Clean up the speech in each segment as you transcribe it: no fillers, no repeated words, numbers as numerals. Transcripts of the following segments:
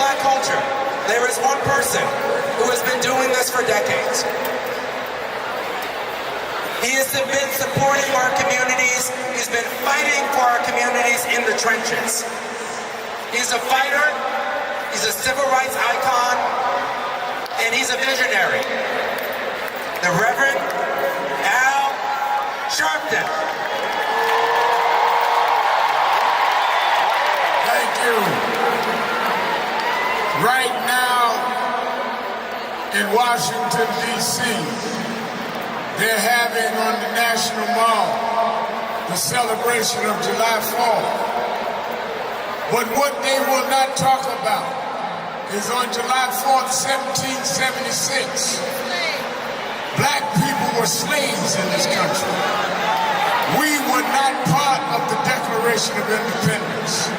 black culture, there is one person who has been doing this for decades. He has been supporting our communities. He's been fighting for our communities in the trenches. He's a fighter, he's a civil rights icon, and he's a visionary. The Reverend Al Sharpton. Thank you. Right now in Washington, D.C., they're having on the National Mall the celebration of July 4th. But what they will not talk about is on July 4th, 1776, black people were slaves in this country. We were not part of the Declaration of Independence.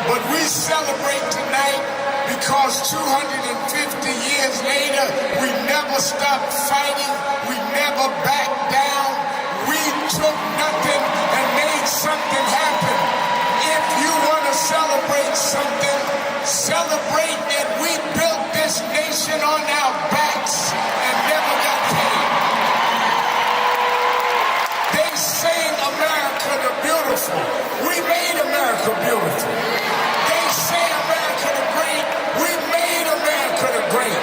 But we celebrate tonight because 250 years later, we never stopped fighting, we never backed down, we took nothing and made something happen. If you want to celebrate something, celebrate that we built this nation on our backs and never got paid. They sing America the Beautiful. We made America beautiful. They say America the Great. We made America the Great.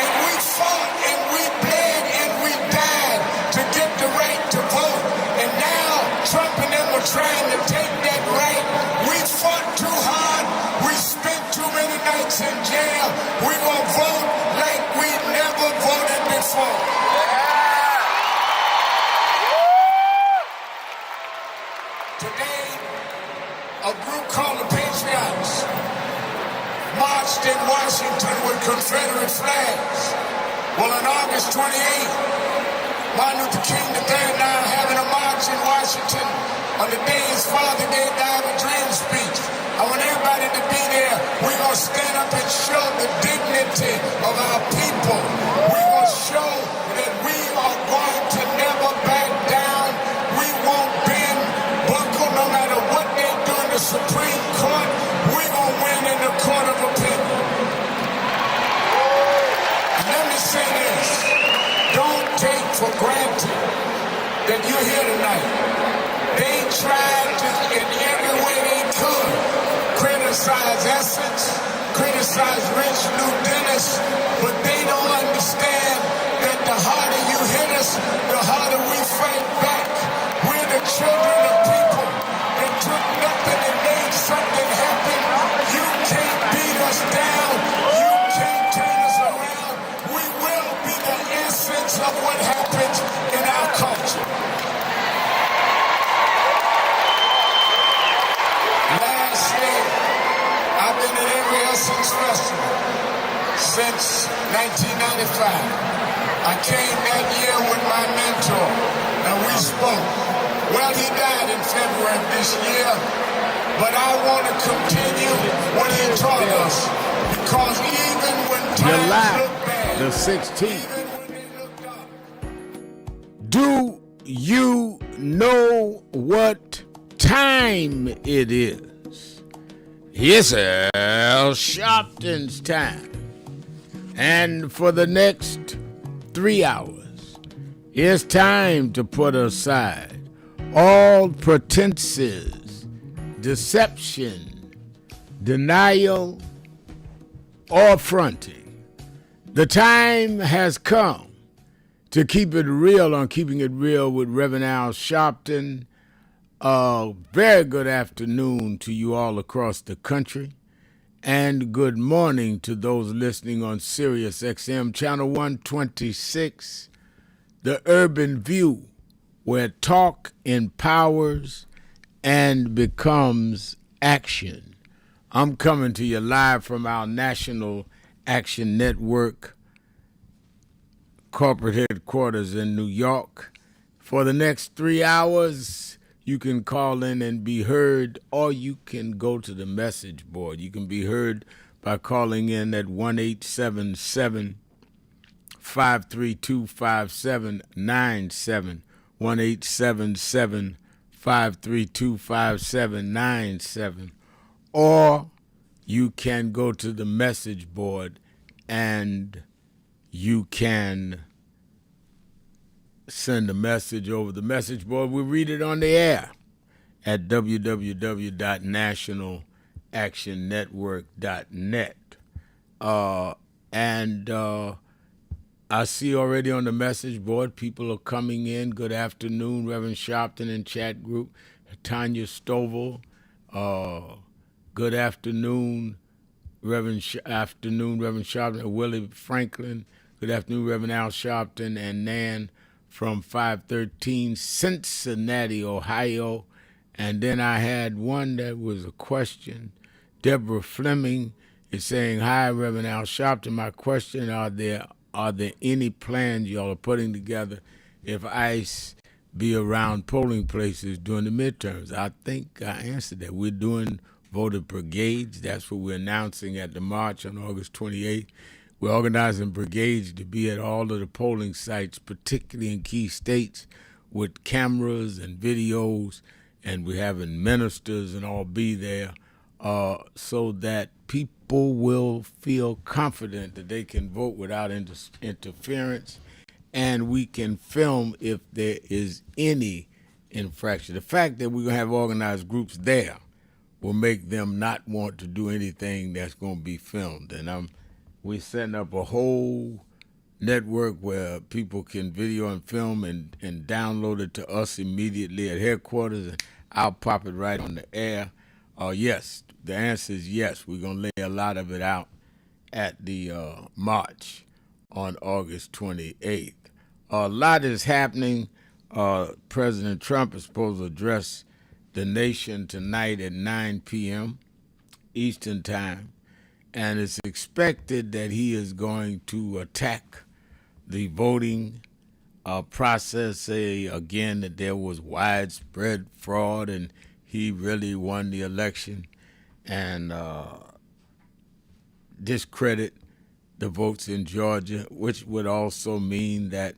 And we fought and we bled and we died to get the right to vote. And now Trump and them are trying to take that right. We fought too hard. We spent too many nights in jail. We're going to vote like we never voted before. Today, a group called the Patriots marched in Washington with Confederate flags. Well, on August 28th, Martin Luther King III now having a march in Washington on the day his father gave the I Have a Dream speech. I want everybody to be there. We're going to stand up and show the dignity of our people. We're going to show that we are going to never back down. We won't bend, buckle, no matter what they do in the Supreme Court. We're going to win in the court of opinion. And let me say this. Don't take for granted that you're here tonight. They tried to, in every way they could, criticize Essex, criticize Rich Lou Dennis, but they don't understand that the harder you hit us, the harder we fight back. We're the children of people that took nothing and made something happen. You can't beat us down. You can't turn us around. We will be the essence of what happens in our culture. Lastly, I've been at every Essence Festival since 1995. I came that year with my mentor, and we spoke. Well, he died in February of this year, but I want to continue what he taught us, because even when times look bad, the 16th. even when they look dark, Do you know what time it is? It's Al Sharpton's time. And for the next 3 hours, it's time to put aside all pretenses, deception, denial, or fronting. The time has come to keep it real on Keeping It Real with Reverend Al Sharpton. A very good afternoon to you all across the country, and good morning to those listening on Sirius XM Channel 126, The Urban View, where talk empowers and becomes action. I'm coming to you live from our National Action Network corporate headquarters in New York. For the next 3 hours, you can call in and be heard, or you can go to the message board. You can be heard by calling in at 1-877-532-5797, 1-877-532-5797, or you can go to the message board and you can send a message over the message board. We read it on the air at www.nationalactionnetwork.net. And I see already on the message board people are coming in. Good afternoon, Reverend Sharpton in chat group. Tanya Stovall. Good afternoon, Reverend Sharpton. Willie Franklin. Good afternoon, Reverend Al Sharpton and Nan from 513 Cincinnati, Ohio. And then I had one that was a question. Deborah Fleming is saying, "Hi, Reverend Al Sharpton. My question: Are there any plans y'all are putting together if ICE be around polling places during the midterms?" I think I answered that. We're doing voter brigades. That's what we're announcing at the march on August 28th. We're organizing brigades to be at all of the polling sites, particularly in key states, with cameras and videos, and we're having ministers and all be there so that people will feel confident that they can vote without interference, and we can film if there is any infraction. The fact that we're going to have organized groups there will make them not want to do anything that's going to be filmed. And we're setting up a whole network where people can video and film and download it to us immediately at headquarters, and I'll pop it right on the air. Yes, the answer is yes. We're going to lay a lot of it out at the march on August 28th. A lot is happening. President Trump is supposed to address the nation tonight at 9 p.m. Eastern Time, and it's expected that he is going to attack the voting process, say again that there was widespread fraud and he really won the election, and discredit the votes in Georgia, which would also mean that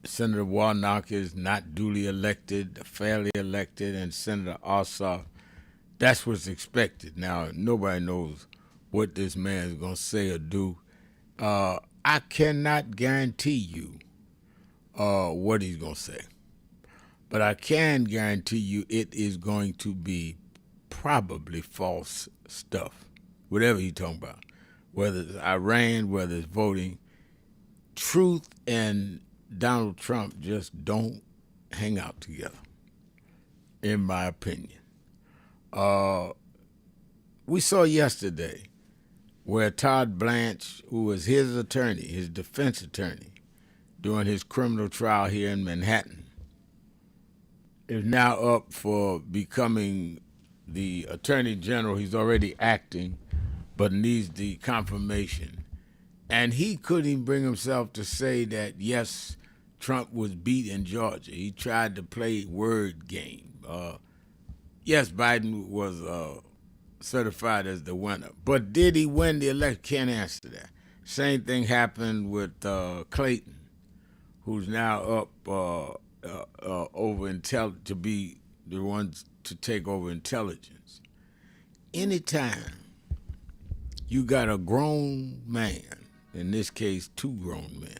Senator Warnock is not duly elected, fairly elected, and Senator Ossoff. That's what's expected. Now, nobody knows what this man is going to say or do. I cannot guarantee you what he's going to say, but I can guarantee you it is going to be probably false stuff, whatever he's talking about, whether it's Iran, whether it's voting. Truth and Donald Trump just don't hang out together, in my opinion. We saw yesterday where Todd Blanche, who was his attorney, his defense attorney, during his criminal trial here in Manhattan, is now up for becoming the attorney general. He's already acting, but needs the confirmation. And he couldn't even bring himself to say that, yes, Trump was beat in Georgia. He tried to play word game. Yes, Biden was certified as the winner, but did he win the election? Can't answer that. Same thing happened with Clayton, who's now up to be the ones to take over intelligence. Anytime you got a grown man, in this case, two grown men,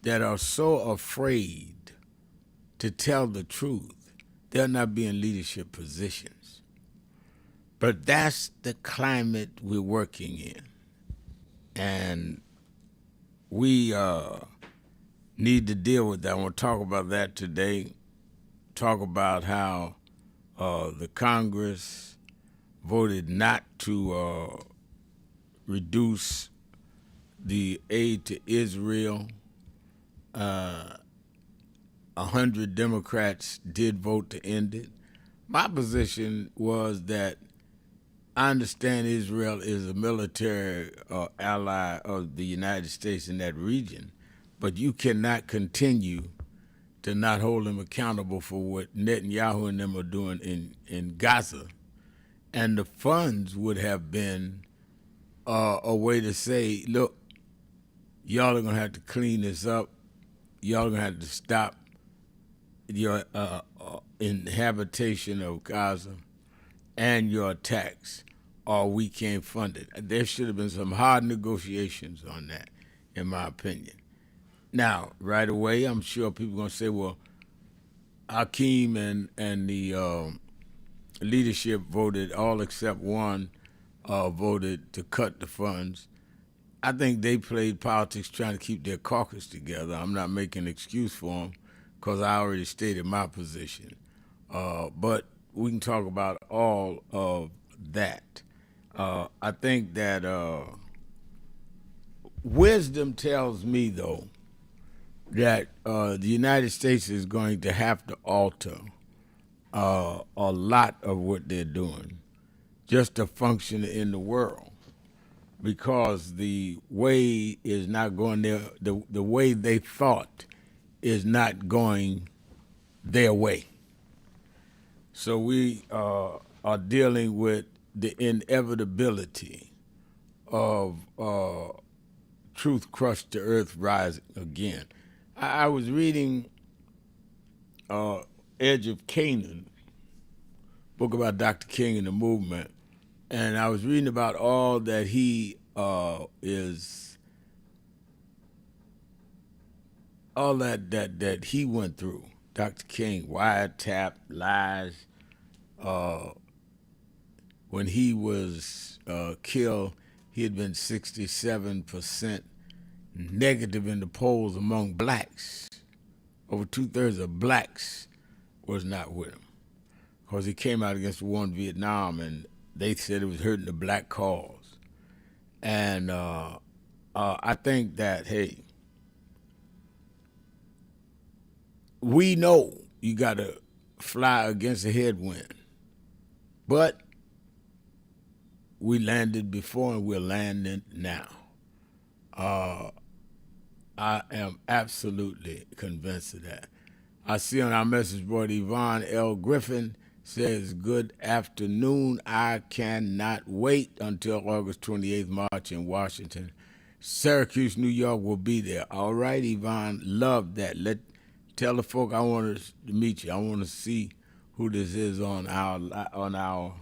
that are so afraid to tell the truth, they'll not be in leadership positions. But that's the climate we're working in. And we need to deal with that. I want to talk about that today. Talk about how the Congress voted not to reduce the aid to Israel. 100 Democrats did vote to end it. My position was that I understand Israel is a military ally of the United States in that region, but you cannot continue to not hold them accountable for what Netanyahu and them are doing in Gaza. And the funds would have been a way to say, look, y'all are going to have to clean this up. Y'all are going to have to stop your inhabitation of Gaza and your attacks. or we can't fund it. There should have been some hard negotiations on that, in my opinion. Now, right away, I'm sure people are going to say, well, Hakeem and the leadership voted, all except one voted to cut the funds. I think they played politics trying to keep their caucus together. I'm not making an excuse for them because I already stated my position. But we can talk about all of that. I think that wisdom tells me, though, that the United States is going to have to alter a lot of what they're doing just to function in the world, because the way is not going there. The way they thought is not going their way. So we are dealing with the inevitability of truth crushed to earth rising again. I was reading Edge of Canaan, book about Dr. King and the movement, and I was reading about all that he is, all that he went through. Dr. King, wiretap, lies. When he was killed, he had been 67% negative in the polls among blacks. Over 2/3 of blacks was not with him because he came out against the war in Vietnam, and they said it was hurting the black cause. And I think that, hey, we know you got to fly against a headwind, but we landed before and we're landing now. I am absolutely convinced of that. I see on our message board, Yvonne L. Griffin says, good afternoon. I cannot wait until August 28th march in Washington. Syracuse, New York will be there. All right, Yvonne, love that. Tell the folk I want to meet you. I want to see who this is on our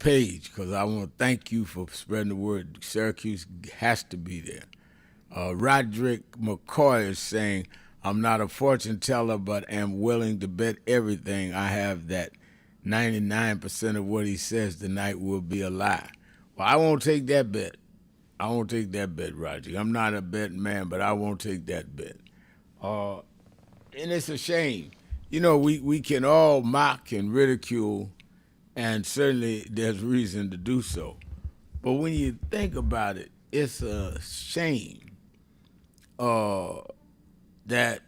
page, because I want to thank you for spreading the word. Syracuse has to be there. Roderick McCoy is saying, I'm not a fortune teller, but am willing to bet everything I have that 99% of what he says tonight will be a lie. Well, I won't take that bet. I won't take that bet, Roger. I'm not a betting man, but I won't take that bet. And it's a shame. You know, we can all mock and ridicule, and certainly there's reason to do so. But when you think about it, it's a shame that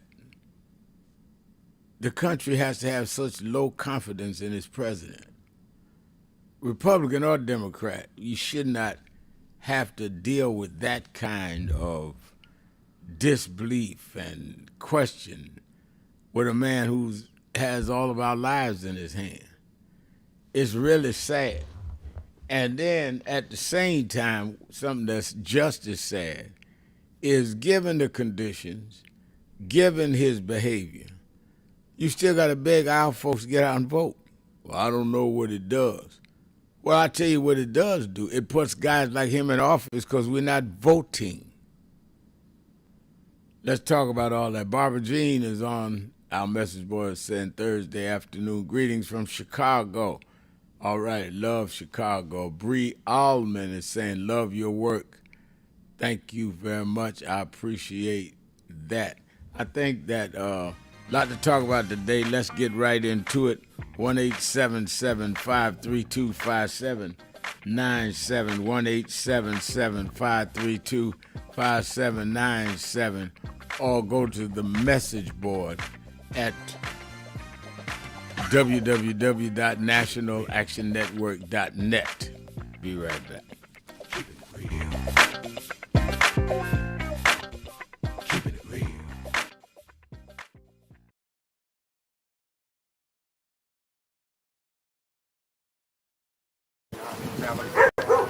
the country has to have such low confidence in its president. Republican or Democrat, you should not have to deal with that kind of disbelief and question with a man who has all of our lives in his hand. It's really sad. And then at the same time, something that's just as sad is, given the conditions, given his behavior, you still got to beg our folks to get out and vote. Well, I don't know what it does. Well, I tell you what it does do. It puts guys like him in office because we're not voting. Let's talk about all that. Barbara Jean is on our message board saying Thursday afternoon. Greetings from Chicago. All right, love Chicago. Bree Allman is saying, love your work. Thank you very much. I appreciate that. I think that a lot to talk about today. Let's get right into it. 1-877-532-5797. 1-877-532-5797. Or go to the message board at www.nationalactionnetwork.net. Be right back. Keeping it real.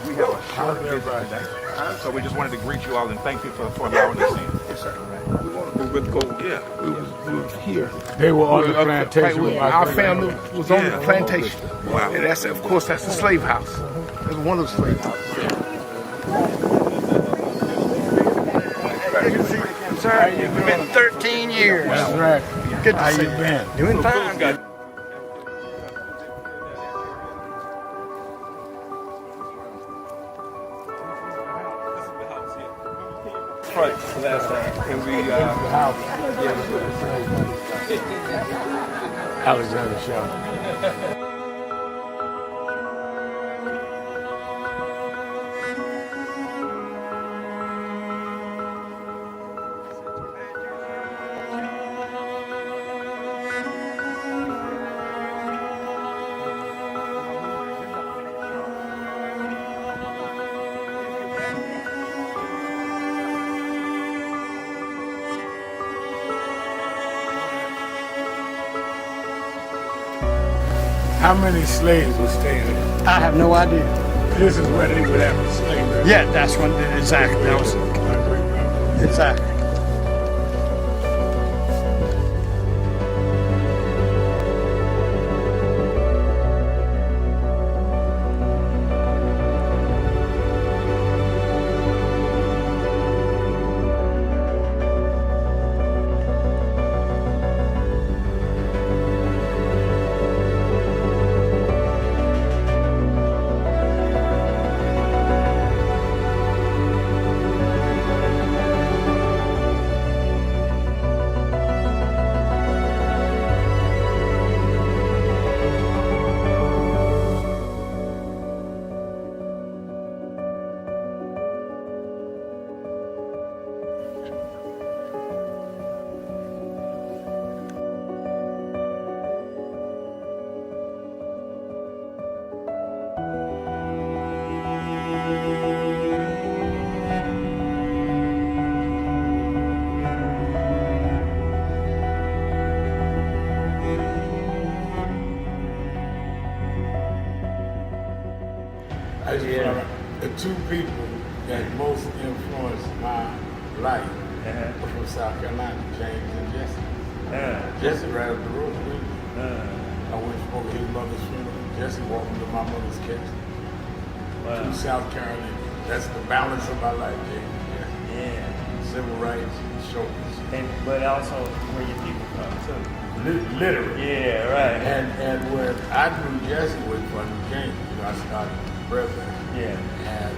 We have a short visit today, so we just wanted to greet you all and thank you for allowing us in. Yes, sir. We would go, yeah. We was here. They were on the plantation. Our family was on the plantation. Wow. And that's, of course, that's the slave house. That's one of the slave houses. Sir, it's been 13 years. That's right. Good to How see you been? Doing fine. Last time. And we, Alexander Sharpton. How many slaves were staying there? I have no idea. This is where they would have a slave. Yeah, that's when exactly. That was exactly. The two people that most influenced my life were from South Carolina, James and Jesse. Jesse right up the road with me. I went and spoke at his mother's funeral. Jesse walked me to my mother's casket. Wow. To South Carolina. That's the balance of my life, James and Jesse. Yeah. Civil rights, shoulders. But also where your people from too. Literally. Yeah, right. And when I knew Jesse was from James, I started president. Yeah. And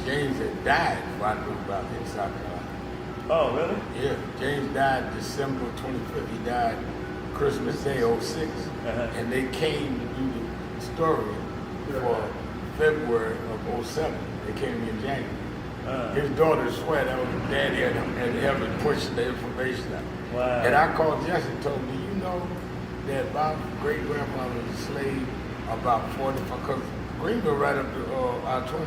James had died before I knew about him, South Carolina. Oh, really? Yeah. James died December 25th. He died Christmas Day, 06. And they came to do the story for February of 07. They came in January. His daughter swear that was his daddy and helping push the information out. Wow. And I called Jesse and told me, you know that my great-grandfather was a slave about 45, because Greenville right up to I-20.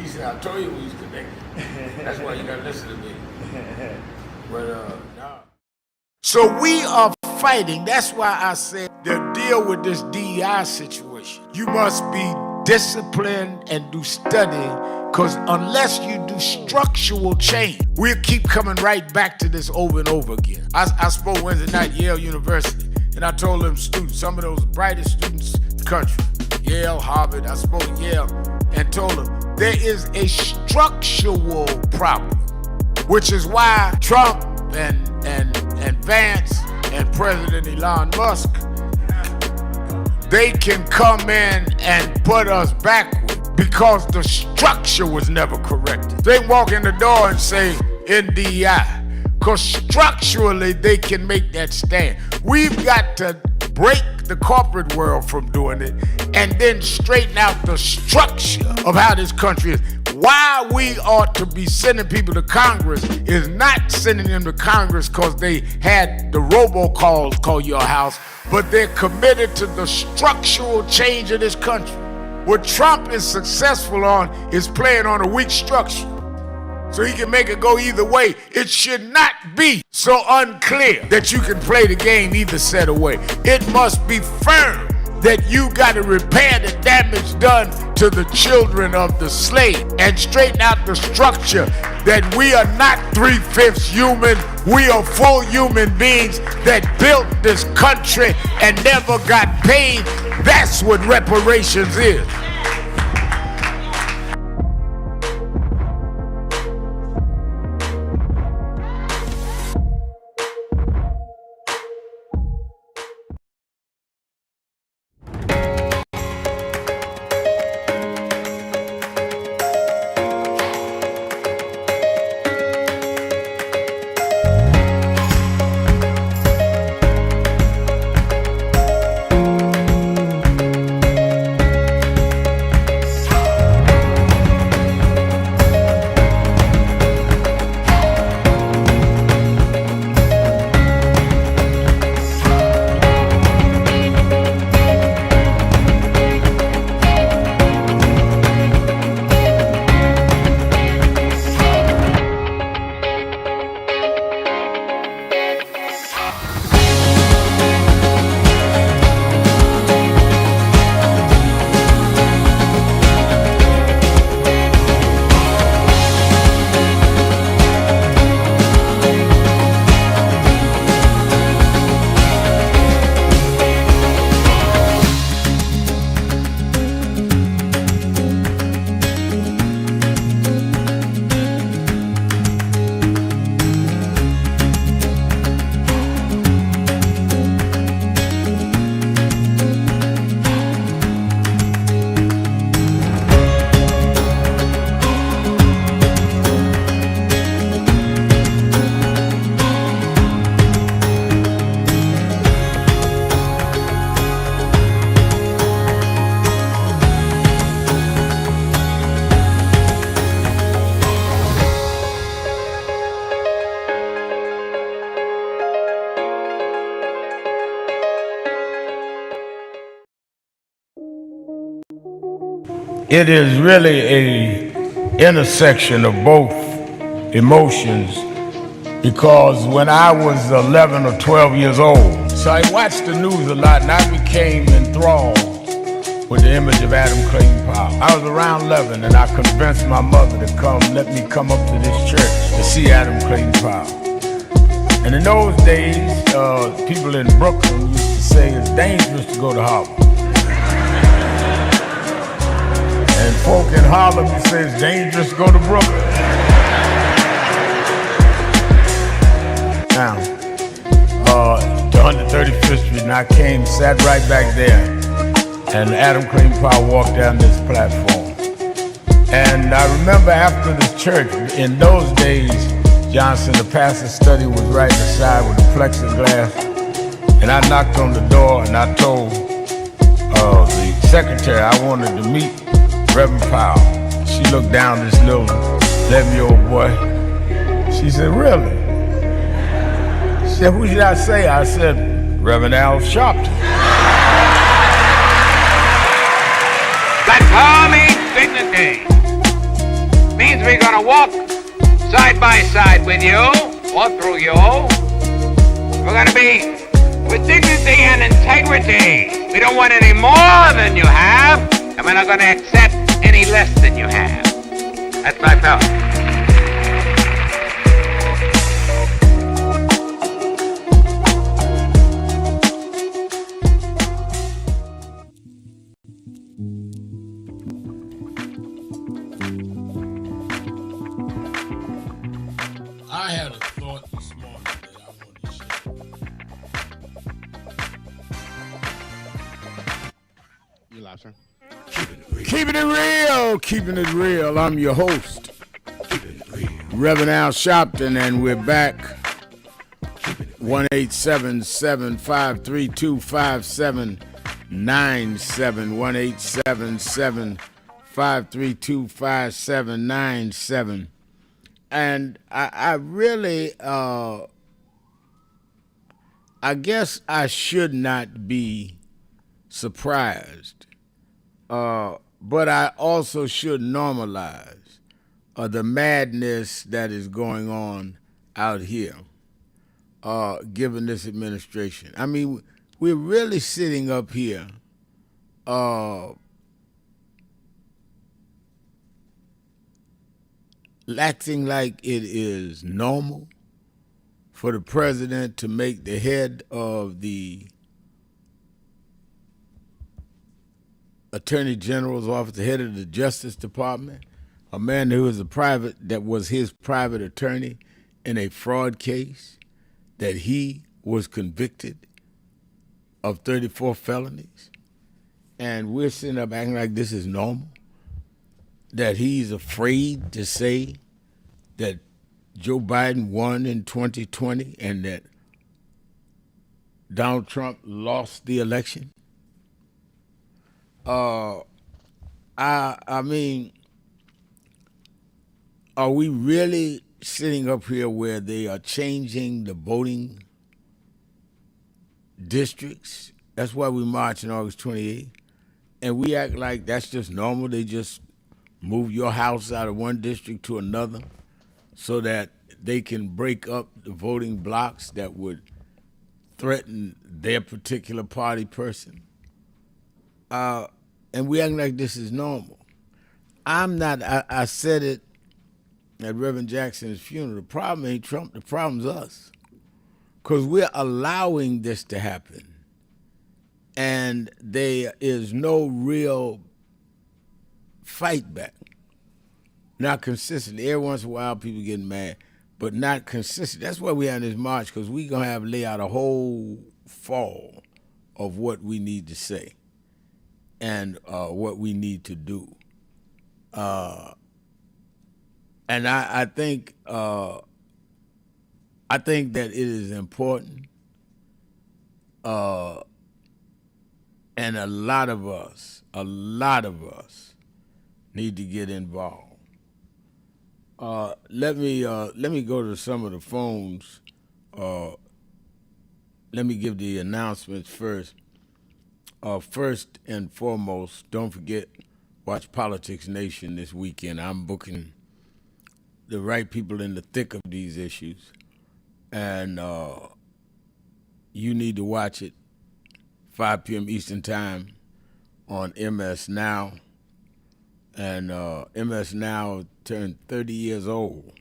He said, I told you we was connected. That's why you gotta listen to me. But no. So we are fighting. That's why I said to deal with this DEI situation, you must be disciplined and do studying, because unless you do structural change, we'll keep coming right back to this over and over again. I spoke Wednesday night at Yale University, and I told them students, some of those brightest students in the country, Yale, Harvard, I spoke at Yale, and told them there is a structural problem, which is why Trump and Vance and President Elon Musk, they can come in and put us backward because the structure was never corrected. They walk in the door and say NDI, because structurally they can make that stand. We've got to break the corporate world from doing it and then straighten out the structure of how this country is. Why we ought to be sending people to Congress is not sending them to Congress because they had the robocalls call your house, but they're committed to the structural change of this country. What Trump is successful on is playing on a weak structure, so he can make it go either way. It should not be so unclear that you can play the game either set of way. It must be firm that you got to repair the damage done to the children of the slave and straighten out the structure that we are not 3/5 human. We are full human beings that built this country and never got paid. That's what reparations is. It is really a intersection of both emotions, because when I was 11 or 12 years old, so I watched the news a lot and I became enthralled with the image of Adam Clayton Powell. I was around 11 and I convinced my mother to let me come up to this church to see Adam Clayton Powell. And in those days, people in Brooklyn used to say it's dangerous to go to Harlem. And folk in Harlem used to say it's dangerous to go to Brooklyn. Now, to 135th Street, and I came, sat right back there, and Adam Clayton Powell walked down this platform. And I remember after the church, in those days, Johnson, the pastor's study was right inside with the plexiglass, and I knocked on the door and I told the secretary I wanted to meet Reverend Powell. She looked down this little 11-year-old boy. She said, "Really?" She said, "Who should I say?" I said, "Reverend Al Sharpton." That call means dignity. Means we're gonna walk side by side with you, or through you. We're gonna be with dignity and integrity. We don't want any more than you have, and we're not gonna accept any less than you have. That's my fellow. I had a thought this morning that I want to share. You live, sir? Keeping it real, keeping it real. I'm your host, Reverend Al Sharpton, and we're back. 1-877-532-5797. 1-877-532-5797. And I really, I guess I should not be surprised, but I also should normalize the madness that is going on out here, given this administration. I mean, we're really sitting up here acting like it is normal for the president to make the head of the Attorney General's office, the head of the Justice Department, a man who was his private attorney in a fraud case, that he was convicted of 34 felonies, and we're sitting up acting like this is normal, that he's afraid to say that Joe Biden won in 2020 and that Donald Trump lost the election. I mean, are we really sitting up here where they are changing the voting districts? That's why we march on August 28th. And we act like that's just normal. They just move your house out of one district to another so that they can break up the voting blocks that would threaten their particular party person. And we act like this is normal. I said it at Reverend Jackson's funeral. The problem ain't Trump, the problem's us. Because we're allowing this to happen. And there is no real fight back. Not consistent. Every once in a while people getting mad, but not consistent. That's why we have this march, because we're going to have lay out a whole fall of what we need to say and what we need to do. And I think that it is important, and a lot of us need to get involved. Let me go to some of the phones. Let me give the announcements first. First and foremost, don't forget, watch Politics Nation this weekend. I'm booking the right people in the thick of these issues, and you need to watch it 5 p.m. Eastern Time on MS Now. And MS Now turned 30 years old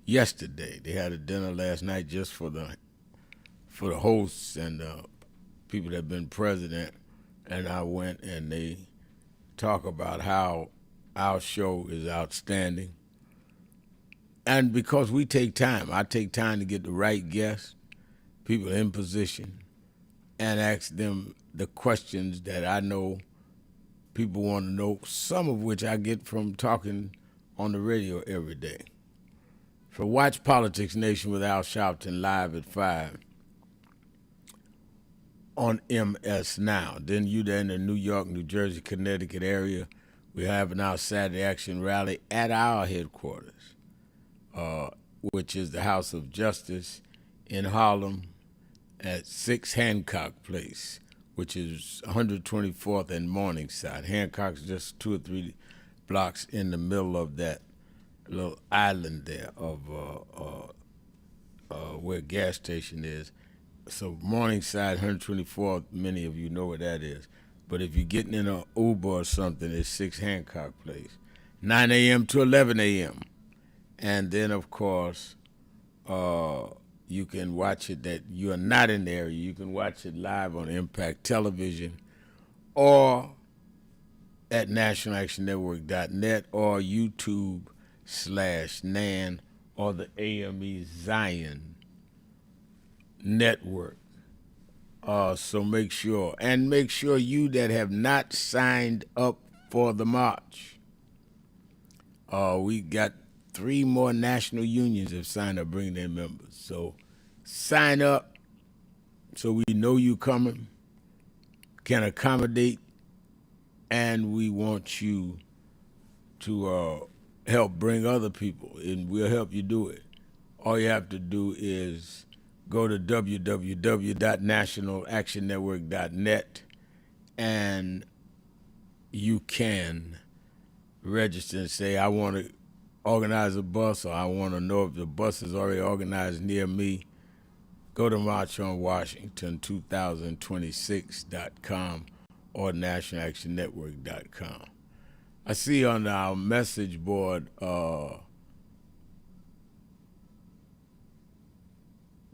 yesterday. They had a dinner last night just for the hosts and people that have been president, and I went, and they talk about how our show is outstanding. And because we take time, I take time to get the right guests, people in position, and ask them the questions that I know people want to know, some of which I get from talking on the radio every day. So watch Politics Nation with Al Sharpton live at 5 on MS Now. Then you there in the New York, New Jersey, Connecticut area, we're having our Saturday Action Rally at our headquarters, which is the House of Justice in Harlem at 6 Hancock Place, which is 124th and Morningside. Hancock's just 2 or 3 blocks in the middle of that little island there of where a gas station is. So Morningside, 124th, many of you know where that is. But if you're getting in an Uber or something, it's 6 Hancock Place, 9 a.m. to 11 a.m. And then, of course, you can watch it that you are not in the area. You can watch it live on Impact Television or at nationalactionnetwork.net or YouTube/NAN or the AME Zion Network. So make sure you that have not signed up for the march. We got 3 more national unions have signed up, bring their members. So sign up so we know you coming, can accommodate, and we want you to help bring other people, and we'll help you do it. All you have to do is go to www.nationalactionnetwork.net, and you can register and say, I want to organize a bus, or I want to know if the bus is already organized near me. Go to marchonwashington2026.com or nationalactionnetwork.com. I see on our message board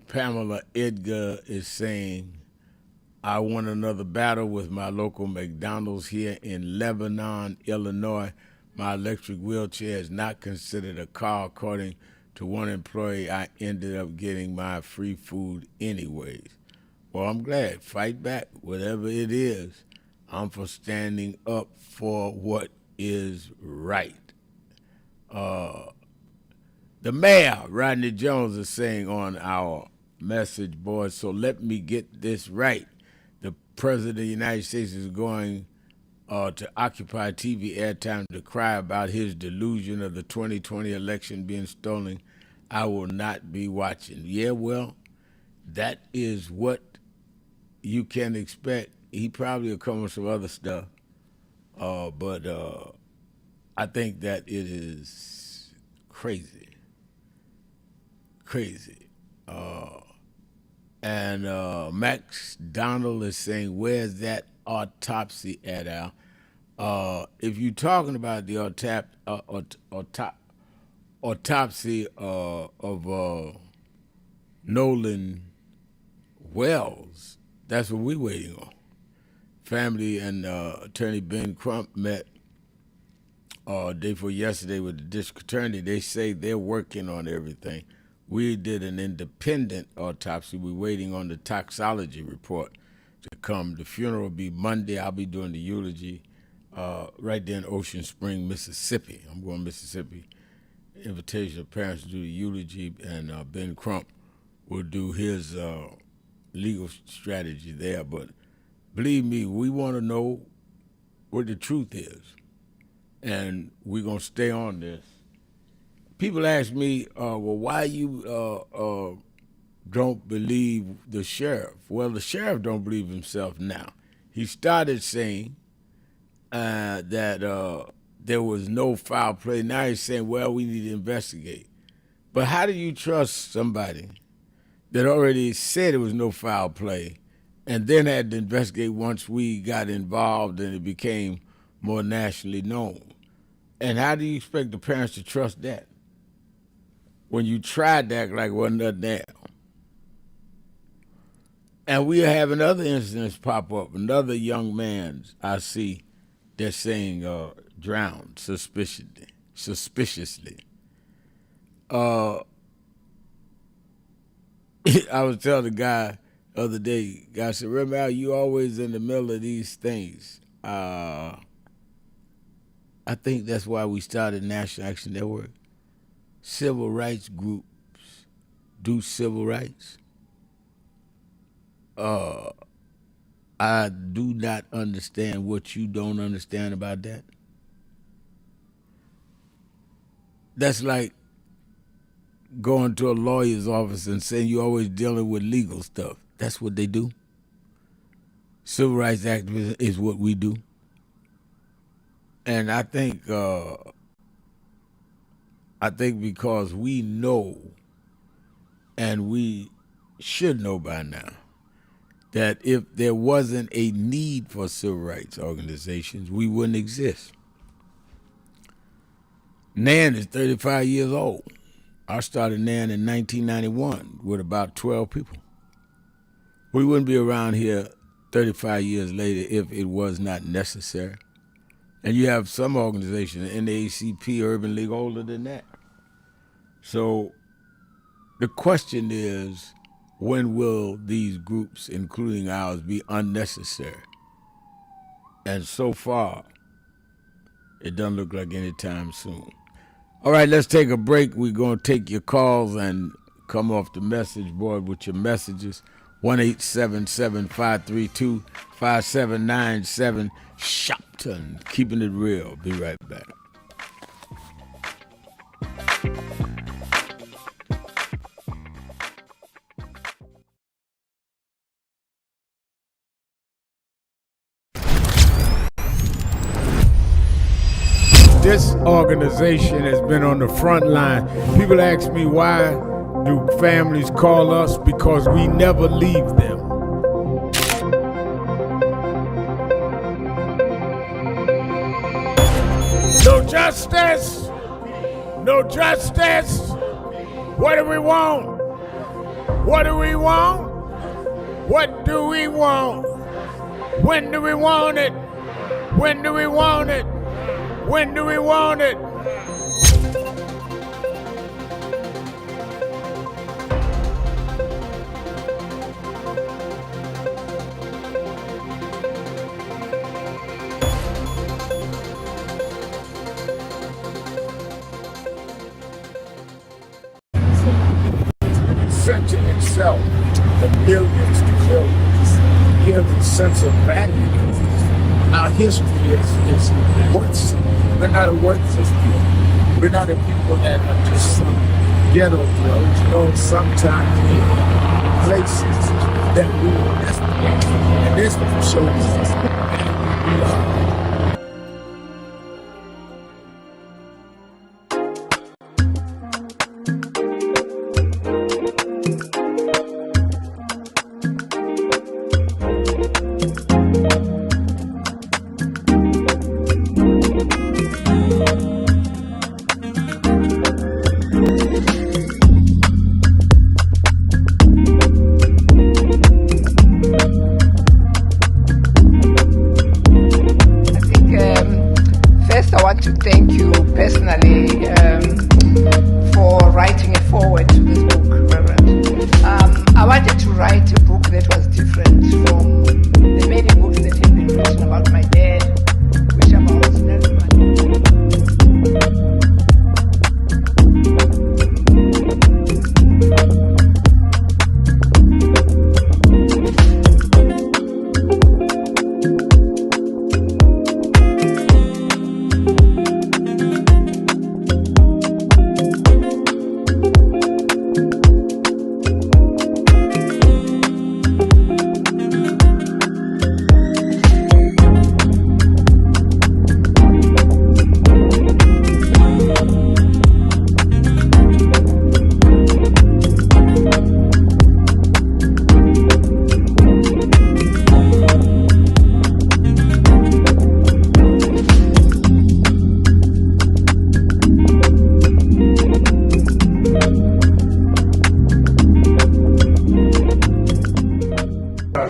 Pamela Edgar is saying, I won another battle with my local McDonald's here in Lebanon, Illinois. My electric wheelchair is not considered a car. According to one employee, I ended up getting my free food anyways. Well, I'm glad. Fight back. Whatever it is, I'm for standing up for what is right. The mayor, Rodney Jones, is saying on our message board, so let me get this right. The President of the United States is going to occupy TV airtime to cry about his delusion of the 2020 election being stolen. I will not be watching. Yeah, well, that is what you can expect. He probably will come with some other stuff, but I think that it is crazy. And Max Donald is saying, where's that autopsy at, Al? If you're talking about the autopsy of Nolan Wells, that's what we're waiting on. Family and Attorney Ben Crump met day before yesterday with the district attorney. They say they're working on everything. We did an independent autopsy. We're waiting on the toxicology report to come. The funeral will be Monday. I'll be doing the eulogy right there in Ocean Spring, Mississippi. I'm going to Mississippi. Invitation of parents to do the eulogy, and Ben Crump will do his legal strategy there. But believe me, we want to know what the truth is, and we're going to stay on this. People ask me, well, why you don't believe the sheriff? Well, the sheriff don't believe himself now. He started saying that there was no foul play. Now he's saying, well, we need to investigate. But how do you trust somebody that already said there was no foul play and then had to investigate once we got involved and it became more nationally known? And how do you expect the parents to trust that when you tried to act like wasn't nothing there? And we are having other incidents pop up. Another young man I see, they're saying drowned suspiciously. I was telling the guy the other day, guy said, remember how you always in the middle of these things. I think that's why we started National Action Network. Civil rights groups do civil rights. I do not understand what you don't understand about that. That's like going to a lawyer's office and saying you're always dealing with legal stuff. That's what they do. Civil rights activism is what we do. And I think because we know, and we should know by now, that if there wasn't a need for civil rights organizations, we wouldn't exist. NAN is 35 years old. I started NAN in 1991 with about 12 people. We wouldn't be around here 35 years later if it was not necessary. And you have some organizations, NAACP, Urban League, older than that. So the question is, when will these groups, including ours, be unnecessary? And so far, it doesn't look like any time soon. All right, let's take a break. We're going to take your calls and come off the message board with your messages. 1-877-532-5797, Sharpton, keeping it real. Be right back. This organization has been on the front line. People ask me, why do families call us? Because we never leave them. No justice. No justice. What do we want? What do we want? What do we want? When do we want it? When do we want it? When do we want it? Center itself, the millions to billions, gives a sense of value. Our history is worth. We're not a worthless people. We're not a people that are just some ghetto drugs. You know, sometimes in places that we were destined. And this shows us that we are. First, I want to thank you personally for writing a foreword to this book, Reverend. I wanted to write a book that was different from the many books that have been written about my dad, which about everybody.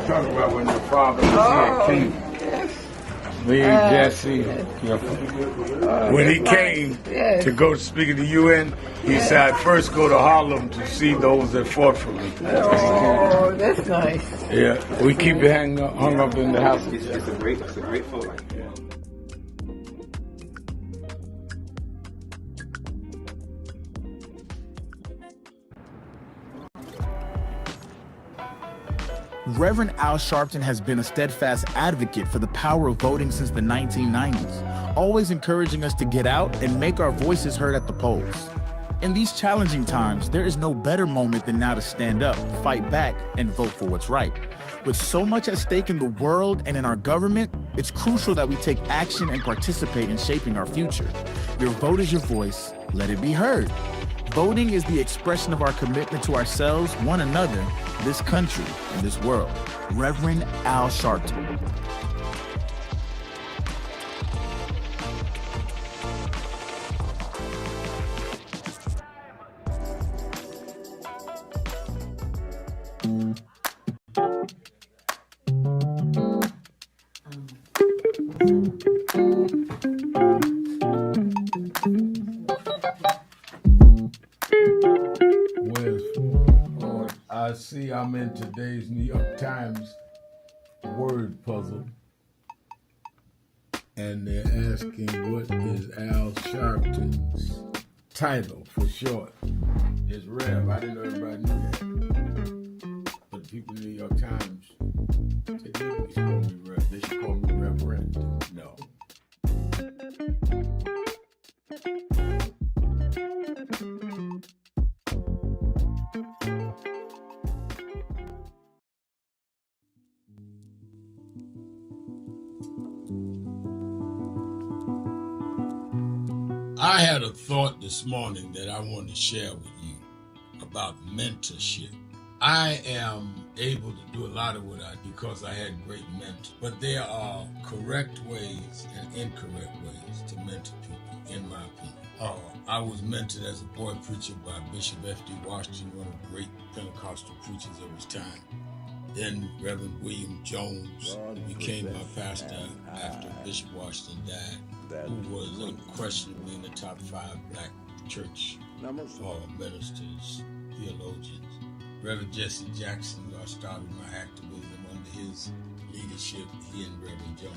Talk about when your father was here, King. Me and Jesse, when he came yes. to go speak at the UN, he said, I'd first go to Harlem to see those that fought for me. Oh, that's nice. Yeah, we keep it hung up in the house. It's a great photo. Reverend Al Sharpton has been a steadfast advocate for the power of voting since the 1990s, always encouraging us to get out and make our voices heard at the polls. In these challenging times, there is no better moment than now to stand up, fight back, and vote for what's right. With so much at stake in the world and in our government, it's crucial that we take action and participate in shaping our future. Your vote is your voice. Let it be heard. Voting is the expression of our commitment to ourselves, one another, this country, and this world. Reverend Al Sharpton. I see I'm in today's New York Times word puzzle, and they're asking what is Al Sharpton's title for short. It's Rev. I didn't know everybody knew that. But the people in the New York Times, they didn't call me Rev. They should call me Reverend. No. I had a thought this morning that I want to share with you about mentorship. I am able to do a lot of what I do because I had great mentors. But there are correct ways and incorrect ways to mentor people, in my opinion. I was mentored as a boy preacher by Bishop F.D. Washington, one of the great Pentecostal preachers of his time. Then Reverend William Jones became my pastor after Bishop Washington died, who was unquestionably in the top 5 black church ministers, theologians. Reverend Jesse Jackson, who I started my activism under his leadership, he and Reverend Jones.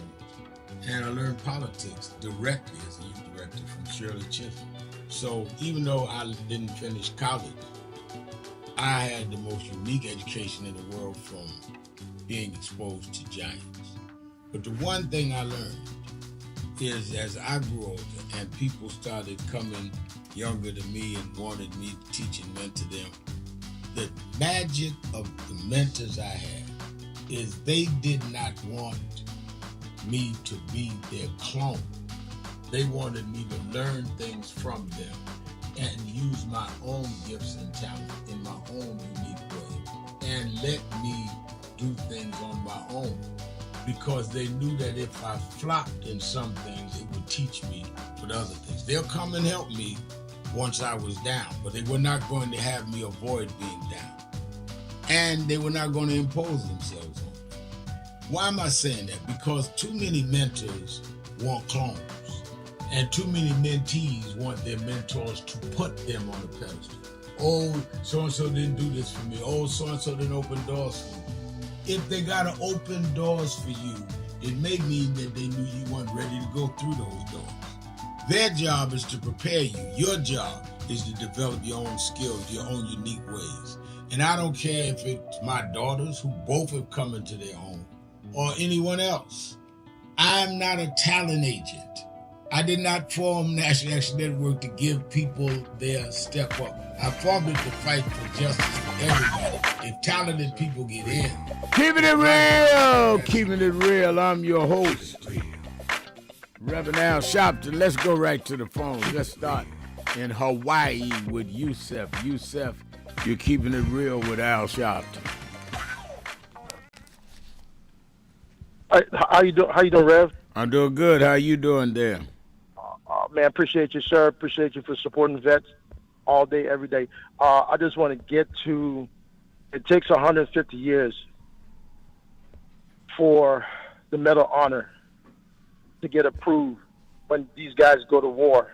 And I learned politics directly as a youth director from Shirley Chisholm. So even though I didn't finish college, I had the most unique education in the world from being exposed to giants. But the one thing I learned is as I grew older and people started coming younger than me and wanted me to teach and mentor them, the magic of the mentors I had is they did not want me to be their clone. They wanted me to learn things from them and use my own gifts and talent in my own unique way and let me do things on my own, because they knew that if I flopped in some things, it would teach me for the other things. They'll come and help me once I was down, but they were not going to have me avoid being down. And they were not going to impose themselves on me. Why am I saying that? Because too many mentors want clones, and too many mentees want their mentors to put them on a pedestal. Oh, so-and-so didn't do this for me. Oh, so-and-so didn't open doors for me. If they got to open doors for you, it may mean that they knew you weren't ready to go through those doors. Their job is to prepare you. Your job is to develop your own skills, your own unique ways. And I don't care if it's my daughters, who both have come into their own, or anyone else. I'm not a talent agent. I did not form National Action Network to give people their step up. I formed it to fight for justice for everybody. If talented people get in. Keeping it real, keeping it real. I'm your host, Reverend Al Sharpton. Let's go right to the phone. Let's start in Hawaii with Yusef. Yusef, you're keeping it real with Al Sharpton. How you doing, Rev? I'm doing good. How you doing there? Man, appreciate you, sir. Appreciate you for supporting vets all day, every day. I just want to get to, it takes 150 years for the Medal of Honor to get approved when these guys go to war.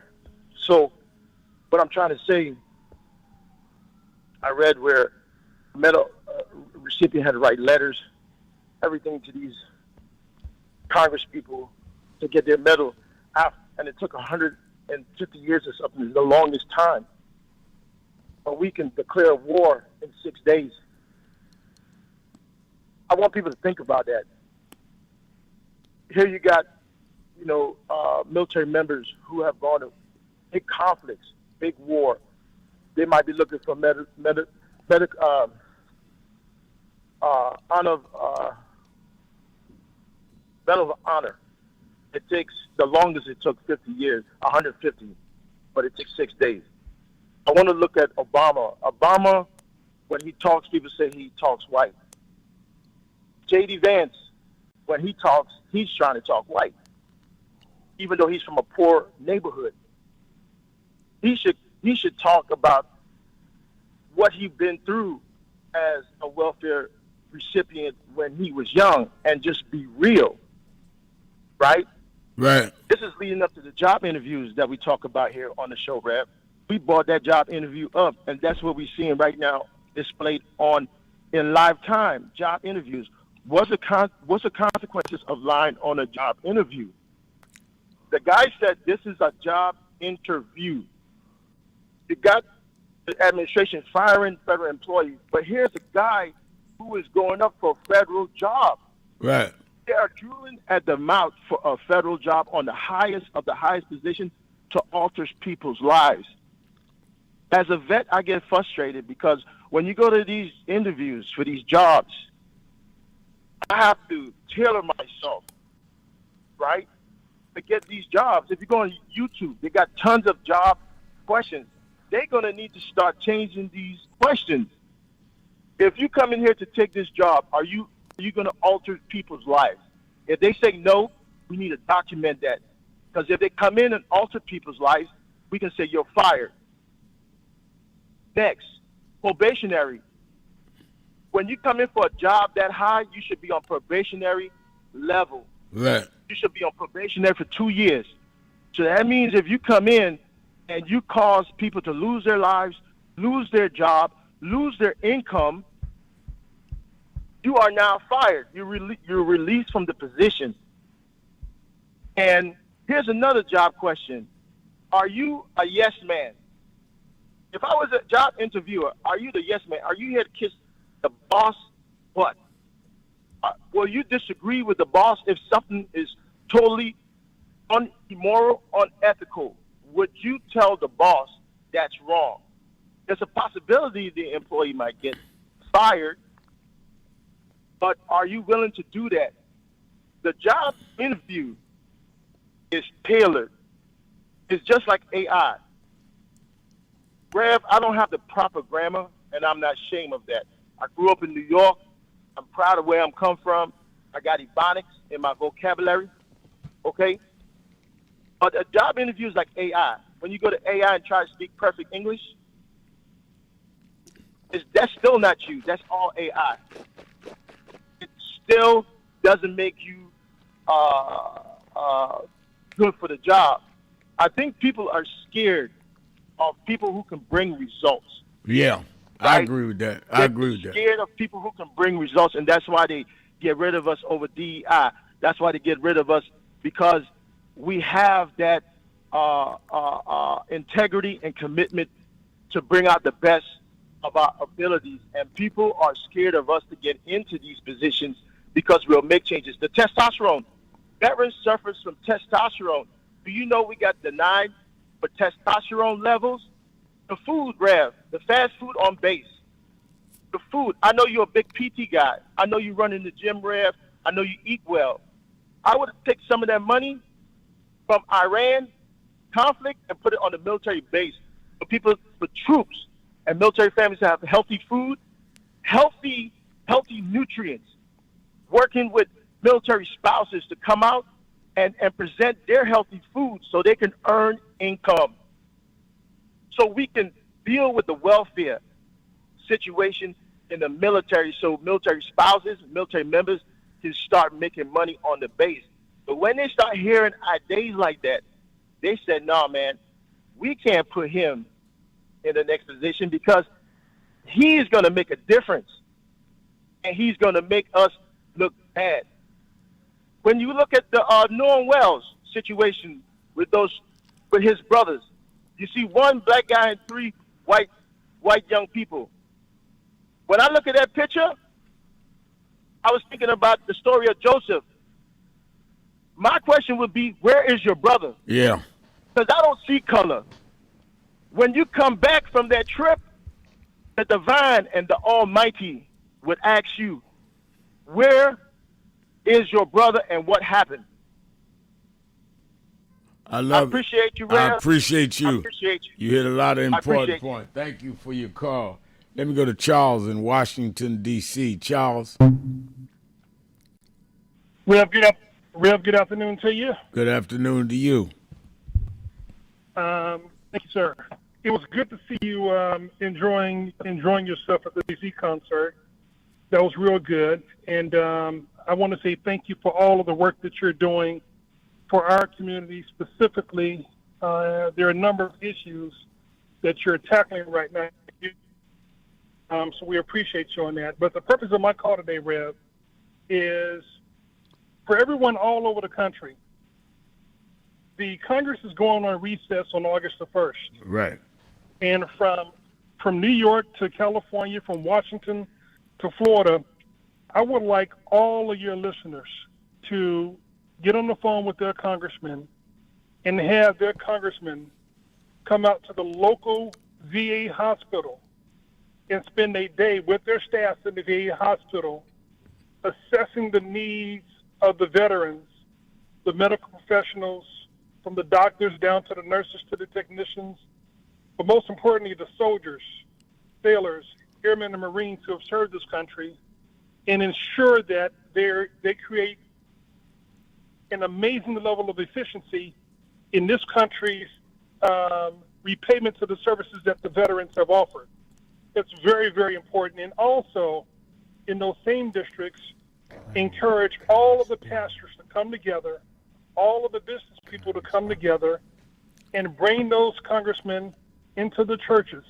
So what I'm trying to say, I read where the medal recipient had to write letters, everything to these Congress people to get their medal out. And it took 150 years or something, the longest time. But we can declare war in 6 days. I want people to think about that. Here you got, military members who have gone to big conflicts, big war. They might be looking for medal of honor. It takes the longest. It took 50 years, 150, but it takes 6 days. I want to look at Obama. Obama, when he talks, people say he talks white. J.D. Vance, when he talks, he's trying to talk white, even though he's from a poor neighborhood. He should talk about what he's been through as a welfare recipient when he was young and just be real, right? Right. This is leading up to the job interviews that we talk about here on the show, Rev. We brought that job interview up, and that's what we're seeing right now displayed in live time, job interviews. What's the consequences of lying on a job interview? The guy said this is a job interview. You got the administration firing federal employees, but here's a guy who is going up for a federal job. Right. They are drooling at the mouth for a federal job on the highest of the highest position to alter people's lives. As a vet, I get frustrated because when you go to these interviews for these jobs, I have to tailor myself, right, to get these jobs. If you go on YouTube, they got tons of job questions. They're going to need to start changing these questions. If you come in here to take this job, are you going to alter people's lives? If they say no, we need to document that. Because if they come in and alter people's lives, we can say you're fired. Next, probationary. When you come in for a job that high, you should be on probationary level. Right. You should be on probationary for 2 years. So that means if you come in and you cause people to lose their lives, lose their job, lose their income, you are now fired. You're released from the position. And here's another job question. Are you a yes man? If I was a job interviewer, are you the yes man? Are you here to kiss the boss butt? Will you disagree with the boss if something is totally immoral, unethical? Would you tell the boss that's wrong? There's a possibility the employee might get fired, but are you willing to do that? The job interview is tailored. It's just like AI. Rev, I don't have the proper grammar, and I'm not ashamed of that. I grew up in New York. I'm proud of where I'm come from. I got ebonics in my vocabulary, okay? But a job interview is like AI. When you go to AI and try to speak perfect English, that's still not you. That's all AI. It still doesn't make you good for the job. I think people are scared of people who can bring results. Yeah, I agree with that. They're scared of people who can bring results, and that's why they get rid of us over DEI. That's why they get rid of us, because we have that integrity and commitment to bring out the best of our abilities, and people are scared of us to get into these positions because we'll make changes. The testosterone. Veterans suffers from testosterone. Do you know we got denied for testosterone levels? The food, Rev, the fast food on base. The food. I know you're a big PT guy. I know you run in the gym, Rev. I know you eat well. I would take some of that money from Iran conflict and put it on the military base for people, for troops and military families to have healthy food, healthy nutrients, working with military spouses to come out and present their healthy food so they can earn income. So we can deal with the welfare situation in the military, so military spouses, military members can start making money on the base. But when they start hearing ideas like that, they said, no, man, we can't put him in the next position because he's going to make a difference and he's going to make us look bad. When you look at the Norman Wells situation with his brothers, you see one black guy and three white young people. When I look at that picture, I was thinking about the story of Joseph. My question would be, where is your brother? Yeah. Because I don't see color. When you come back from that trip, the divine and the almighty would ask you, where is your brother and what happened? I appreciate you, Rev. I appreciate you. I appreciate you. You hit a lot of important points. Thank you for your call. Let me go to Charles in Washington, D.C. Charles. Rev, good afternoon to you. Good afternoon to you. Thank you, sir. It was good to see you enjoying yourself at the D.C. concert. That was real good. And I want to say thank you for all of the work that you're doing for our community specifically. There are a number of issues that you're tackling right now. So we appreciate you on that. But the purpose of my call today, Rev, is for everyone all over the country. The Congress is going on recess on August the 1st. Right. And from New York to California, from Washington to Florida, I would like all of your listeners to get on the phone with their congressman and have their congressman come out to the local VA hospital and spend a day with their staff in the VA hospital assessing the needs of the veterans, the medical professionals, from the doctors down to the nurses to the technicians, but most importantly, the soldiers, sailors, airmen and Marines who have served this country and ensure that they create an amazing level of efficiency in this country's repayment to the services that the veterans have offered. It's very, very important. And also, in those same districts, encourage all of the pastors to come together, all of the business people to come together, and bring those congressmen into the churches.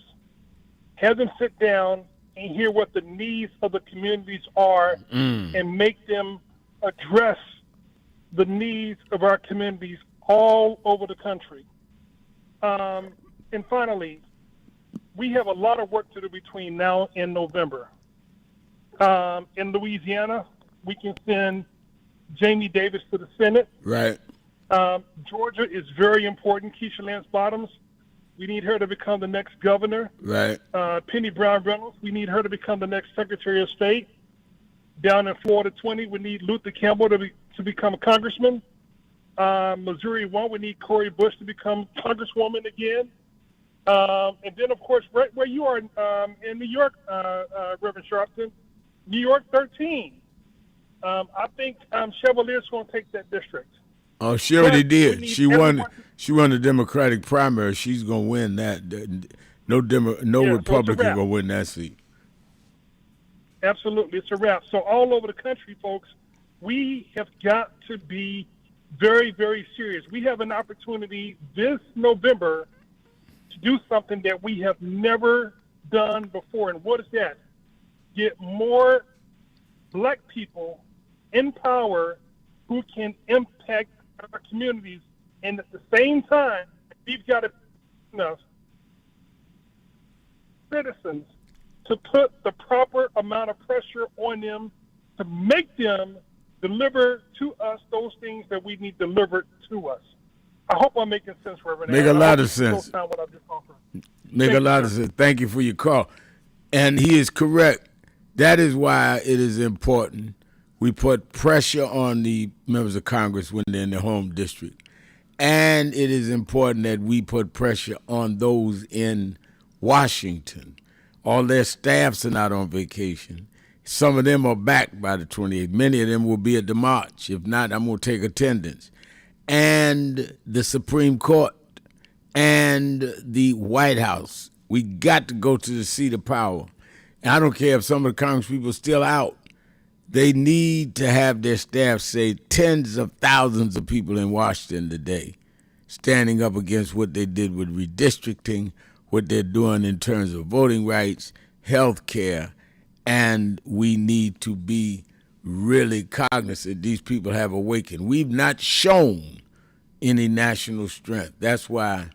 Have them sit down and hear what the needs of the communities are and make them address the needs of our communities all over the country. And finally, we have a lot of work to do between now and November. In Louisiana, we can send Jamie Davis to the Senate. Right. Georgia is very important. Keisha Lance Bottoms, we need her to become the next governor. Right. Penny Brown Reynolds, we need her to become the next Secretary of State. Down in Florida 20, we need Luther Campbell to become a congressman. Missouri 1, we need Cori Bush to become congresswoman again. And then, of course, right where you are in New York, Reverend Sharpton, New York 13. I think Chevalier's going to take that district. Oh, she already did. She won the Democratic primary. She's going to win that. No Republican going to win that seat. Absolutely. It's a wrap. So all over the country, folks, we have got to be very, very serious. We have an opportunity this November to do something that we have never done before. And what is that? Get more black people in power who can impact our communities. And at the same time, we've got to enough citizens to put the proper amount of pressure on them to make them deliver to us those things that we need delivered to us. I hope I'm making sense, Reverend. Make a lot of sense. Make a lot of sense. Thank you for your call. And he is correct. That is why it is important we put pressure on the members of Congress when they're in their home district. And it is important that we put pressure on those in Washington. All their staffs are not on vacation. Some of them are back by the 28th. Many of them will be at the march. If not, I'm going to take attendance. And the Supreme Court and the White House. We got to go to the seat of power. And I don't care if some of the Congress people are still out. They need to have their staff say tens of thousands of people in Washington today standing up against what they did with redistricting, what they're doing in terms of voting rights, health care, and we need to be really cognizant these people have awakened. We've not shown any national strength. That's why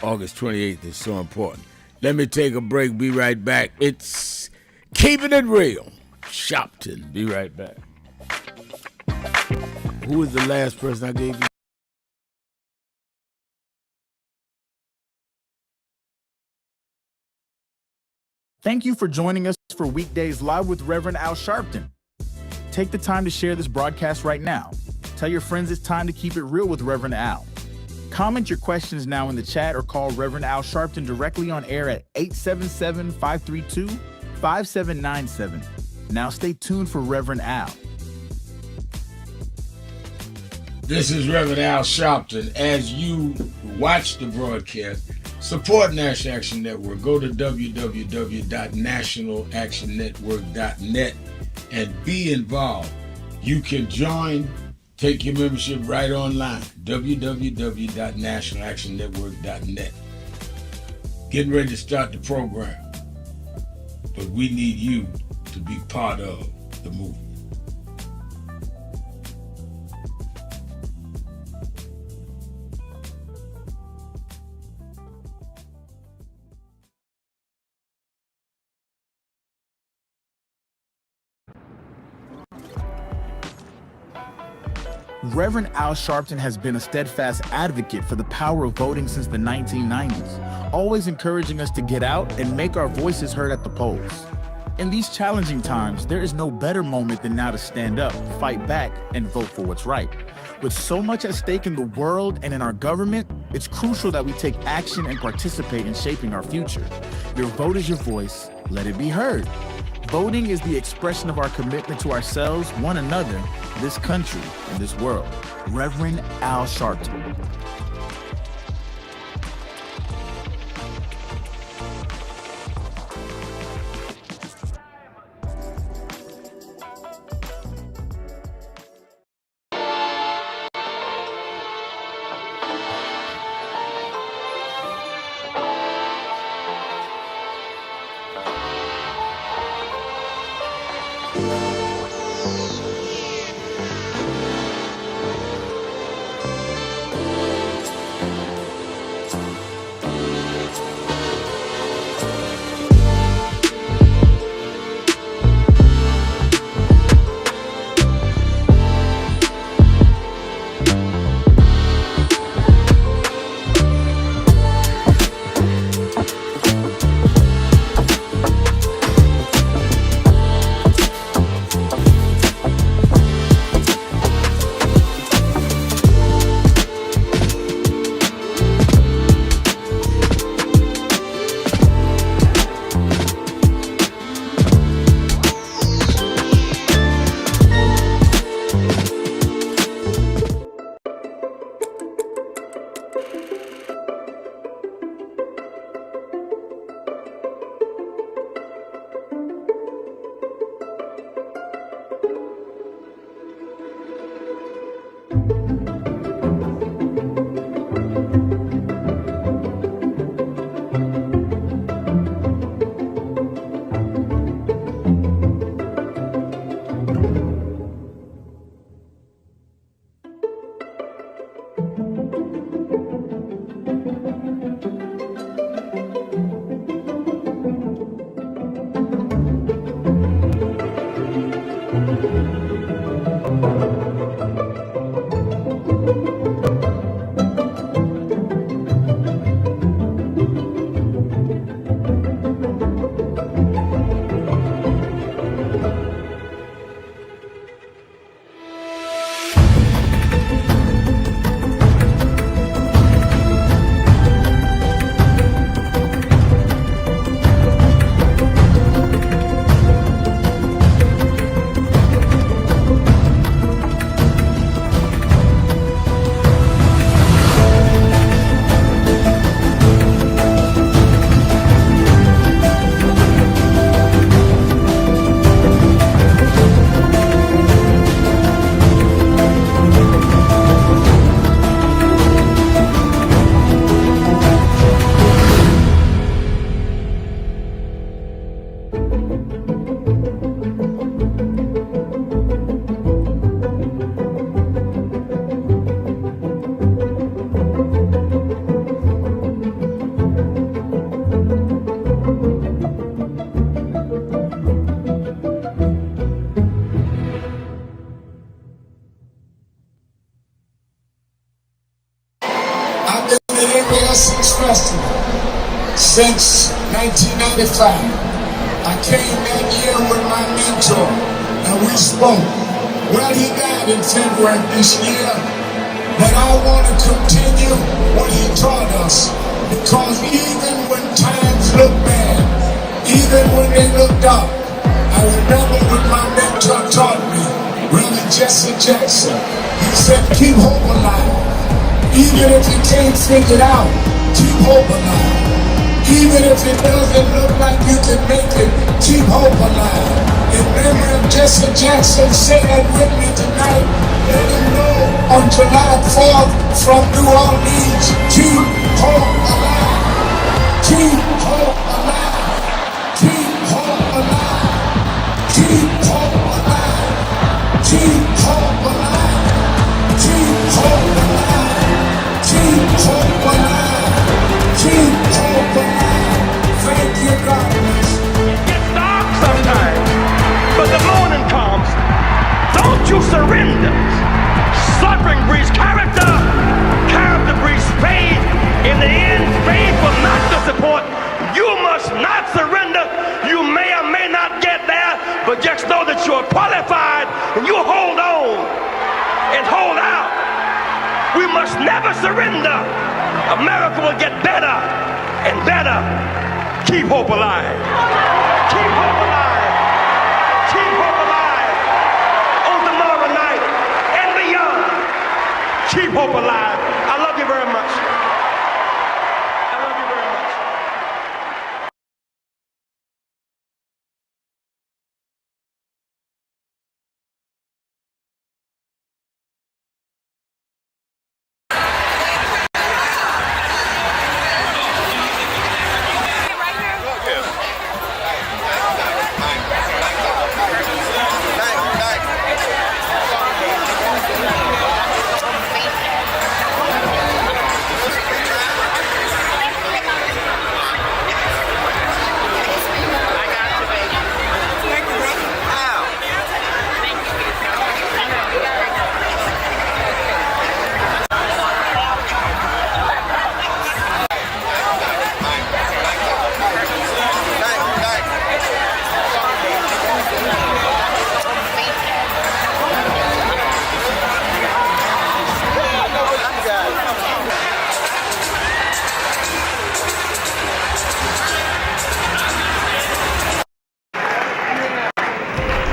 August 28th is so important. Let me take a break, be right back. It's Keeping It Real. Sharpton, be right back. Who was the last person I gave you? Thank you for joining us for Weekdays Live with Reverend Al Sharpton. Take the time to share this broadcast right now. Tell your friends it's time to keep it real with Reverend Al. Comment your questions now in the chat or call Reverend Al Sharpton directly on air at 877-532-5797. Now stay tuned for Reverend Al. This is Reverend Al Sharpton. As you watch the broadcast, support National Action Network. Go to www.nationalactionnetwork.net and be involved. You can join, take your membership right online, www.nationalactionnetwork.net. Getting ready to start the program, but we need you to be part of the movement. Reverend Al Sharpton has been a steadfast advocate for the power of voting since the 1990s, always encouraging us to get out and make our voices heard at the polls. In these challenging times, there is no better moment than now to stand up, fight back, and vote for what's right. With so much at stake in the world and in our government, It's crucial that we take action and participate in shaping our future. Your vote is your voice. Let it be heard. Voting is the expression of our commitment to ourselves, one another, this country, and this world. Reverend Al Sharpton. Festival since 1995. I came that year with my mentor and we spoke. Well, he died in February this year, but I want to continue what he taught us, because even when times look bad, even when they look dark, I remember what my mentor taught me, Reverend Jesse Jackson. He said, keep hope alive. Even if you can't figure it out, keep hope alive. Even if it doesn't look like you can make it, keep hope alive. In memory of Jesse Jackson, say that with me tonight. Let him know on July 4th from New Orleans, keep hope alive. Keep hope alive. Keep hope alive. Keep hope alive. Keep hope alive. Keep hope alive. Keep hope alive. Keep hope alive. Thank you, God. It gets dark sometimes, but the morning comes. Don't you surrender. Suffering breeds character. Character breeds faith. In the end, faith will not disappoint. You must not surrender. You may or may not get there, but just know that you're qualified and you hold on and hold out. We must never surrender. America will get better and better. Keep hope alive. Keep hope alive. Keep hope alive. On tomorrow night and beyond. Keep hope alive. I love you very much. I love you very much.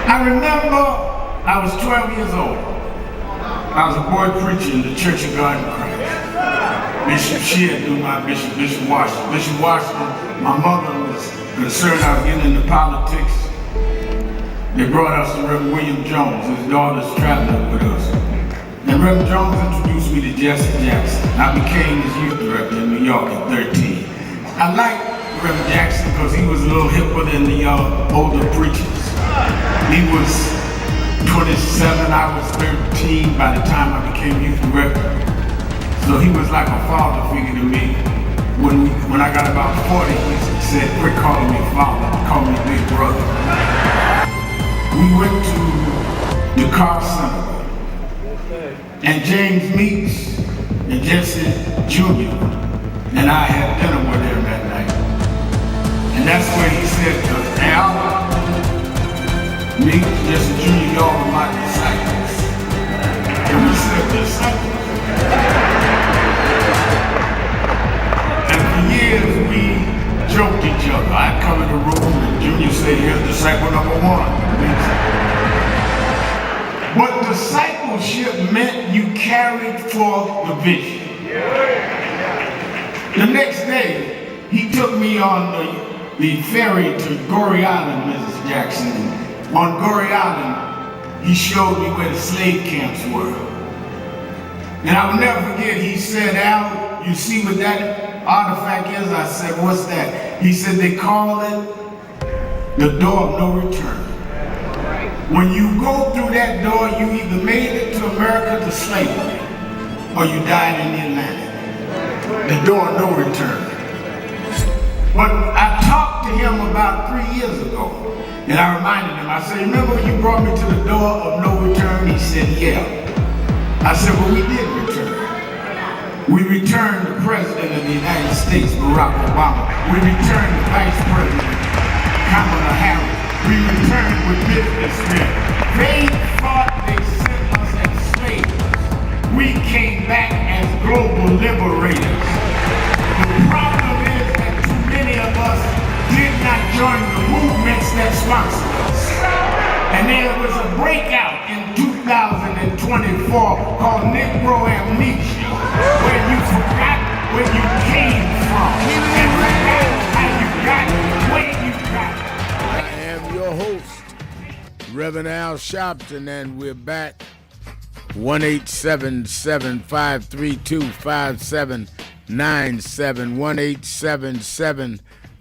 I remember I was 12 years old. I was a boy preacher in the Church of God in Christ. Bishop Sheard knew my bishop, Bishop Washington. Bishop Washington, my mother was concerned I was getting into politics. They brought us to Reverend William Jones. His daughter's traveling with us. And Reverend Jones introduced me to Jesse Jackson. I became his youth director in New York at 13. I liked Reverend Jackson because he was a little hipper than the older preachers. He was 27, I was 13 by the time I became youth director. So he was like a father figure to me. When I got about 40, he said, quit calling me father, call me big brother. We went to the car center, and James Meeks and Jesse Jr. and I had dinner with him that night. And that's where he said to us, Al, Meeks, Jesse Jr., y'all are my disciples. And we said, disciples? And for years we joked each other. I'd come in the room and Junior said, here's disciple number one. But discipleship meant you carried forth the vision. The next day, he took me on the ferry to Goree Island, Mrs. Jackson. On Goree Island, he showed me where the slave camps were. And I will never forget, he said, Al, you see what that artifact is? I said, what's that? He said, they call it the door of no return. When you go through that door, you either made it to America to slavery, or you died in the Atlantic. The door of no return. But I talked to him about 3 years ago. And I reminded him, I said, remember when you brought me to the door of no return? He said, yeah. I said, well, we did return. We returned the President of the United States, Barack Obama. We returned the Vice President, Kamala Harris. We returned with businessmen. They thought they sent us as slaves. We came back as global liberators. The problem is that too many of us did not join the movements that sponsored us. And there was a breakout in 2024 called Negro Amnesia, where you forgot where you came from and forgot how you got where you got. I am your host, Reverend Al Sharpton, and we're back. 1-877-532-5797,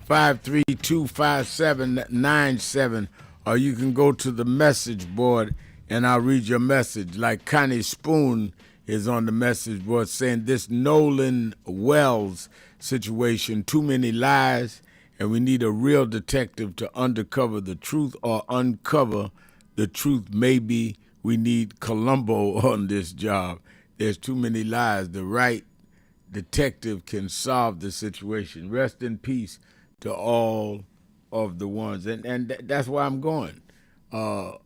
1-877-532-5797, or you can go to the message board and I'll read your message. Like Connie Spoon is on the message board saying this Nolan Wells situation, too many lies, and we need a real detective to uncover the truth or uncover the truth. Maybe we need Columbo on this job. There's too many lies. The right detective can solve the situation. Rest in peace to all of the ones. And that's why I'm going.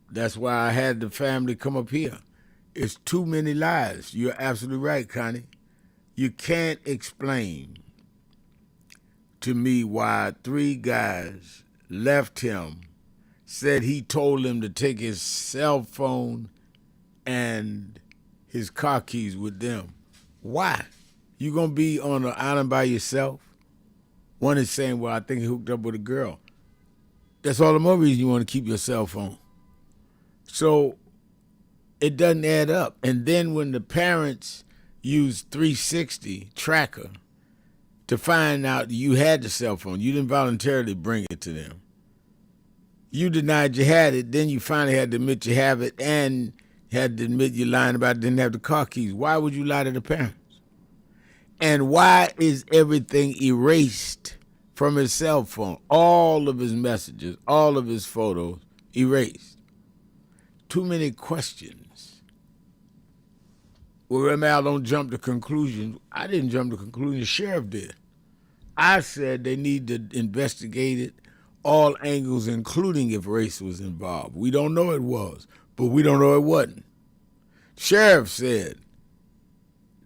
That's why I had the family come up here. It's too many lies. You're absolutely right, Connie. You can't explain to me why 3 guys left him, said he told him to take his cell phone and his car keys with them. Why? You gonna be on an island by yourself? One is saying, well, I think he hooked up with a girl. That's all the more reason you want to keep your cell phone. So it doesn't add up. And then when the parents use 360 tracker to find out you had the cell phone, you didn't voluntarily bring it to them. You denied you had it, then you finally had to admit you have it, and had to admit you're lying about it, didn't have the car keys. Why would you lie to the parents? And why is everything erased from his cell phone? All of his messages, all of his photos erased. Too many questions. Well, Al, don't jump to conclusions. I didn't jump to conclusions. The sheriff did. I said they need to investigate it, all angles, including if race was involved. We don't know it was, but we don't know it wasn't. Sheriff said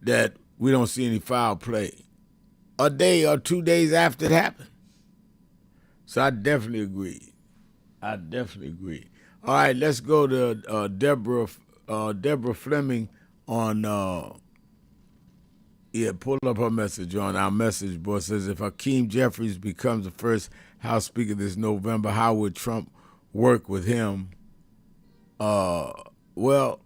that we don't see any foul play a day or 2 days after it happened. So I definitely agree. All right, let's go to Deborah Fleming on, pull up her message on our message board. Says, if Hakeem Jeffries becomes the first House Speaker this November, how would Trump work with him? Well,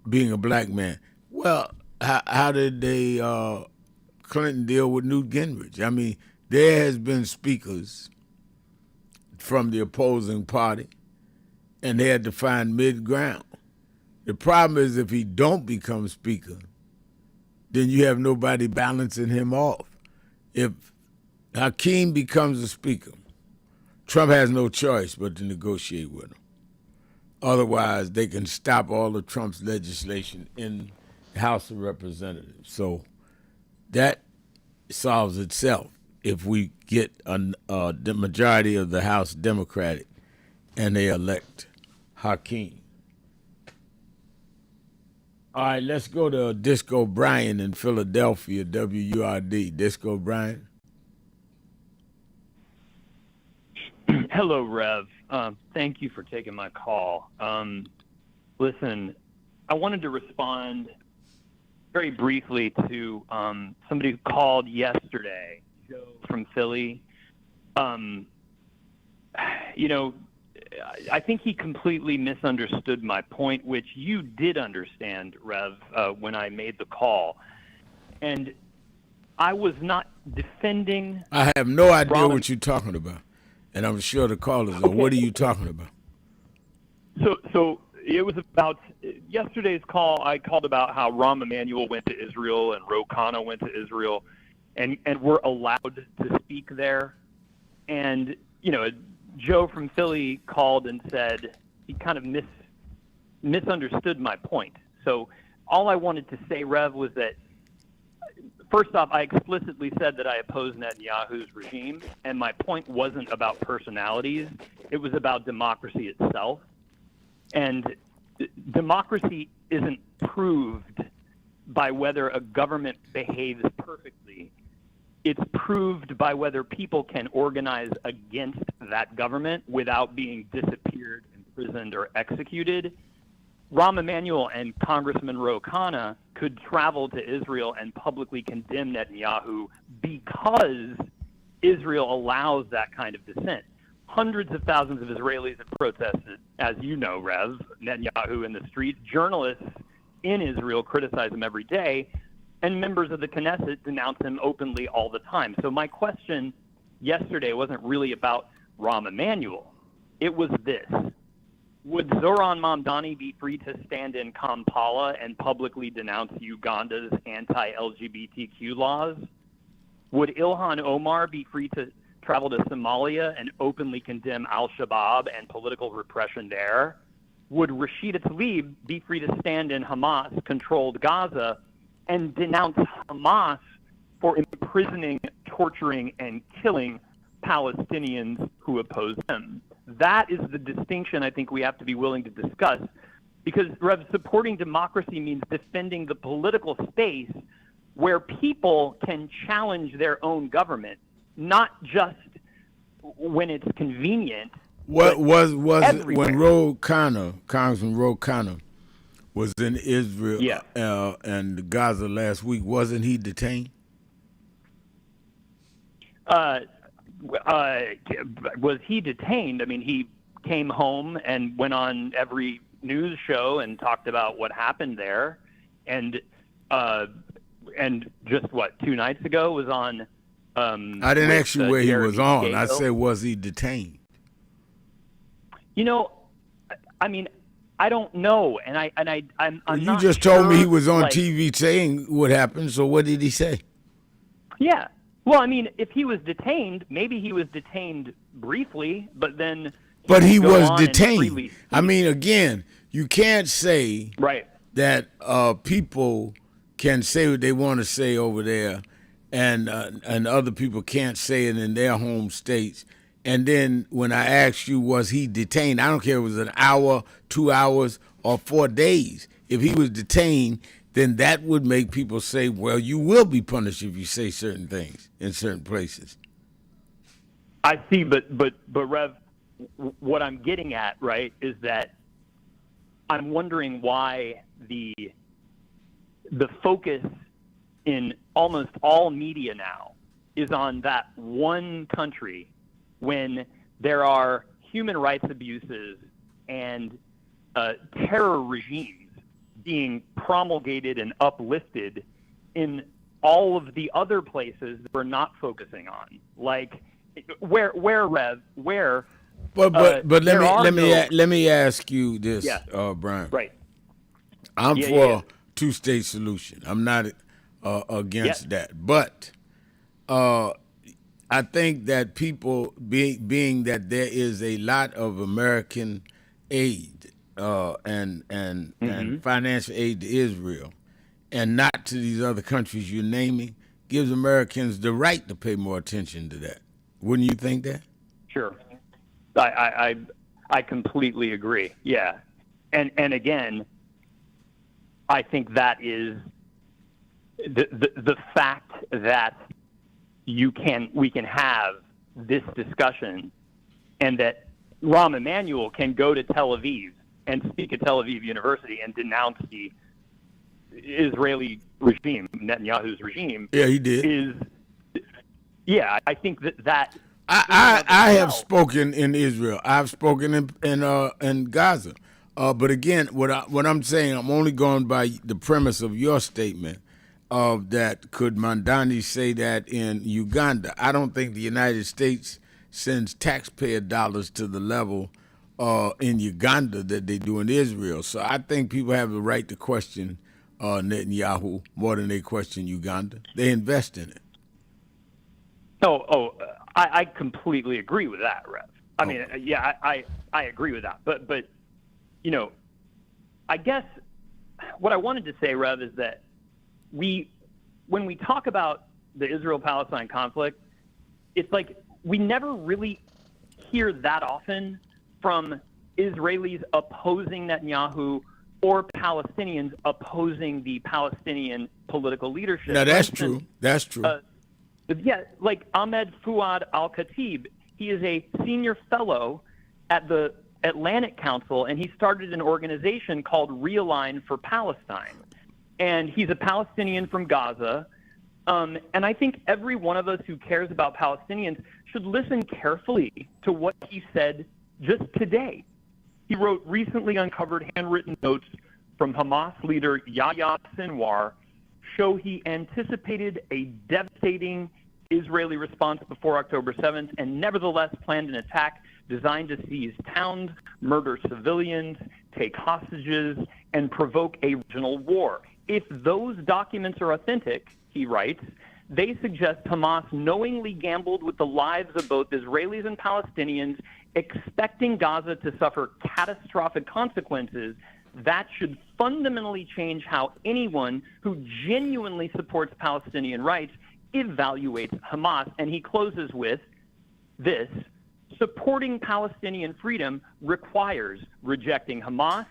being a black man. Well, how did they Clinton deal with Newt Gingrich? I mean, there has been speakers from the opposing party, and they had to find mid-ground. The problem is if he don't become speaker, then you have nobody balancing him off. If Hakeem becomes a speaker, Trump has no choice but to negotiate with him. Otherwise, they can stop all of Trump's legislation in the House of Representatives. So that solves itself if we get the majority of the House Democratic and they elect Hakeem. All right, let's go to Disco Brian in Philadelphia, WURD. Disco Brian. Hello, Rev. Thank you for taking my call. Listen, I wanted to respond very briefly to somebody who called yesterday, Joe from Philly. I think he completely misunderstood my point, which you did understand, Rev, when I made the call. And I was not defending... I have no idea what you're talking about. And I'm sure the callers are. What are you talking about? So it was about yesterday's call. I called about how Rahm Emanuel went to Israel and Ro Khanna went to Israel, and were allowed to speak there. And Joe from Philly called and said he kind of misunderstood my point. So all I wanted to say, Rev, was that first off, I explicitly said that I oppose Netanyahu's regime, and my point wasn't about personalities. It was about democracy itself. And democracy isn't proved by whether a government behaves perfectly. It's proved by whether people can organize against that government without being disappeared, imprisoned, or executed. Rahm Emanuel and Congressman Ro Khanna could travel to Israel and publicly condemn Netanyahu because Israel allows that kind of dissent. Hundreds of thousands of Israelis have protested, as you know, Rev, Netanyahu in the streets. Journalists in Israel criticize him every day, and members of the Knesset denounce him openly all the time. So my question yesterday wasn't really about Rahm Emanuel. It was this. Would Zoran Mamdani be free to stand in Kampala and publicly denounce Uganda's anti-LGBTQ laws? Would Ilhan Omar be free to travel to Somalia and openly condemn al-Shabaab and political repression there? Would Rashida Tlaib be free to stand in Hamas-controlled Gaza and denounce Hamas for imprisoning, torturing, and killing Palestinians who oppose them? That is the distinction I think we have to be willing to discuss. Because, Rev, supporting democracy means defending the political space where people can challenge their own government, not just when it's convenient. What was everywhere. when Congressman Ro Khanna was in Israel and Gaza last week? Wasn't he detained? Was he detained? I mean, he came home and went on every news show and talked about what happened there, and just 2 nights ago was on. I didn't ask you where he was on. I said, was he detained? You know, I mean, I don't know, and I'm you not just sure, told me he was on TV saying what happened. So what did he say? Yeah. Well, I mean, if he was detained, maybe he was detained briefly, but then. But he was detained. I mean, again, you can't say that people can say what they want to say over there, and other people can't say it in their home states. And then when I asked you, was he detained? I don't care if it was an hour, 2 hours, or 4 days. If he was detained, then that would make people say, well, you will be punished if you say certain things in certain places. I see, but Rev, what I'm getting at, right, is that I'm wondering why the focus in almost all media now is on that one country when there are human rights abuses and terror regimes being promulgated and uplifted in all of the other places that we're not focusing on. Like, where Rev, where. But let me ask you this, Brian. Right. I'm for a two-state solution. I'm not against that, but I think that people being that there is a lot of American aid and financial aid to Israel, and not to these other countries you're naming, gives Americans the right to pay more attention to that. Wouldn't you think that? Sure. I completely agree. Yeah. And again, I think that is the fact that we can have this discussion, and that Rahm Emanuel can go to Tel Aviv and speak at Tel Aviv University and denounce the Israeli regime, Netanyahu's regime. Yeah, he did. I think that. I have spoken in Israel. I've spoken in Gaza. But again, what I'm saying, I'm only going by the premise of your statement of that. Could Mandani say that in Uganda? I don't think the United States sends taxpayer dollars to the level in Uganda that they do in Israel. So I think people have the right to question Netanyahu more than they question Uganda. They invest in it. I completely agree with that, Rev. I mean, I agree with that. But you know, I guess what I wanted to say, Rev, is that when we talk about the Israel-Palestine conflict, it's like we never really hear that often from Israelis opposing Netanyahu or Palestinians opposing the Palestinian political leadership. No, that's true. That's true. Like Ahmed Fuad Al-Khatib, he is a senior fellow at the Atlantic Council, and he started an organization called Realign for Palestine. And he's a Palestinian from Gaza. And I think every one of us who cares about Palestinians should listen carefully to what he said just today. He wrote recently uncovered handwritten notes from Hamas leader Yahya Sinwar show he anticipated a devastating Israeli response before October 7th and nevertheless planned an attack designed to seize towns, murder civilians, take hostages, and provoke a regional war. If those documents are authentic, he writes, they suggest Hamas knowingly gambled with the lives of both Israelis and Palestinians, expecting Gaza to suffer catastrophic consequences. That should fundamentally change how anyone who genuinely supports Palestinian rights evaluates Hamas. And he closes with this: supporting Palestinian freedom requires rejecting Hamas,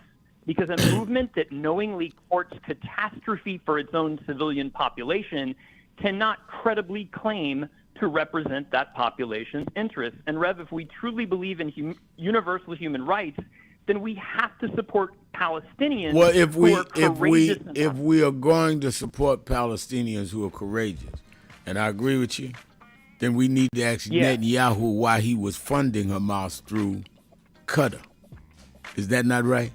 because a movement that knowingly courts catastrophe for its own civilian population cannot credibly claim to represent that population's interests. And Rev, if we truly believe in universal human rights, then we have to support Palestinians. Well, if we are going to support Palestinians who are courageous, and I agree with you, then we need to ask Netanyahu why he was funding Hamas through Qatar. Is that not right?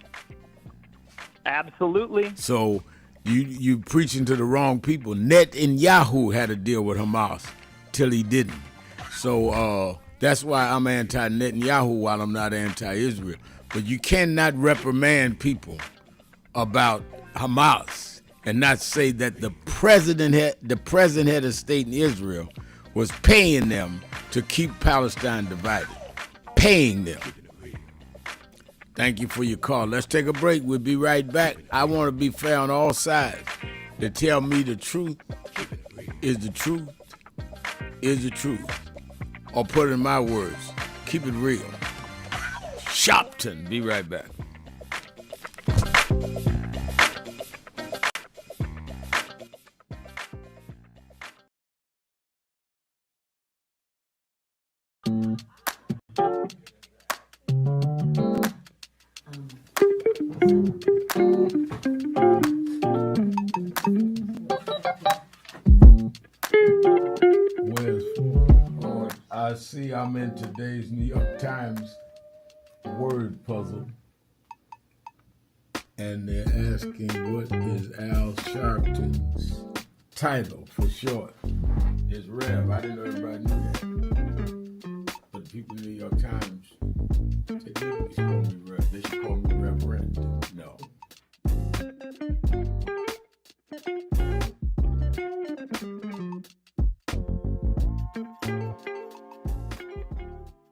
Absolutely. So you preaching to the wrong people. Netanyahu had a deal with Hamas till he didn't. So that's why I'm anti-Netanyahu while I'm not anti-Israel. But you cannot reprimand people about Hamas and not say that the present head of state in Israel was paying them to keep Palestine divided. Paying them. Thank you for your call. Let's take a break. We'll be right back. I want to be fair on all sides. To tell me the truth is the truth is the truth. Or put it in my words, keep it real. Sharpton. Be right back. I see I'm in today's New York Times word puzzle, and they're asking what is Al Sharpton's title for short. It's Rev. I didn't know everybody knew that. But the people in the New York Times, they didn't call me Rev. They should call me Reverend. No.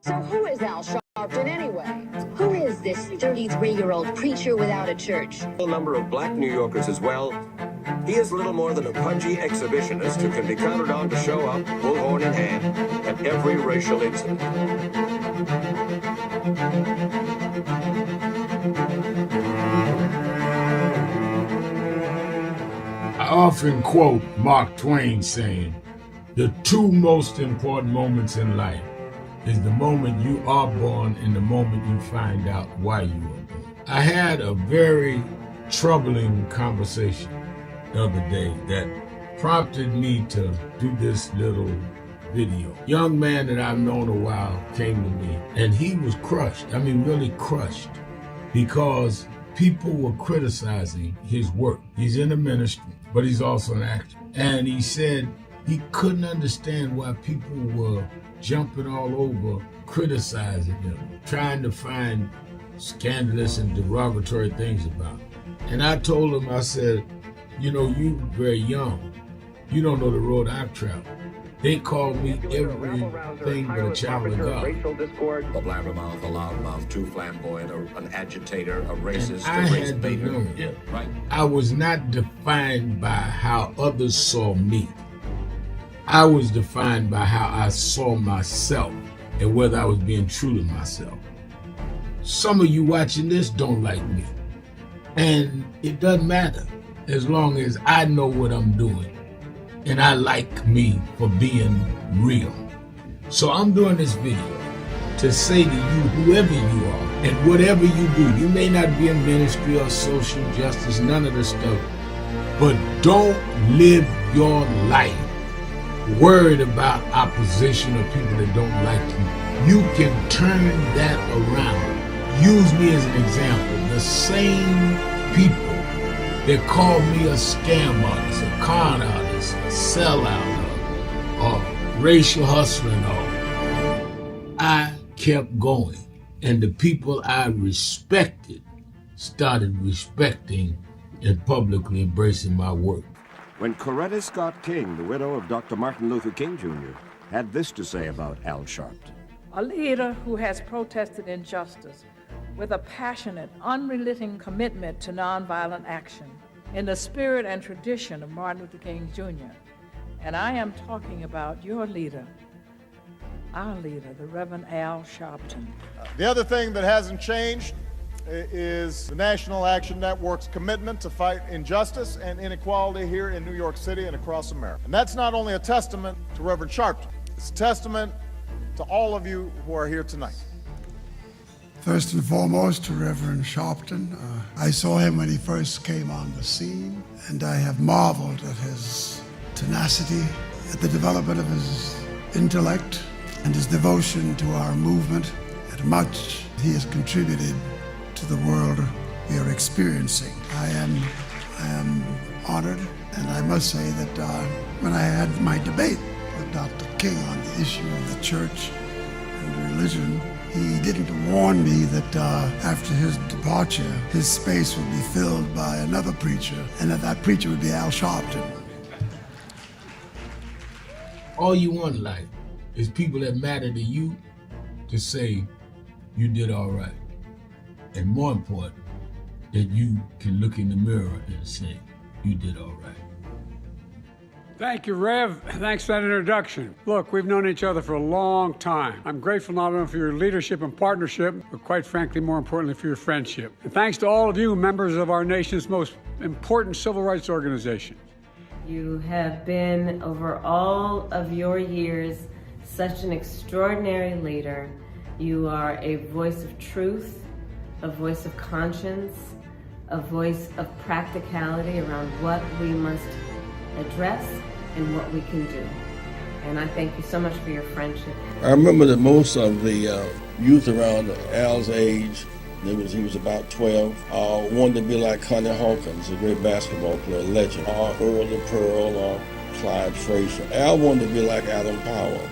So who is Al Sharpton anyway? Who is this 33-year-old preacher without a church? A number of black New Yorkers as well. He is little more than a pudgy exhibitionist who can be counted on to show up, bullhorn in hand, at every racial incident. I often quote Mark Twain saying, "The two most important moments in life is the moment you are born and the moment you find out why you were born." I had a very troubling conversation the other day that prompted me to do this little video. Young man that I've known a while came to me, and he was crushed. I mean, really crushed, because people were criticizing his work. He's in the ministry, but he's also an actor. And he said he couldn't understand why people were jumping all over, criticizing him, trying to find scandalous and derogatory things about him. And I told him, I said, you know, you very young. You don't know the road I've traveled. They call me everything but a child of God. A blabbermouth, a loudmouth, too flamboyant, an agitator, a racist, I a race had to baiter. learn. Yeah, right. I was not defined by how others saw me. I was defined by how I saw myself and whether I was being true to myself. Some of you watching this don't like me. And it doesn't matter as long as I know what I'm doing and I like me for being real. So I'm doing this video to say to you, whoever you are and whatever you do, you may not be in ministry or social justice, none of this stuff, but don't live your life worried about opposition or people that don't like you. You can turn that around. Use me as an example. The same people that call me a scam artist, a con artist, a sellout, or racial hustling, I kept going. And the people I respected started respecting and publicly embracing my work. When Coretta Scott King, the widow of Dr. Martin Luther King Jr., had this to say about Al Sharpton. A leader who has protested injustice with a passionate, unrelenting commitment to nonviolent action in the spirit and tradition of Martin Luther King Jr. And I am talking about your leader, our leader, the Reverend Al Sharpton. The other thing that hasn't changed is the National Action Network's commitment to fight injustice and inequality here in New York City and across America. And that's not only a testament to Reverend Sharpton, it's a testament to all of you who are here tonight. First and foremost, to Reverend Sharpton. I saw him when he first came on the scene, and I have marveled at his tenacity, at the development of his intellect, and his devotion to our movement, and much he has contributed to the world we are experiencing. I am honored, and I must say that when I had my debate with Dr. King on the issue of the church and religion, he didn't warn me that after his departure, his space would be filled by another preacher, and that preacher would be Al Sharpton. All you want in life is people that matter to you to say you did all right. And more important, that you can look in the mirror and say you did all right. Thank you, Rev. Thanks for that introduction. Look, we've known each other for a long time. I'm grateful not only for your leadership and partnership, but quite frankly, more importantly, for your friendship. And thanks to all of you, members of our nation's most important civil rights organization. You have been, over all of your years, such an extraordinary leader. You are a voice of truth, a voice of conscience, a voice of practicality around what we must address and what we can do. And I thank you so much for your friendship. I remember that most of the youth around Al's age, he was about 12, wanted to be like Connie Hawkins, a great basketball player, legend, or Earl the Pearl, or Clyde Frazier. Al wanted to be like Adam Powell,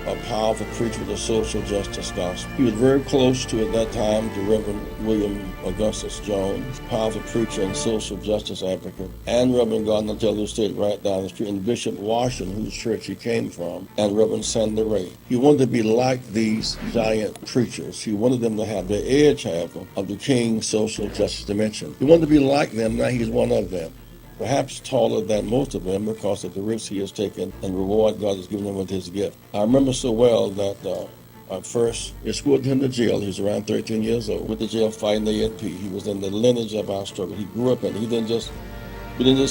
a powerful preacher with a social justice gospel. He was very close to, at that time, to Reverend William Augustus Jones, powerful preacher and social justice advocate, and Reverend Gardner Taylor State right down the street, and Bishop Washington, whose church he came from, and Reverend Sandy Ray. He wanted to be like these giant preachers. He wanted them to have the edge, however, of the King's social justice dimension. He wanted to be like them, now he's one of them. Perhaps taller than most of them because of the risks he has taken and the reward God has given him with his gift. I remember so well that I first escorted him to jail. He was around 13 years old. With the jail fighting the ANP. He was in the lineage of our struggle. He grew up in it. We didn't just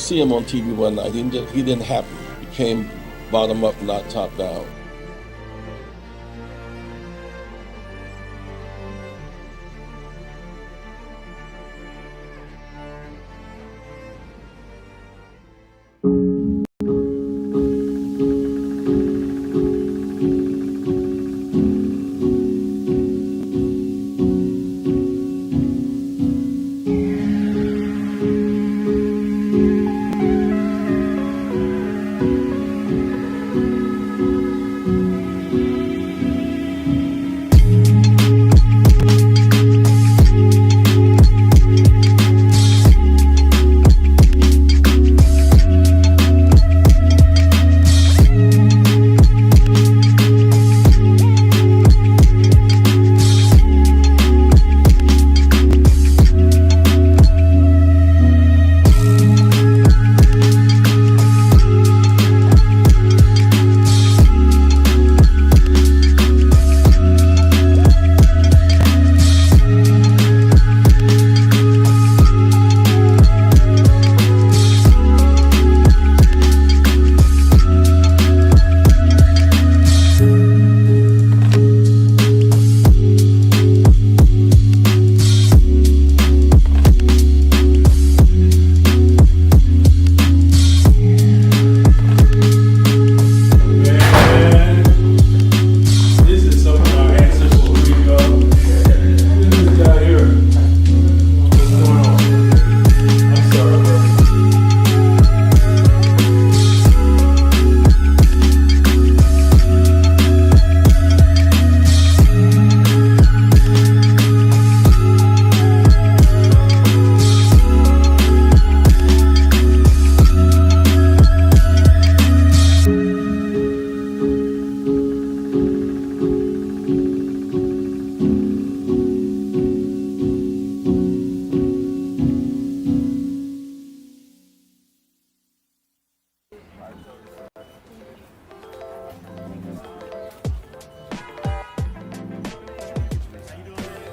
see him on TV one night. He didn't happen. He came bottom up, not top down.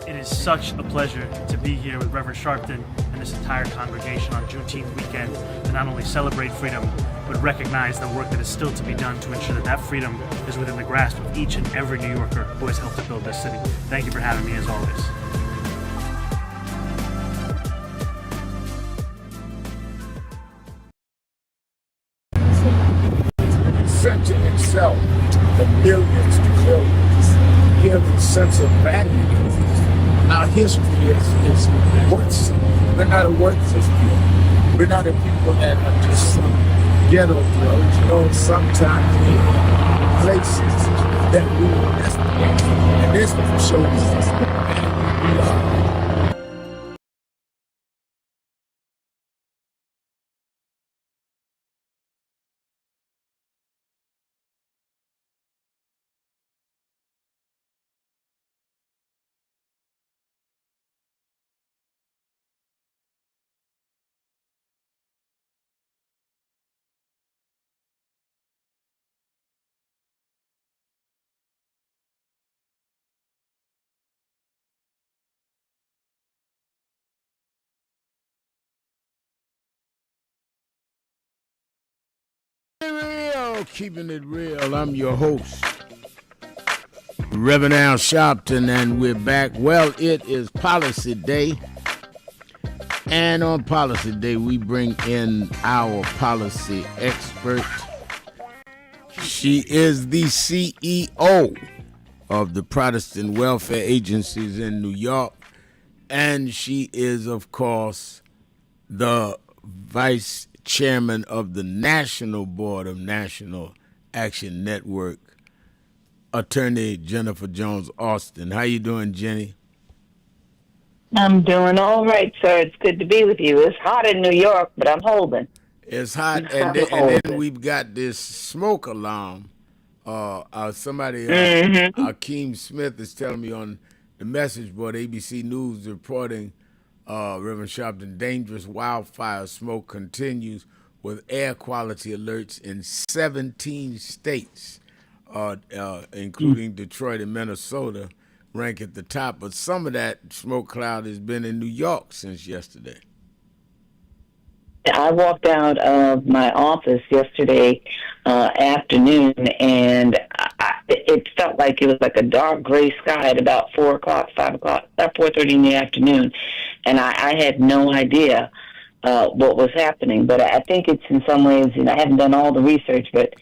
It is such a pleasure to be here with Reverend Sharpton and this entire congregation on Juneteenth weekend to not only celebrate freedom, but recognize the work that is still to be done to ensure that that freedom is within the grasp of each and every New Yorker who has helped to build this city. Thank you for having me, as always. Centering itself, the millions to billions, give a sense of value. Our history is worthless. We're not a worthless people. We're not a people that are just some ghetto drugs. You know, sometimes in places that we were desperate. And this shows us that we are. Keeping it real. I'm your host, Reverend Al Sharpton, and we're back. Well, it is Policy Day, and on Policy Day, we bring in our policy expert. She is the CEO of the Protestant Welfare Agencies in New York, and she is, of course, the Vice Chairman of the National Board of National Action Network, Attorney Jennifer Jones Austin. How you doing, Jenny? I'm doing all right, sir. It's good to be with you. It's hot in New York, but I'm holding. It's hot, and then we've got this smoke alarm. Akeem Smith is telling me on the message board, ABC News reporting, Reverend Sharpton, dangerous wildfire smoke continues with air quality alerts in 17 states, including Detroit and Minnesota, rank at the top. But some of that smoke cloud has been in New York since yesterday. I walked out of my office yesterday afternoon, and it felt like it was like a dark gray sky at about 4 o'clock, 5 o'clock, about 4:30 in the afternoon, and I had no idea what was happening. But I think it's in some ways, I haven't done all the research, but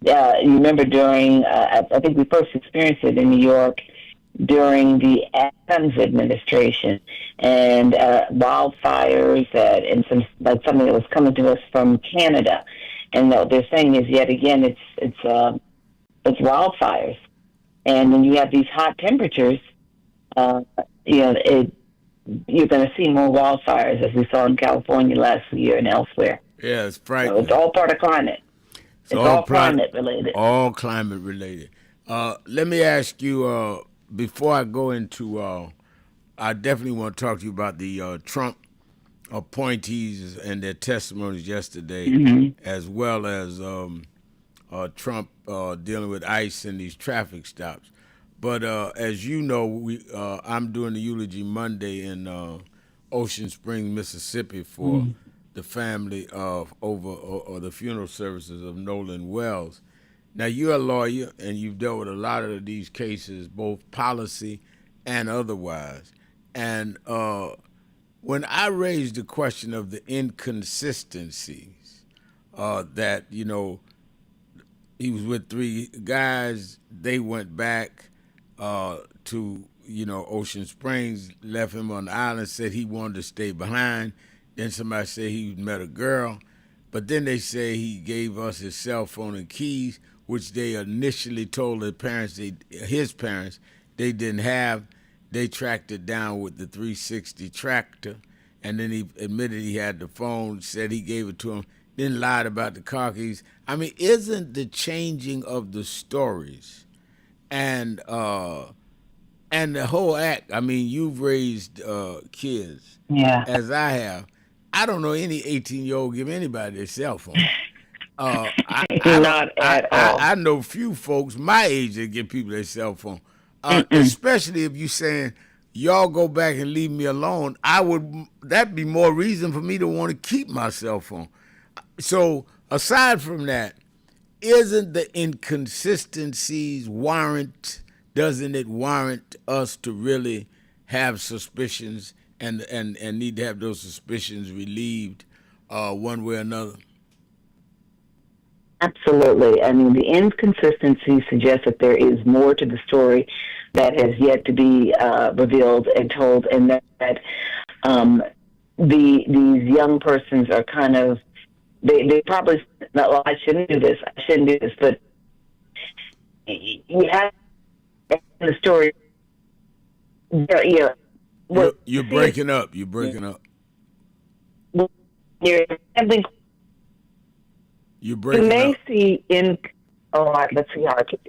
you remember during, I think we first experienced it in New York during the Adams administration, and wildfires and something that was coming to us from Canada. And what they're saying is, yet again, it's wildfires. And when you have these hot temperatures, you're going to see more wildfires, as we saw in California last year and elsewhere. Yeah, it's frightening. So it's all part of climate. It's all climate related. All climate related. Let me ask you, before I go into, I definitely want to talk to you about the Trump appointees and their testimonies yesterday, as well as Trump dealing with ICE and these traffic stops. But as you know, I'm doing the eulogy Monday in Ocean Springs, Mississippi, for the family of or the funeral services of Nolan Wells. Now, you're a lawyer, and you've dealt with a lot of these cases, both policy and otherwise. And when I raised the question of the inconsistencies, that, he was with 3 guys, they went back to, Ocean Springs, left him on the island, said he wanted to stay behind. Then somebody said he met a girl. But then they say he gave us his cell phone and keys, which they initially told his parents they didn't have. They tracked it down with the 360 tractor, and then he admitted he had the phone, said he gave it to him, then lied about the car keys. I mean, isn't the changing of the stories and the whole act, I mean, you've raised kids, as I have. I don't know any 18-year-old give anybody their cell phone. Not at all. I know few folks my age that give people their cell phone, especially if you're saying, y'all go back and leave me alone, that'd be more reason for me to want to keep my cell phone. So aside from that, isn't the inconsistencies doesn't it warrant us to really have suspicions and need to have those suspicions relieved one way or another? Absolutely. I mean, the inconsistency suggests that there is more to the story that has yet to be revealed and told, and that these young persons are kind of, they probably, well, I shouldn't do this, but you have the story. You're breaking up. You're breaking up. You're You're breaking you may up. see in. Let's see how I can.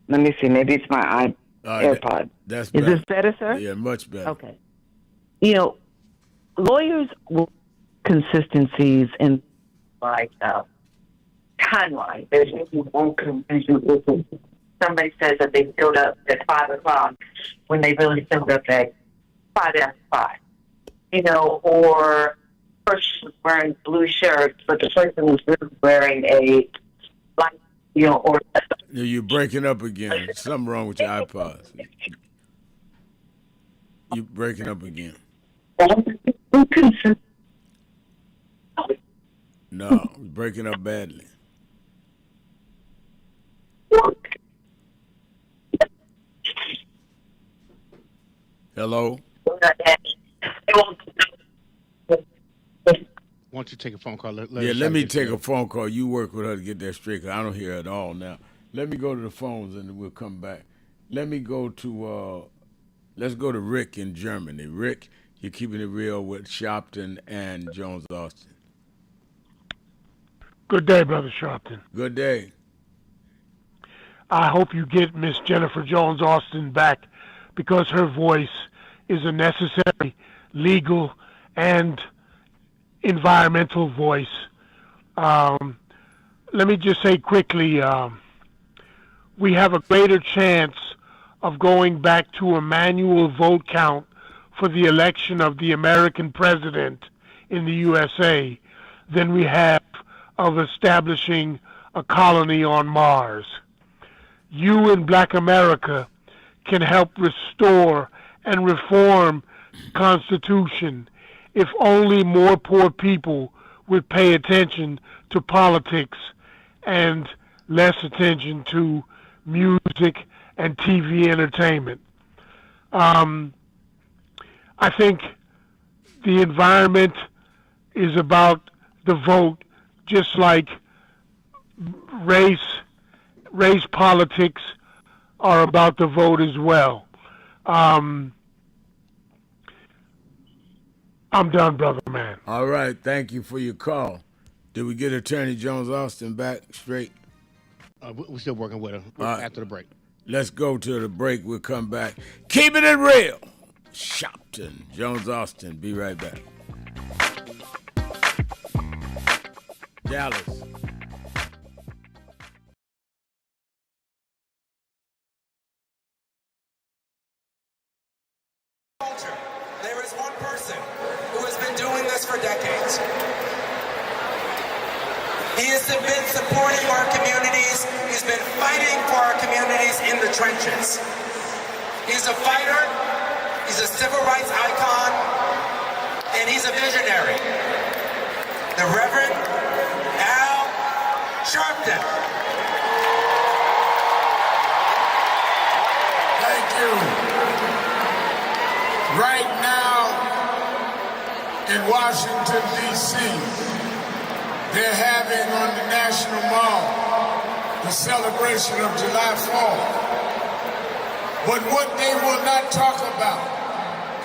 Let me see. Maybe it's my AirPod. That's Is better. this better, sir? Yeah, much better. Okay. Lawyers will consistencies in like timeline. There's one confusion. Somebody says that they filled up at 5 o'clock when they really filled up at 5 after 5. Or person wearing blue shirts, but the person was really wearing a light, or. You're breaking up again. Something wrong with your iPods. You're breaking up again. No, you're breaking up badly. Hello? Why don't you take a phone call? Let me take a phone call. You work with her to get that straight, 'cause I don't hear her at all now. Let me go to the phones and we'll come back. Let me go to, let's go to Rick in Germany. Rick, you're keeping it real with Sharpton and Jones Austin. Good day, Brother Sharpton. Good day. I hope you get Miss Jennifer Jones Austin back, because her voice is a necessary legal and environmental voice. Let me just say quickly, we have a greater chance of going back to a manual vote count for the election of the American president in the USA than we have of establishing a colony on Mars. You in Black America can help restore and reform the Constitution if only more poor people would pay attention to politics and less attention to music and TV entertainment. I think the environment is about the vote, just like race politics are about the vote as well. I'm done, brother man. All right, thank you for your call. Did we get Attorney Jones Austin back straight? We're still working with her after the break. Let's go to the break. We'll come back. Keeping it real. Sharpton, Jones Austin. Be right back. Dallas. There is one person who has been doing this for decades. He has been supporting our communities. He's been fighting for our communities in the trenches. He's a fighter. He's a civil rights icon. And he's a visionary. The Reverend Al Sharpton. Thank you. Right now in Washington, D.C., they're having on the National Mall the celebration of July 4th. But what they will not talk about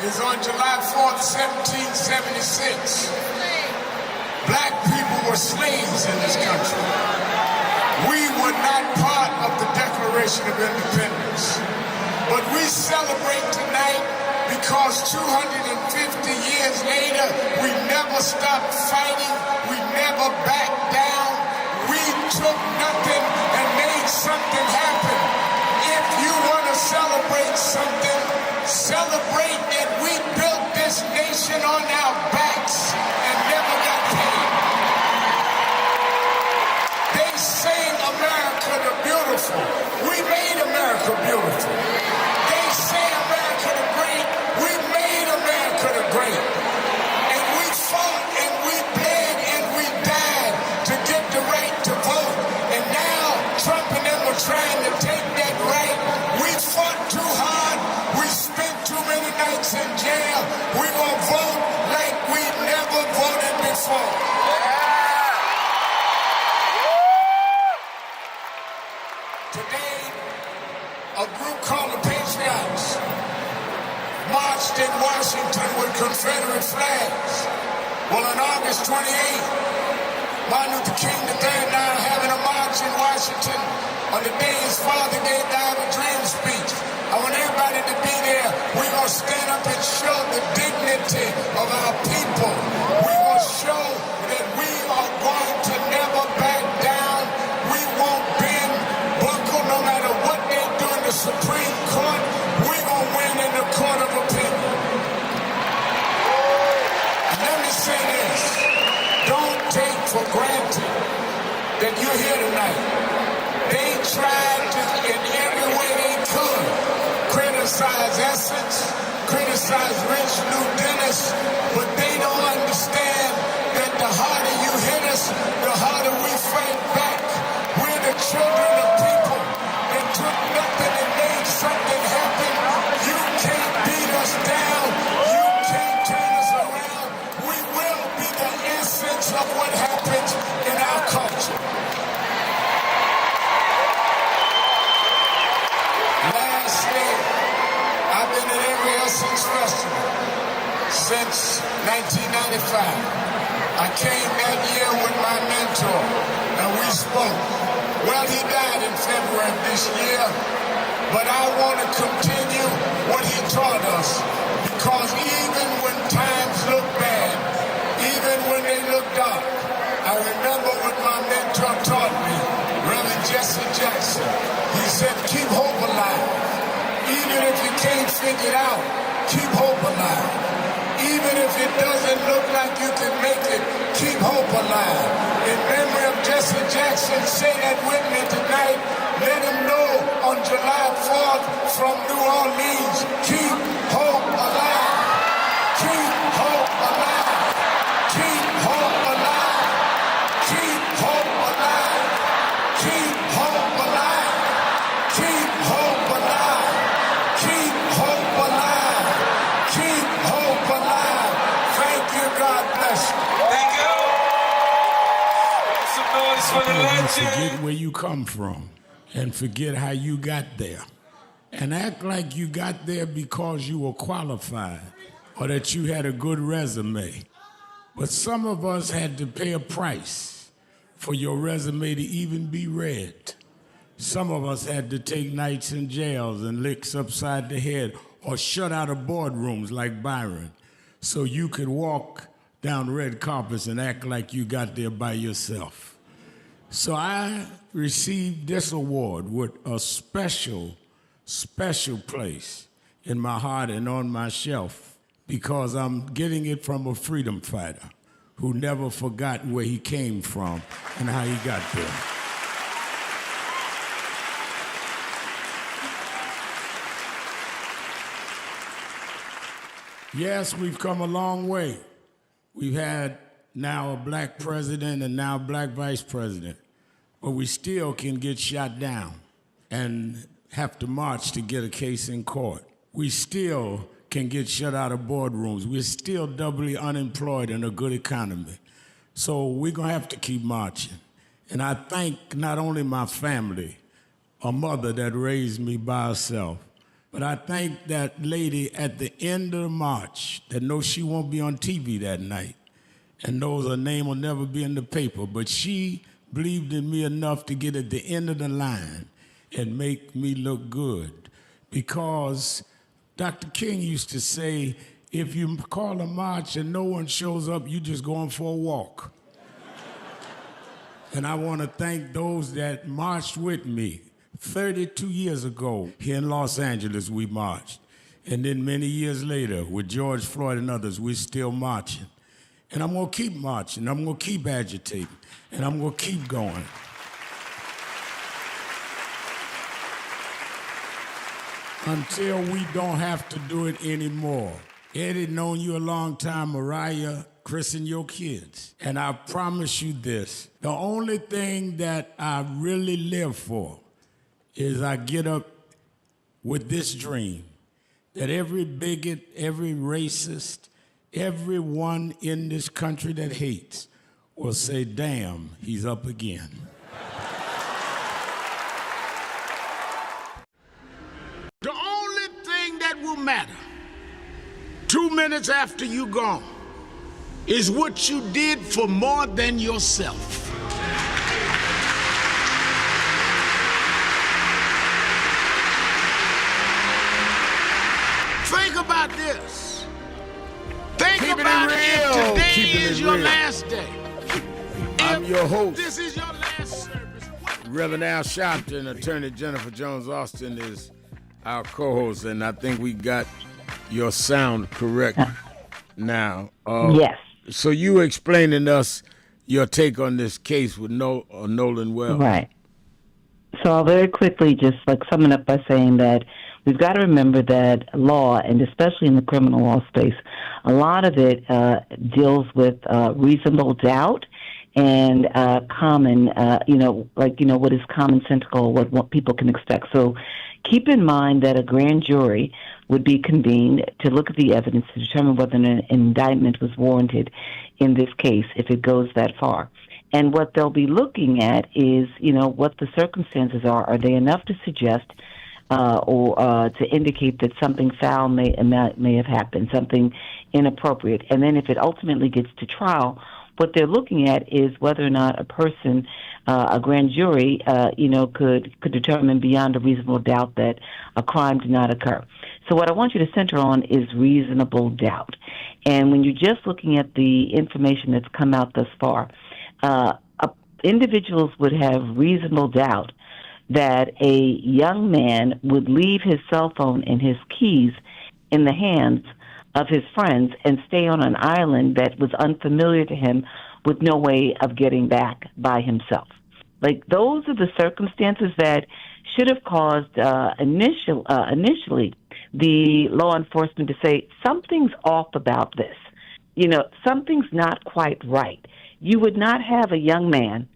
is on July 4th, 1776, black people were slaves in this country. We were not part of the Declaration of Independence. But we celebrate tonight because 250 years later, we never stopped fighting, we never backed down, we took nothing and made something happen. If you want to celebrate something, celebrating that we built this nation on our backs and never got paid. They sing America the beautiful. We made America beautiful. They say America the great. We made America the great. And we fought and we bled and we died to get the right to vote. And now Trump and them are trying to take that right. We fought too hard. We spent too many nights in jail. We're going to vote like we never voted before. Today, a group called the Patriots marched in Washington with Confederate flags. Well, on August 28th, Martin Luther King III now having a march in Washington on the day his father gave the I Have a Dream speech. I want everybody to be there. We're going to stand up and show the dignity of our people. We're going to show that we are going to never back down. We won't bend, buckle, no matter what they do in the Supreme Court. We're going to win in the court of opinion. And let me say this. Don't take for granted that you're here tonight. They tried to, in every way they could, criticize Essence, criticize Rich Lou Dennis, but they don't understand that the harder you hit us, the harder we fight back. We're the children of people that took nothing and made something happen. You can't beat us down. You can't turn us around. We will be the essence of what happens in our culture. Lastly, I've been at every Essence Festival since 1995. I came that year with my mentor, and we spoke. Well, he died in February of this year, but I want to continue what he taught us, because even when times look bad, even when they look dark, I remember what my mentor taught me, Reverend Jesse Jackson. He said, keep hope alive. Even if you can't figure it out, keep hope alive. Even if it doesn't look like you can make it, keep hope alive. In memory of Jesse Jackson, say that with me tonight. Let him know on July 4th from New Orleans, keep hope alive. Keep hope alive. Keep hope alive. Keep hope alive. Keep hope alive. Keep hope alive. Keep hope alive. Keep hope alive. Thank you. God bless you. Thank you. Some noise for the legend. Forget where you come from and forget how you got there. And act like you got there because you were qualified or that you had a good resume. But some of us had to pay a price for your resume to even be read. Some of us had to take nights in jails and licks upside the head or shut out of boardrooms like Byron so you could walk down red carpets and act like you got there by yourself. So I received this award with a special place in my heart and on my shelf because I'm getting it from a freedom fighter who never forgot where he came from and how he got there. Yes, we've come a long way. We've had now a black president and now a black vice president, but we still can get shot down and have to march to get a case in court. We still can get shut out of boardrooms. We're still doubly unemployed in a good economy. So we're gonna have to keep marching. And I thank not only my family, a mother that raised me by herself, but I thank that lady at the end of the march that knows she won't be on TV that night and knows her name will never be in the paper, but she believed in me enough to get at the end of the line and make me look good. Because Dr. King used to say, if you call a march and no one shows up, you just going for a walk. And I want to thank those that marched with me. 32 years ago, here in Los Angeles, we marched. And then many years later, with George Floyd and others, we're still marching. And I'm going to keep marching. I'm going to keep agitating. And I'm going to keep going. Until we don't have to do it anymore. Eddie, known you a long time. Mariah, Chris, and your kids. And I promise you this. The only thing that I really live for is I get up with this dream that every bigot, every racist, everyone in this country that hates will say, damn, he's up again. The only thing that will matter 2 minutes after you gone is what you did for more than yourself. Think about this. Think Keeping about it it real. if today Keeping is it your real. last day. I'm your host. This is your last service. Reverend Al Sharpton, Attorney Jennifer Jones-Austin is our co-host, and I think we got your sound correct now. Yes. So you explaining us your take on this case with Nolan Wells. Right. So I'll very quickly just sum it up by saying that we've got to remember that law, and especially in the criminal law space, a lot of it deals with reasonable doubt and common, what is commonsensical, what people can expect. So keep in mind that a grand jury would be convened to look at the evidence to determine whether an indictment was warranted in this case if it goes that far. And what they'll be looking at is, what the circumstances are. Are they enough to suggest or to indicate that something foul may have happened, something inappropriate? And then if it ultimately gets to trial, what they're looking at is whether or not a person, a grand jury, could determine beyond a reasonable doubt that a crime did not occur. So what I want you to center on is reasonable doubt. And when you're just looking at the information that's come out thus far, individuals would have reasonable doubt that a young man would leave his cell phone and his keys in the hands of his friends and stay on an island that was unfamiliar to him with no way of getting back by himself. Those are the circumstances that should have caused initially the law enforcement to say, something's off about this. Something's not quite right. You would not have a young man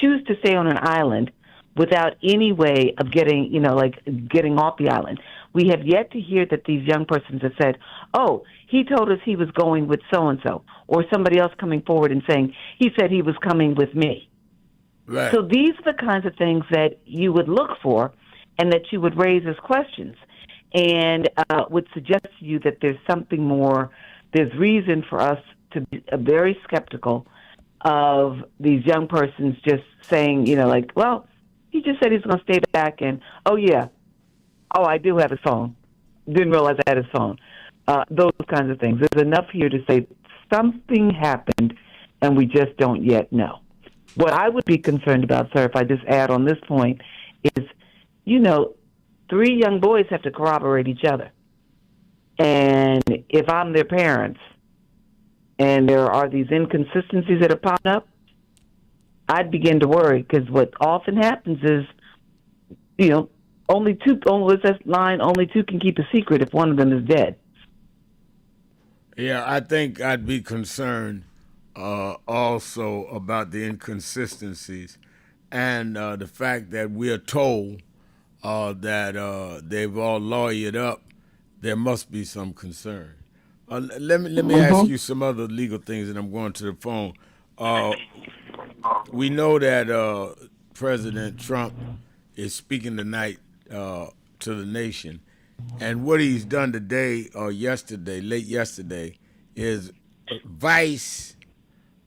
choose to stay on an island without any way of getting off the island. We have yet to hear that these young persons have said, oh, he told us he was going with so-and-so, or somebody else coming forward and saying, he said he was coming with me. Right. So these are the kinds of things that you would look for and that you would raise as questions and would suggest to you that there's something more, there's reason for us to be very skeptical of these young persons just saying, well, he just said he's going to stay back and, I do have his phone. Didn't realize I had his phone. Those kinds of things. There's enough here to say something happened and we just don't yet know. What I would be concerned about, sir, if I just add on this point, is, 3 young boys have to corroborate each other. And if I'm their parents and there are these inconsistencies that are popping up, I'd begin to worry, because what often happens is, only two can keep a secret if one of them is dead. Yeah, I think I'd be concerned also about the inconsistencies and the fact that we are told that they've all lawyered up. There must be some concern. Let me ask you some other legal things, and I'm going to the phone. We know that President Trump is speaking tonight to the nation, and what he's done today or yesterday, late yesterday, is Vice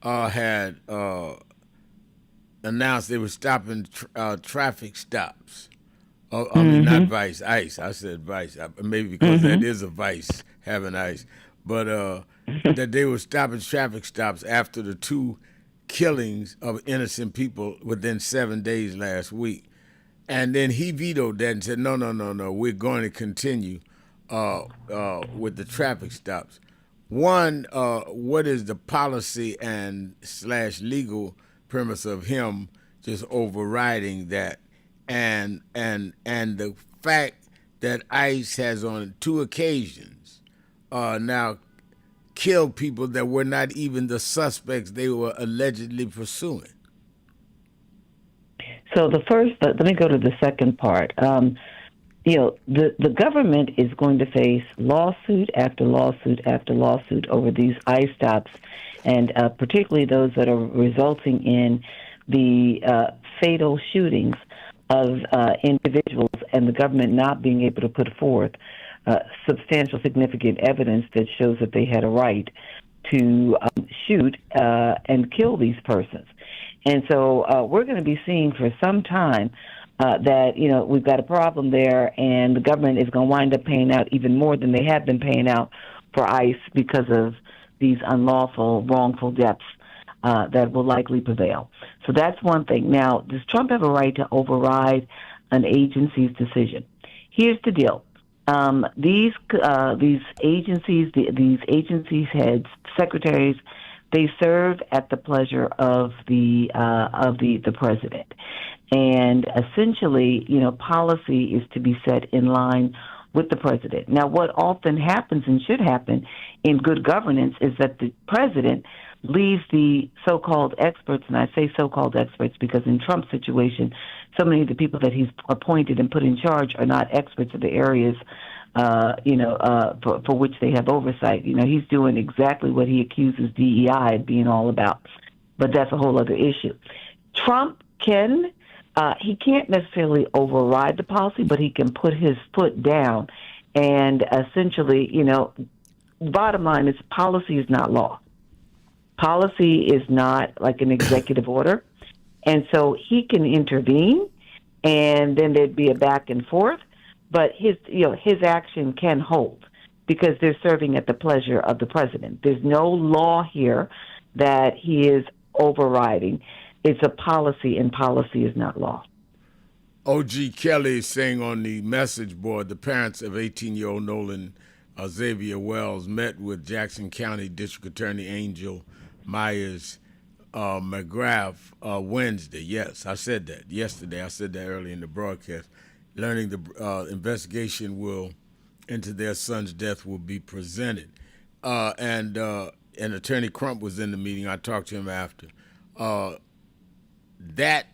had announced they were stopping traffic stops. I mean, not Vice, ICE. I said Vice, maybe because that is a vice, having ICE. But that they were stopping traffic stops after the 2 killings of innocent people within 7 days last week. And then he vetoed that and said, no, we're going to continue with the traffic stops. One, what is the policy and / legal premise of him just overriding that, and the fact that ICE has on 2 occasions now killed people that were not even the suspects they were allegedly pursuing. So the first, let me go to the second part. The government is going to face lawsuit after lawsuit after lawsuit over these ICE stops, and particularly those that are resulting in the fatal shootings of individuals, and the government not being able to put forth substantial, significant evidence that shows that they had a right to shoot and kill these persons. And so we're going to be seeing for some time that, we've got a problem there, and the government is going to wind up paying out even more than they have been paying out for ICE because of these unlawful, wrongful deaths that will likely prevail. So that's one thing. Now, does Trump have a right to override an agency's decision? Here's the deal. These agencies, these agencies heads, secretaries, they serve at the pleasure of the president, and essentially, policy is to be set in line with the president. Now, what often happens and should happen in good governance is that the president leaves the so-called experts, and I say so-called experts because in Trump's situation, so many of the people that he's appointed and put in charge are not experts of the areas, for which they have oversight. He's doing exactly what he accuses DEI of being all about, but that's a whole other issue. Trump he can't necessarily override the policy, but he can put his foot down, and essentially, bottom line is policy is not law. Policy is not like an executive order, and so he can intervene, and then there'd be a back and forth. But his action can hold because they're serving at the pleasure of the president. There's no law here that he is overriding. It's a policy, and policy is not law. O.G. Kelly is saying on the message board, the parents of 18-year-old Nolan Xavier Wells met with Jackson County District Attorney Angel Myers McGrath Wednesday. Yes, I said that yesterday. I said that early in the broadcast. Learning the investigation into their son's death will be presented. And Attorney Crump was in the meeting. I talked to him after. That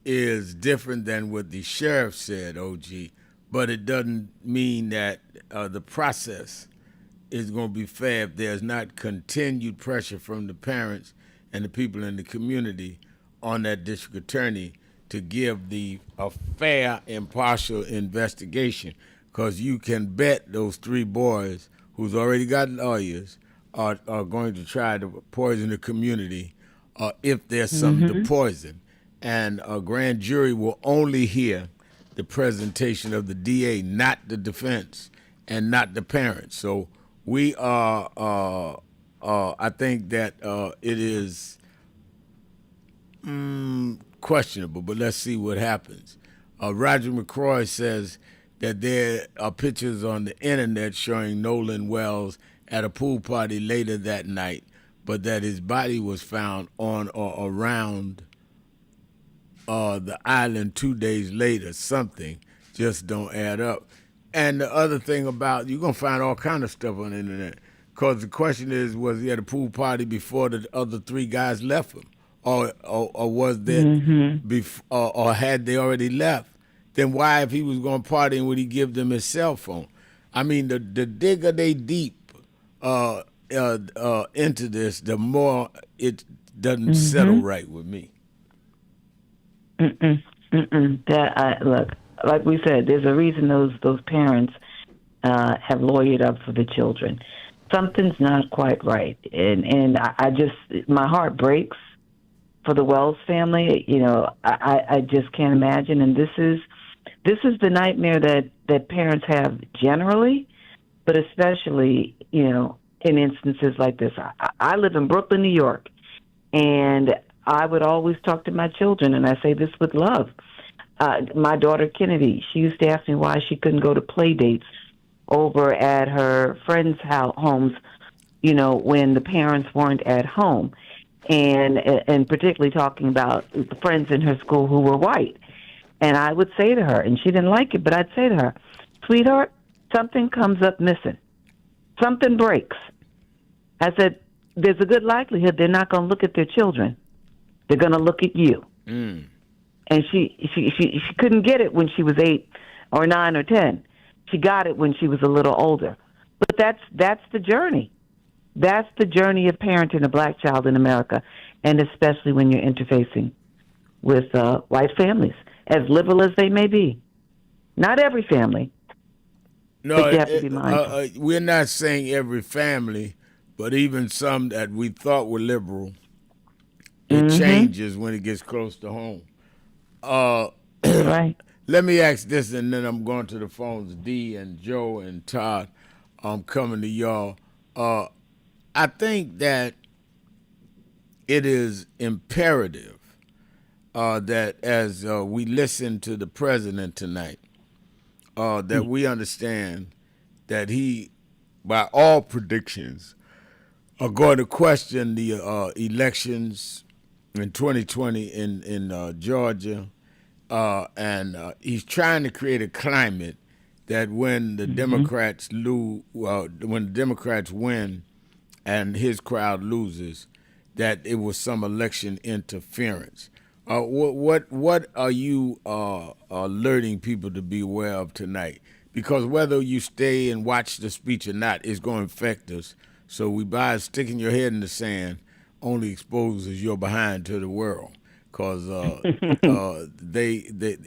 is different than what the sheriff said, OG, but it doesn't mean that the process is going to be fair if there's not continued pressure from the parents and the people in the community on that district attorney to give a fair, impartial investigation, because you can bet those 3 boys who's already got lawyers are going to try to poison the community if there's something to poison. And a grand jury will only hear the presentation of the DA, not the defense and not the parents. So we are, I think that it is questionable, but let's see what happens. Roger McCroy says that there are pictures on the internet showing Nolan Wells at a pool party later that night, but that his body was found on or around the island 2 days later. Something just don't add up. And the other thing about, you're going to find all kind of stuff on the internet, because the question is, was he at a pool party before the other 3 guys left him? Or was that or had they already left? Then why, if he was going partying, would he give them his cell phone? I mean, the digger they deep into this, the more it doesn't settle right with me. Look, like we said, there's a reason those parents have lawyered up for the children. Something's not quite right, and I just, my heart breaks for the Wells family. I just can't imagine. And this is the nightmare that parents have generally, but especially, in instances like this. I live in Brooklyn, New York, and I would always talk to my children, and I say this with love. My daughter Kennedy, she used to ask me why she couldn't go to play dates over at her friends' homes, when the parents weren't at home, and particularly talking about the friends in her school who were white. And I would say to her, and she didn't like it, but I'd say to her, sweetheart, something comes up missing. Something breaks. I said, there's a good likelihood they're not going to look at their children. They're going to look at you. Mm. And she couldn't get it when she was 8 or 9 or 10. She got it when she was a little older. But that's the journey. That's the journey of parenting a black child in America, and especially when you're interfacing with white families, as liberal as they may be. Not every family. No, but you have to be mindful. We're not saying every family, but even some that we thought were liberal, it changes when it gets close to home. Right. Let me ask this, and then I'm going to the phones. D and Joe and Todd, I'm coming to y'all. I think that it is imperative that as we listen to the president tonight, that we understand that he, by all predictions, are going to question the elections in 2020 in Georgia, and he's trying to create a climate that when the Democrats when the Democrats win and his crowd loses, that it was some election interference. What are you alerting people to be aware of tonight? Because whether you stay and watch the speech or not is going to affect us. So by sticking your head in the sand only exposes your behind to the world, because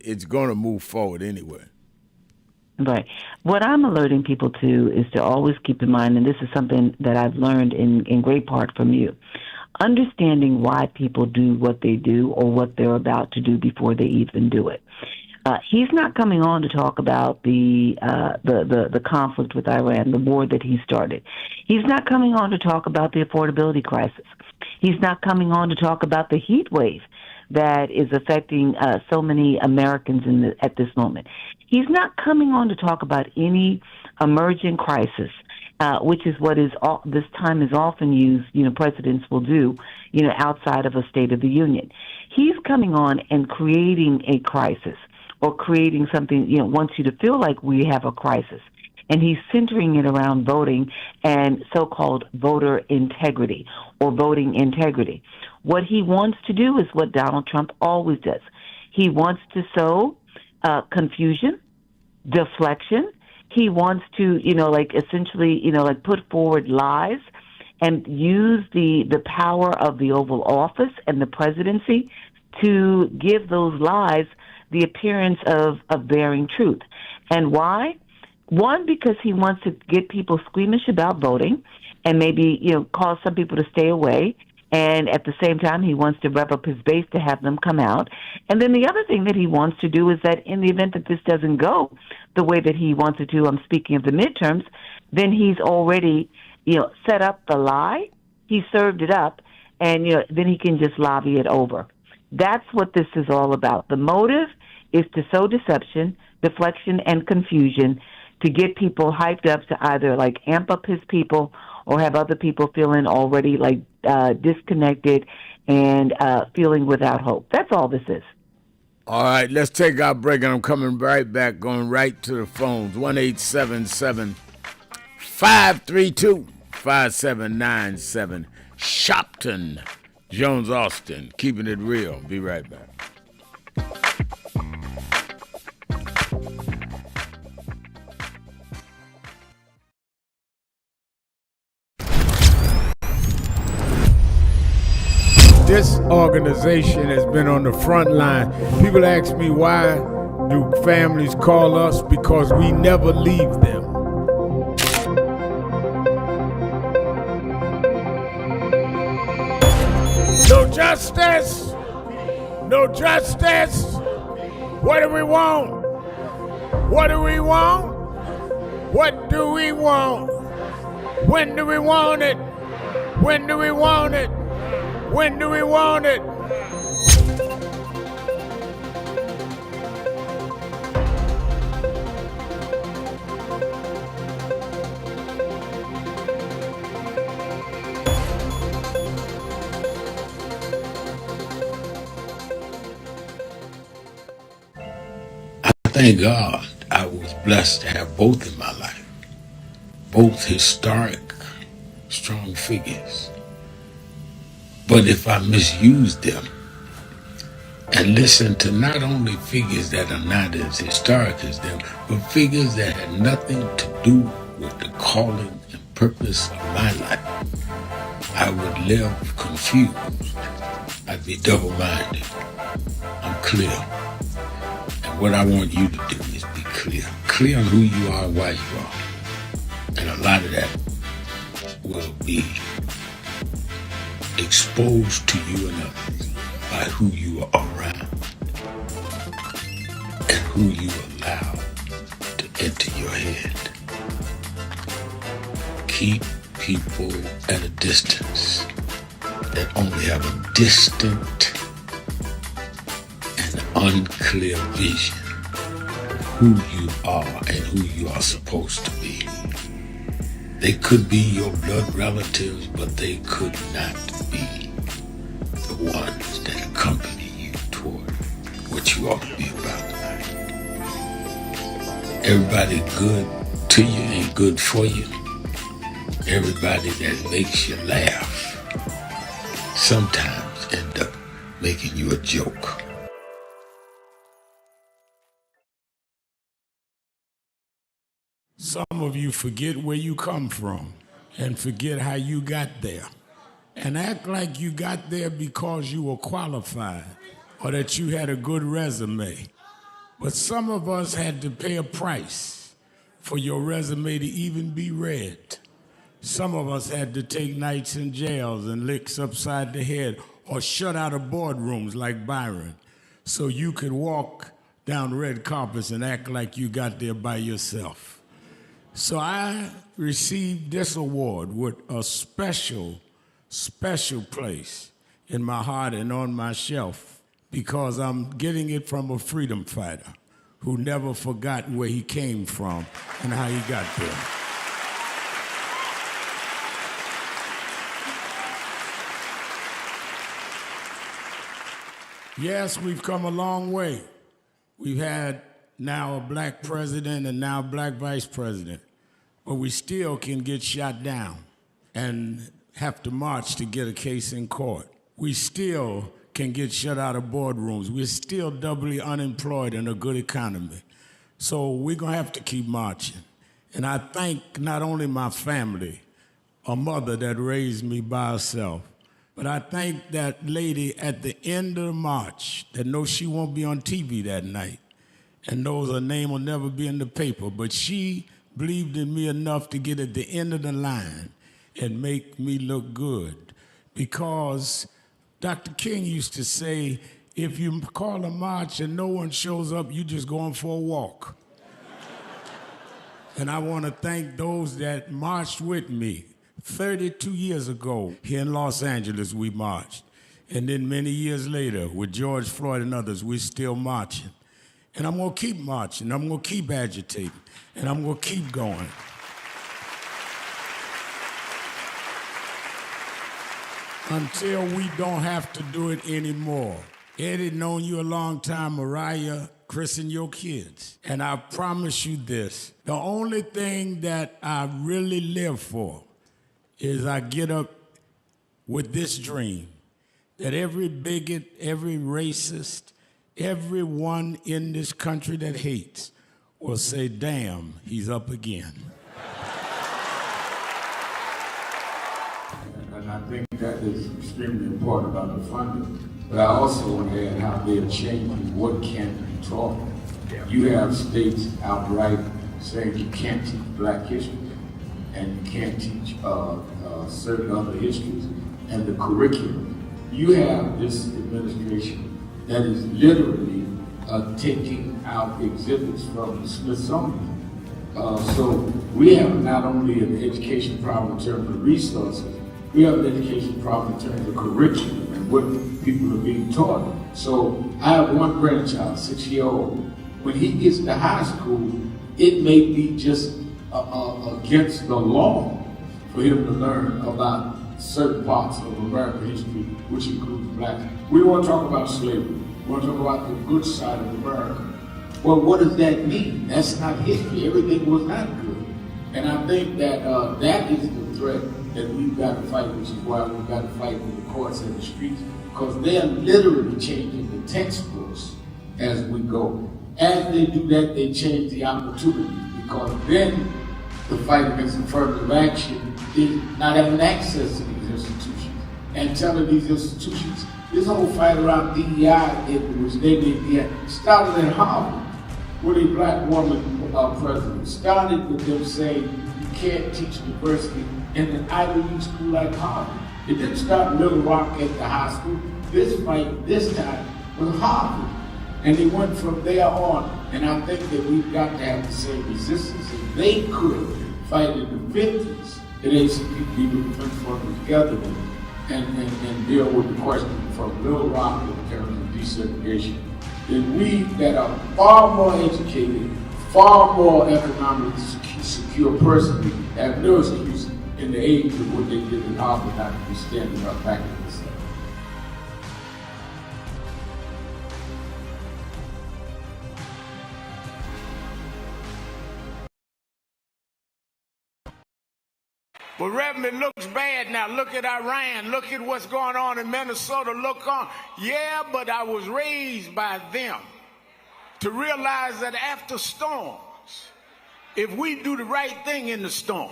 it's going to move forward anyway. Right. What I'm alerting people to is to always keep in mind, and this is something that I've learned in great part from you, understanding why people do what they do or what they're about to do before they even do it. He's not coming on to talk about the conflict with Iran, the war that he started. He's not coming on to talk about the affordability crisis. He's not coming on to talk about the heat wave that is affecting so many Americans at this moment. He's not coming on to talk about any emerging crisis, which is what this time is often used, presidents will do, outside of a State of the Union. He's coming on and creating a crisis or creating something, wants you to feel like we have a crisis. And he's centering it around voting and so-called voter integrity or voting integrity. What he wants to do is what Donald Trump always does. He wants to sow confusion, deflection. He wants to, essentially, put forward lies and use the power of the Oval Office and the presidency to give those lies the appearance of bearing truth. And why? One, because he wants to get people squeamish about voting and maybe, cause some people to stay away. And at the same time, he wants to rev up his base to have them come out. And then the other thing that he wants to do is that in the event that this doesn't go the way that he wants it to, I'm speaking of the midterms, then he's already, set up the lie. He served it up, and, then he can just lobby it over. That's what this is all about. The motive is to sow deception, deflection, and confusion to get people hyped up to either amp up his people or have other people feeling already disconnected and feeling without hope. That's all this is. All right, let's take our break, and I'm coming right back, going right to the phones. 1-877-532-5797. Sharpton, Jones Austin, keeping it real. Be right back. This organization has been on the front line. People ask me, why do families call us? Because we never leave them. No justice. No justice. What do we want? What do we want? What do we want? When do we want it? When do we want it? When do we want it? thank God I was blessed to have both in my life. Both historic, strong figures. But if I misused them and listened to not only figures that are not as historic as them, but figures that had nothing to do with the calling and purpose of my life, I would live confused. I'd be double-minded. I'm clear. And what I want you to do is be clear. Clear on who you are and why you are. And a lot of that will be exposed to you and others by who you are around and who you allow to enter your head. Keep people at a distance that only have a distant and unclear vision of who you are and who you are supposed to be. They could be your blood relatives, but they could not be the ones that accompany you toward what you ought to be about tonight. Everybody good to you ain't good for you. Everybody that makes you laugh sometimes end up making you a joke. Some of you forget where you come from and forget how you got there and act like you got there because you were qualified or that you had a good resume. But some of us had to pay a price for your resume to even be read. Some of us had to take nights in jails and licks upside the head or shut out of boardrooms like Byron so you could walk down red carpets and act like you got there by yourself. So I received this award with a special, special place in my heart and on my shelf because I'm getting it from a freedom fighter who never forgot where he came from and how he got there. Yes, we've come a long way. We've had now a black president and now a black vice president. But we still can get shot down and have to march to get a case in court. We still can get shut out of boardrooms. We're still doubly unemployed in a good economy. So we're going to have to keep marching. And I thank not only my family, a mother that raised me by herself, but I thank that lady at the end of the march that knows she won't be on TV that night and knows her name will never be in the paper, but she believed in me enough to get at the end of the line and make me look good. Because Dr. King used to say, if you call a march and no one shows up, you just going for a walk. And I want to thank those that marched with me. 32 years ago, here in Los Angeles, we marched. And then many years later, with George Floyd and others, we're still marching. And I'm going to keep marching. I'm going to keep agitating. And I'm going to keep going. Until we don't have to do it anymore. Eddie, known you a long time. Mariah, Chris, and your kids. And I promise you this. The only thing that I really live for is I get up with this dream that every bigot, every racist, everyone in this country that hates will say, damn, he's up again. And I think that is extremely important about the funding. But I also want to add how they're changing what can be taught. You have states outright saying you can't teach black history and you can't teach certain other histories and the curriculum. You have this administration that is literally taking out exhibits from the Smithsonian. So we have not only an education problem in terms of resources, we have an education problem in terms of curriculum and what people are being taught. So I have one grandchild, 6-year-old. When he gets to high school, it may be just against the law for him to learn about certain parts of American history, which includes blacks. We want to talk about slavery. We want to talk about the good side of America. Well, what does that mean? That's not history. Everything was not good. And I think that that is the threat that we've got to fight, which is why we've got to fight with the courts and the streets, because they're literally changing the textbooks as we go. As they do that, they change the opportunities, because then the fight against affirmative action is not having access to these institutions and telling these institutions, this whole fight around DEI, which they did, started at Harvard with a black woman president. Started with them saying you can't teach diversity in an Ivy League school like Harvard. It didn't start in Little Rock at the high school. This fight, this time, was Harvard. And they went from there on. And I think that we've got to have the same resistance as they could fight in the 50s. It ain't some people who went from together and deal with the question from Little Rock in terms of desegregation. Then we that are far more educated, far more economically secure personally, have no excuse in the age of what they did in Harvard not to be standing up back in the South. But Reverend, it looks bad now. Look at Iran. Look at what's going on in Minnesota. Look on. Yeah, but I was raised by them to realize that after storms, if we do the right thing in the storm,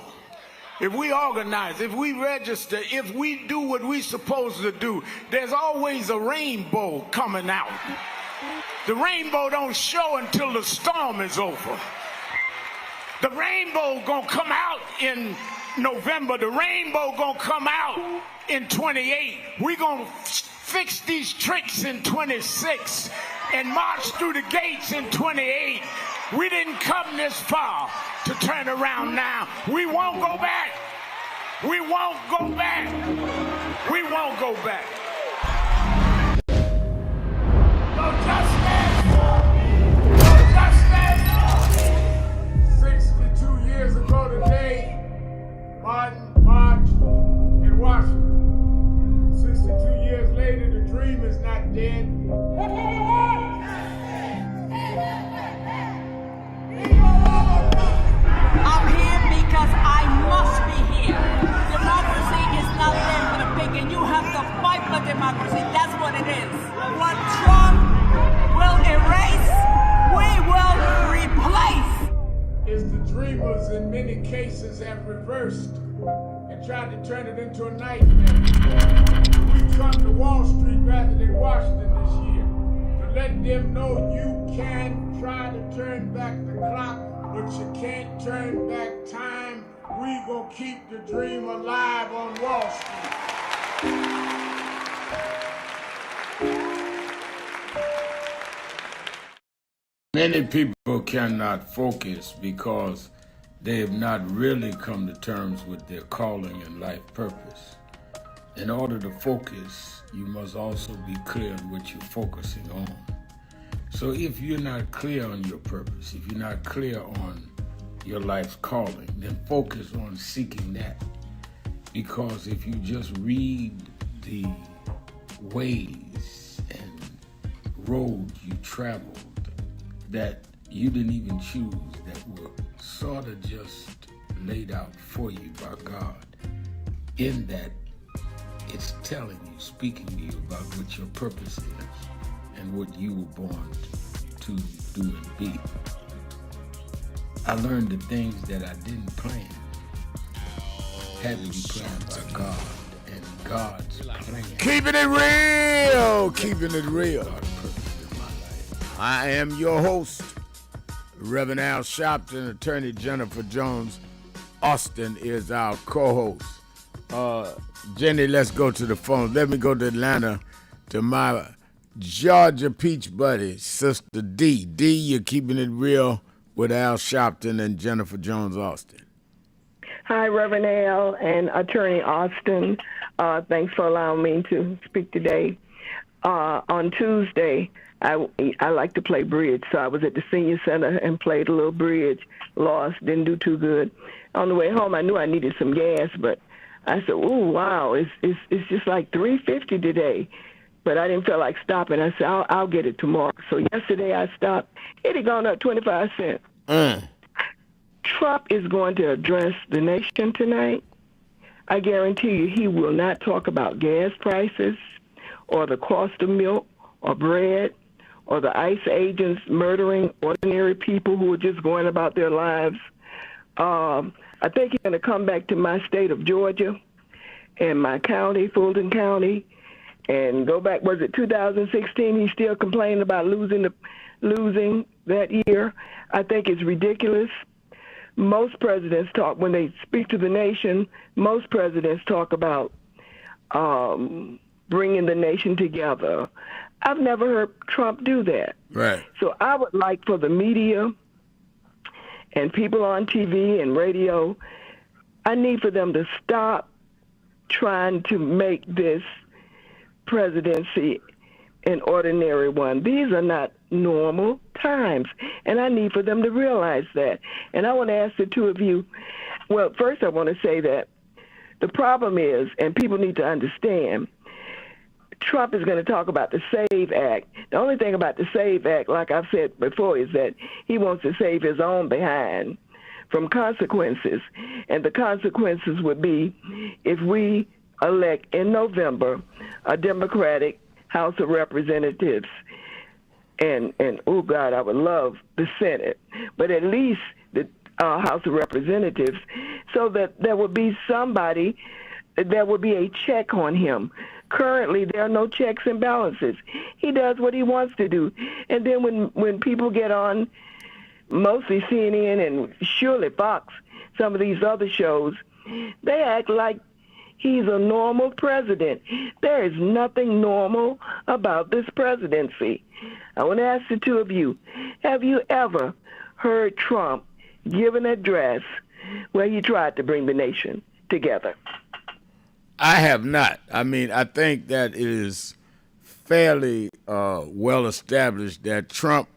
if we organize, if we register, if we do what we're supposed to do, there's always a rainbow coming out. The rainbow don't show until the storm is over. The rainbow gonna come out in November. The rainbow gonna come out in 28. We gonna fix these tricks in 26 and march through the gates in 28. We didn't come this far to turn around now. We won't go back. We won't go back. We won't go back. No justice! No justice! 62 years ago today, Martin marched in Washington. 62 years later, the dream is not dead. I'm here because I must be here. Democracy is not there for the pig, and you have to fight for democracy. That's what it is. What Trump will erase, we will replace. It's the dreamers in many cases have reversed and tried to turn it into a nightmare. We come to Wall Street rather than Washington this year to let them know you can try to turn back the clock, but you can't turn back time. We gonna keep the dream alive on Wall Street. Many people cannot focus because they have not really come to terms with their calling and life purpose. In order to focus, you must also be clear on what you're focusing on. So if you're not clear on your purpose, if you're not clear on your life's calling, then focus on seeking that. Because if you just read the ways and roads you traveled that you didn't even choose, that were sort of just laid out for you by God, in that it's telling you, speaking to you about what your purpose is and what you were born to do and be. I learned the things that I didn't plan had to be planned by God, and God's plan. Keeping it real, keeping it real. I am your host, Reverend Al Sharpton. Attorney Jennifer Jones Austin is our co-host. Jenny, let's go to the phone. Let me go to Atlanta to my Georgia Peach buddy, Sister D. D, you're keeping it real with Al Sharpton and Jennifer Jones Austin. Hi, Reverend Al and Attorney Austin. Thanks for allowing me to speak today. On Tuesday, I like to play bridge, so I was at the senior center and played a little bridge. Lost, didn't do too good. On the way home, I knew I needed some gas, but I said, "Ooh, wow! It's just like $3.50 today." but I didn't feel like stopping. I said, I'll get it tomorrow. So yesterday I stopped. It had gone up 25 cents. Trump is going to address the nation tonight. I guarantee you he will not talk about gas prices or the cost of milk or bread or the ICE agents murdering ordinary people who are just going about their lives. I think he's going to come back to my state of Georgia and my county, Fulton County, and go back, was it 2016? He's still complaining about losing that year. I think it's ridiculous. Most presidents talk, when they speak to the nation, most presidents talk about bringing the nation together. I've never heard Trump do that. Right. So I would like for the media and people on TV and radio, I need for them to stop trying to make this presidency an ordinary one. These are not normal times, and I need for them to realize that. And I want to ask the two of you, well, first I want to say that the problem is, and people need to understand, Trump is going to talk about the SAVE Act. The only thing about the SAVE Act, like I've said before, is that he wants to save his own behind from consequences. And the consequences would be if we elect in November a Democratic House of Representatives and oh God, I would love the Senate, but at least the House of Representatives, so that there would be somebody, there would be a check on him. Currently, there are no checks and balances. He does what he wants to do. And then when people get on, mostly CNN and surely Fox, some of these other shows, they act like he's a normal president. There is nothing normal about this presidency. I want to ask the two of you, have you ever heard Trump give an address where he tried to bring the nation together? I have not. I mean, I think that it is fairly well established that Trump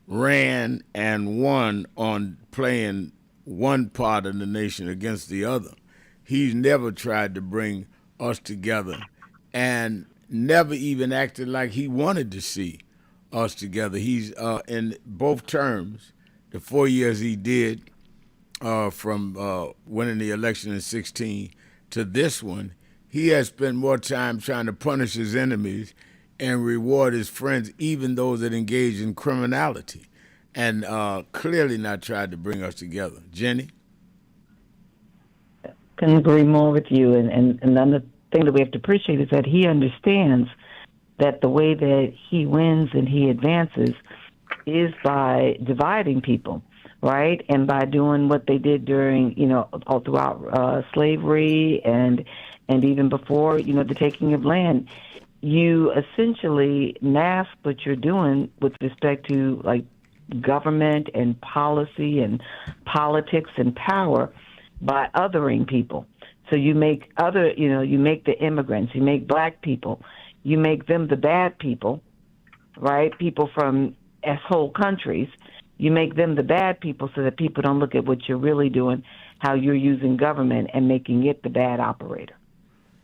ran and won on playing one part of the nation against the other. He's never tried to bring us together and never even acted like he wanted to see us together. He's in both terms, the 4 years he did from winning the election in 2016 to this one, he has spent more time trying to punish his enemies and reward his friends, even those that engage in criminality, and clearly not tried to bring us together. Jenny? Couldn't agree more with you. And another thing that we have to appreciate is that he understands that the way that he wins and he advances is by dividing people, right? And by doing what they did during, all throughout slavery and even before, the taking of land. You essentially mask what you're doing with respect to, like, government and policy and politics and power by othering people. So you make you make the immigrants, you make black people, you make them the bad people, right? People from whole countries, you make them the bad people so that people don't look at what you're really doing, how you're using government and making it the bad operator.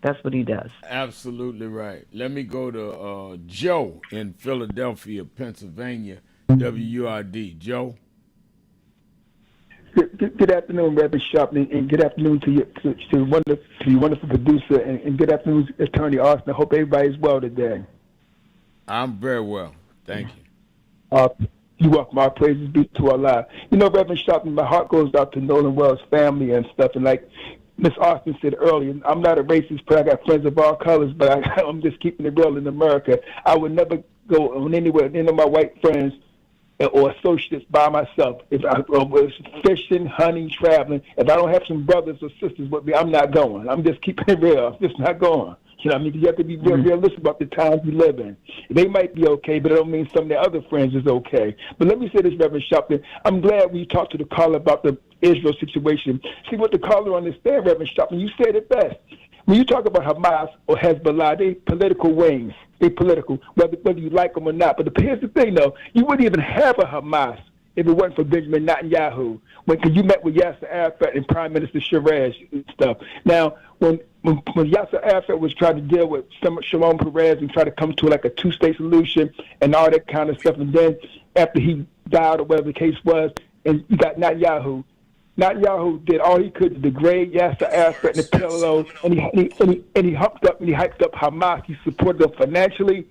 That's what he does. Absolutely right. Let me go to Joe in Philadelphia, Pennsylvania, WURD. Joe? Good afternoon, Reverend Sharpton, and good afternoon to your wonderful producer, and good afternoon, Attorney Austin. I hope everybody's well today. I'm very well. Thank you. You're welcome. Our praises be to Allah. Reverend Sharpton, my heart goes out to Nolan Wells' family and stuff, and like Miss Austin said earlier, I'm not a racist, but I got friends of all colors, but I'm just keeping it real in America. I would never go on anywhere, any of my white friends or associates by myself. If I was fishing, hunting, traveling, if I don't have some brothers or sisters with me, I'm not going. I'm just keeping it real. I'm just not going. You know what I mean? You have to be very realistic about the times we live in. They might be okay, but it don't mean some of their other friends is okay. But let me say this, Reverend Sharpton. I'm glad we talked to the caller about the Israel situation. See, what the caller understands, Reverend Sharpton, you said it best. When you talk about Hamas or Hezbollah, they political wings. They political, whether you like them or not. But here's the thing, though. You wouldn't even have a Hamas if it wasn't for Benjamin Netanyahu. Because you met with Yasser Arafat and Prime Minister Sharaj and stuff. Now, when when Yasser Arafat was trying to deal with Shimon Peres and try to come to like a two-state solution and all that kind of stuff, and then after he died or whatever the case was, and you got Netanyahu. Netanyahu did all he could to degrade Yasser Arafat and the PLO, and he hyped up Hamas. He supported them financially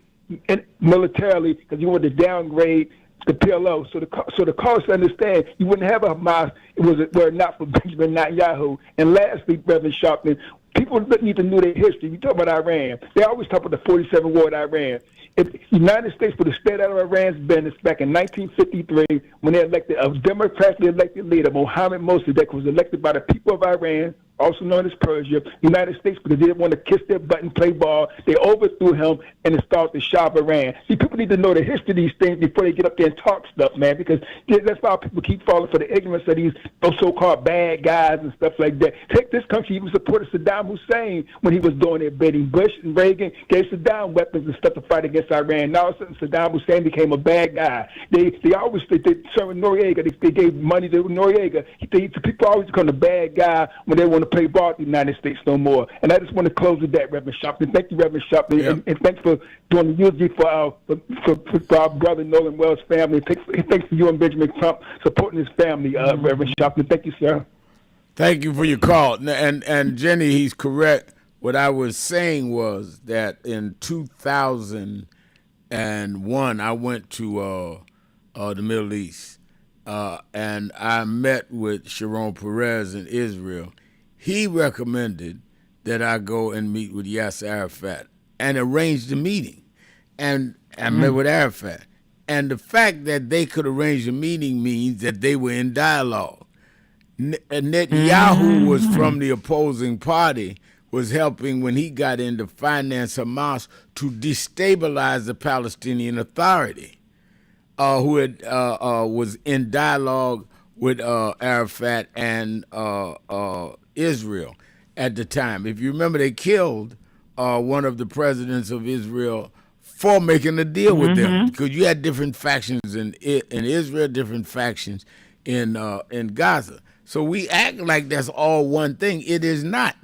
and militarily because he wanted to downgrade the PLO. So the cause to understand, you wouldn't have a Hamas were it not for Benjamin Netanyahu. And lastly, Reverend Sharpton, people need to know their history. You talk about Iran. They always talk about the 47 war in Iran. If the United States would have stayed out of Iran's business back in 1953 when they elected a democratically elected leader, Mohammad Mossadegh, was elected by the people of Iran, also known as Persia, United States, because they didn't want to kiss their butt and play ball. They overthrew him and installed the Shah of Iran. See, people need to know the history of these things before they get up there and talk stuff, man, because that's why people keep falling for the ignorance of these so-called bad guys and stuff like that. Take this country, even supported Saddam Hussein when he was doing their bidding. Bush and Reagan gave Saddam weapons and stuff to fight against Iran. Now all of a sudden Saddam Hussein became a bad guy. They always serving Noriega. They gave money to Noriega. People always become the bad guy when they want to play ball in the United States no more. And I just want to close with that, Reverend Sharpton. Thank you, Reverend Sharpton, and thanks for doing the eulogy for our brother Nolan Wells' family. Thanks for you and Benjamin Trump supporting his family, Reverend Sharpton. Thank you, sir. Thank you for your call. And Jenny, he's correct. What I was saying was that in 2001, I went to the Middle East, and I met with Sharon Peres in Israel. He recommended that I go and meet with Yasser Arafat and arrange the meeting. And I met with Arafat. And the fact that they could arrange a meeting means that they were in dialogue. Netanyahu was from the opposing party, was helping when he got in to finance Hamas to destabilize the Palestinian Authority, who had, was in dialogue with Arafat and Israel at the time. If you remember, they killed one of the presidents of Israel for making a deal with them, because you had different factions in Israel, different factions in Gaza. So we act like that's all one thing. It is not.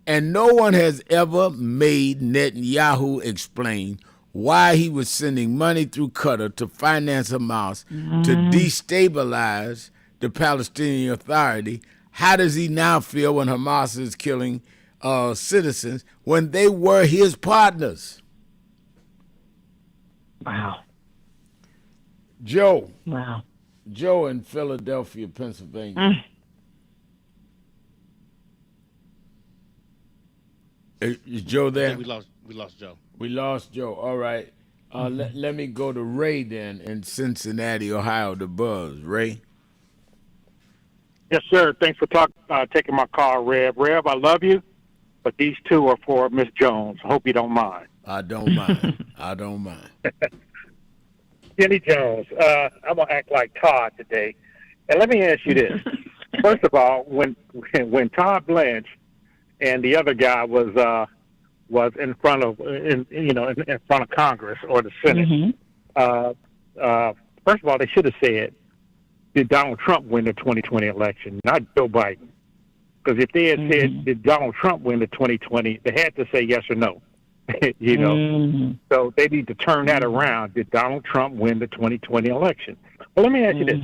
And no one has ever made Netanyahu explain why he was sending money through Qatar to finance Hamas to destabilize the Palestinian Authority. How does he now feel when Hamas is killing citizens when they were his partners? Wow. Joe. Wow. Joe in Philadelphia, Pennsylvania. Is Joe there? Yeah, we lost Joe. We lost Joe. All right. Let me go to Ray then in Cincinnati, Ohio, the Buzz. Ray? Yes, sir. Thanks for taking my call, Rev. Rev, I love you, but these two are for Miss Jones. I hope you don't mind. I don't mind. I don't mind. Jenny Jones, I'm going to act like Todd today. And let me ask you this. First of all, when Todd Blanche and the other guy was in front of in front of Congress or the Senate, first of all, they should have said, did Donald Trump win the 2020 election, not Joe Biden? Because if they had said, did Donald Trump win the 2020, they had to say yes or no. So they need to turn that around. Did Donald Trump win the 2020 election? Well, let me ask you this.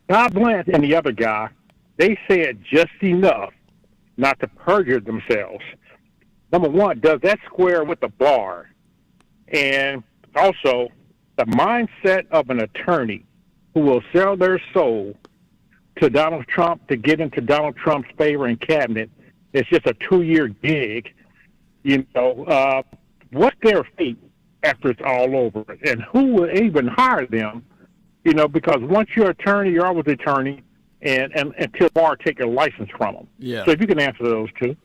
Todd Blanche and the other guy, they said just enough not to perjure themselves. Number one, does that square with the bar? And also, the mindset of an attorney who will sell their soul to Donald Trump to get into Donald Trump's favor in cabinet, it's just a 2-year gig. What's their fate after it's all over? And who will even hire them? Because once you're attorney, you're always attorney, and until bar take your license from them. Yeah. So if you can answer those two.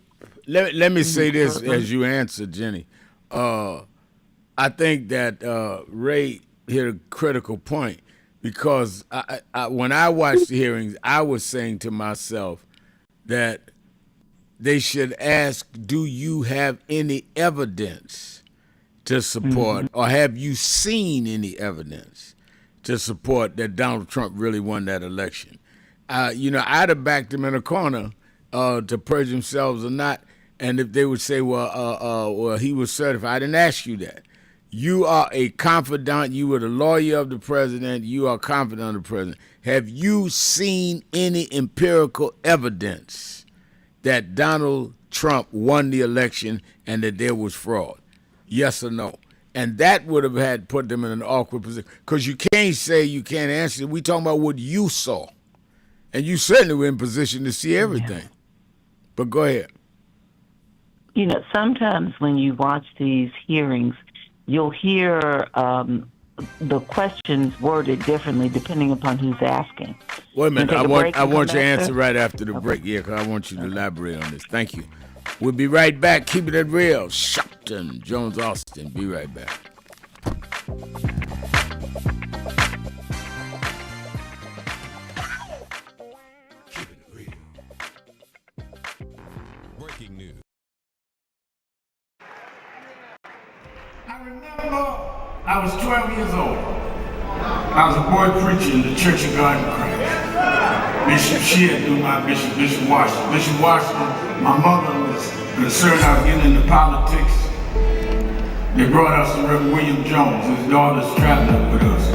Let me say this as you answer, Jenny. I think that Ray hit a critical point, because I when I watched the hearings, I was saying to myself that they should ask, do you have any evidence to support, or have you seen any evidence to support that Donald Trump really won that election? I'd have backed him in a corner to purge themselves or not, And if they would say, well, he was certified, I didn't ask you that. You are a confidant. You were the lawyer of the president. You are confidant of the president. Have you seen any empirical evidence that Donald Trump won the election and that there was fraud? Yes or no? And that would have had put them in an awkward position. Because you can't say you can't answer. We talking about what you saw. And you certainly were in position to see everything. Yeah. But go ahead. You know, sometimes when you watch these hearings, you'll hear the questions worded differently depending upon who's asking. Wait a minute. I want your answer right after the break. Yeah, because I want you to elaborate on this. Thank you. We'll be right back. Keeping it real. Sharpton, Jones, Austin. Be right back. Breaking news. I remember I was 12 years old. I was a boy preacher in the Church of God in Christ. Bishop Sheard knew my bishop, Bishop Washington. Bishop Washington, my mother was concerned I was getting into politics. They brought us to Reverend William Jones. His daughter's traveling with us.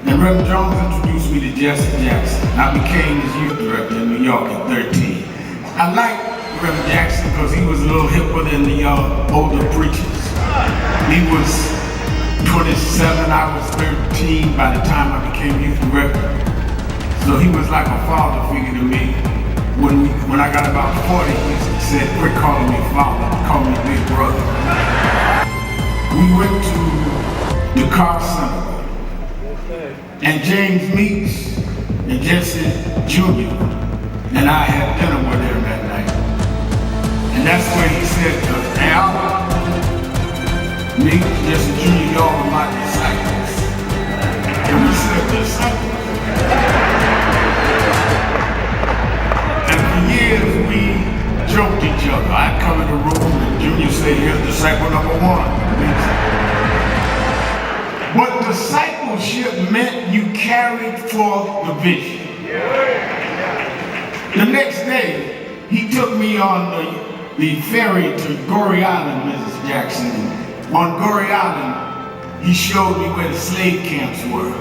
And Reverend Jones introduced me to Jesse Jackson. I became his youth director in New York at 13. I liked Reverend Jackson because he was a little hipper than the older preachers. He was 27, I was 13 by the time I became youth director. So he was like a father figure to me. When I got about 40, he said, quit calling me father, call me big brother. We went to the car center. And James Meeks and Jesse Jr. and I had dinner with him that night. And that's where he said to Al, Meeks, Jesse Jr., y'all are my disciples. And we said, disciples? And for years we joked each other. I'd come in the room and Junior said, here's disciple number 1. But discipleship meant you carried forth the vision. The next day, he took me on the ferry to Goree Island, Mrs. Jackson. On Goree Island, he showed me where the slave camps were.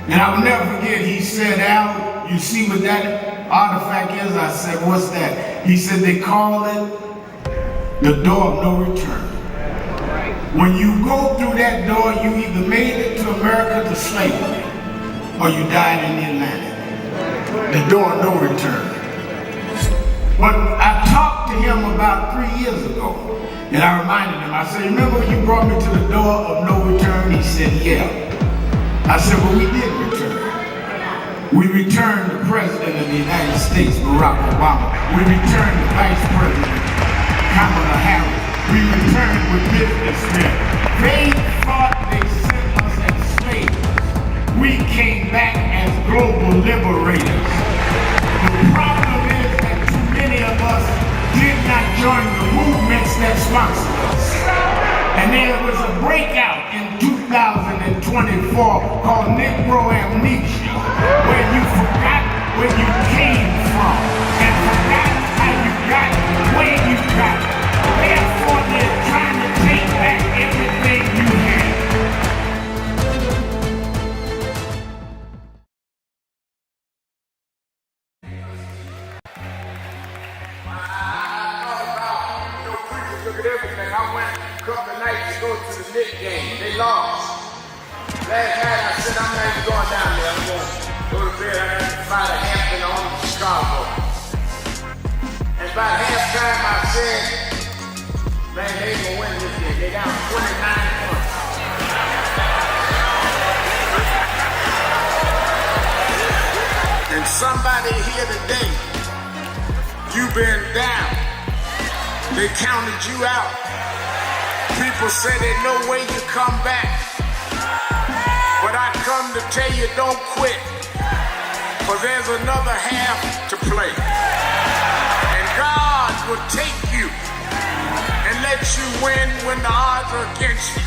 And I will never forget, he said, Al, you see what that artifact is? I said, what's that? He said, they call it the door of no return. When you go through that door, you either made it to America to slavery, or you died in the Atlantic. The door of no return. But I talked to him about 3 years ago, and I reminded him, I said, remember when you brought me to the door of no return? He said, yeah. I said, well, we did return. We returned the President of the United States, Barack Obama. We returned the Vice President, Kamala Harris. We returned with businessmen. They thought they sent us as slaves. We came back as global liberators. The problem is that too many of us did not join the movements that sponsored us. And there was a breakout in 2024 called Negro Amnesia, where you forgot where you came from and forgot how you got where you got. Therefore, they're trying to take back everything you had. Look at everything. I went a couple of nights to go to the Knicks game. They lost. Last night I said, I'm not even going down there. I'm going to go to bed. I got to fly to Hampton on to Chicago. And by halftime I said, man, they ain't gonna win this game. They down 29 points. And somebody here today, you've been down. They counted you out. People say there's no way you come back. But I come to tell you, don't quit. For there's another half to play. And God will take you and let you win when the odds are against you.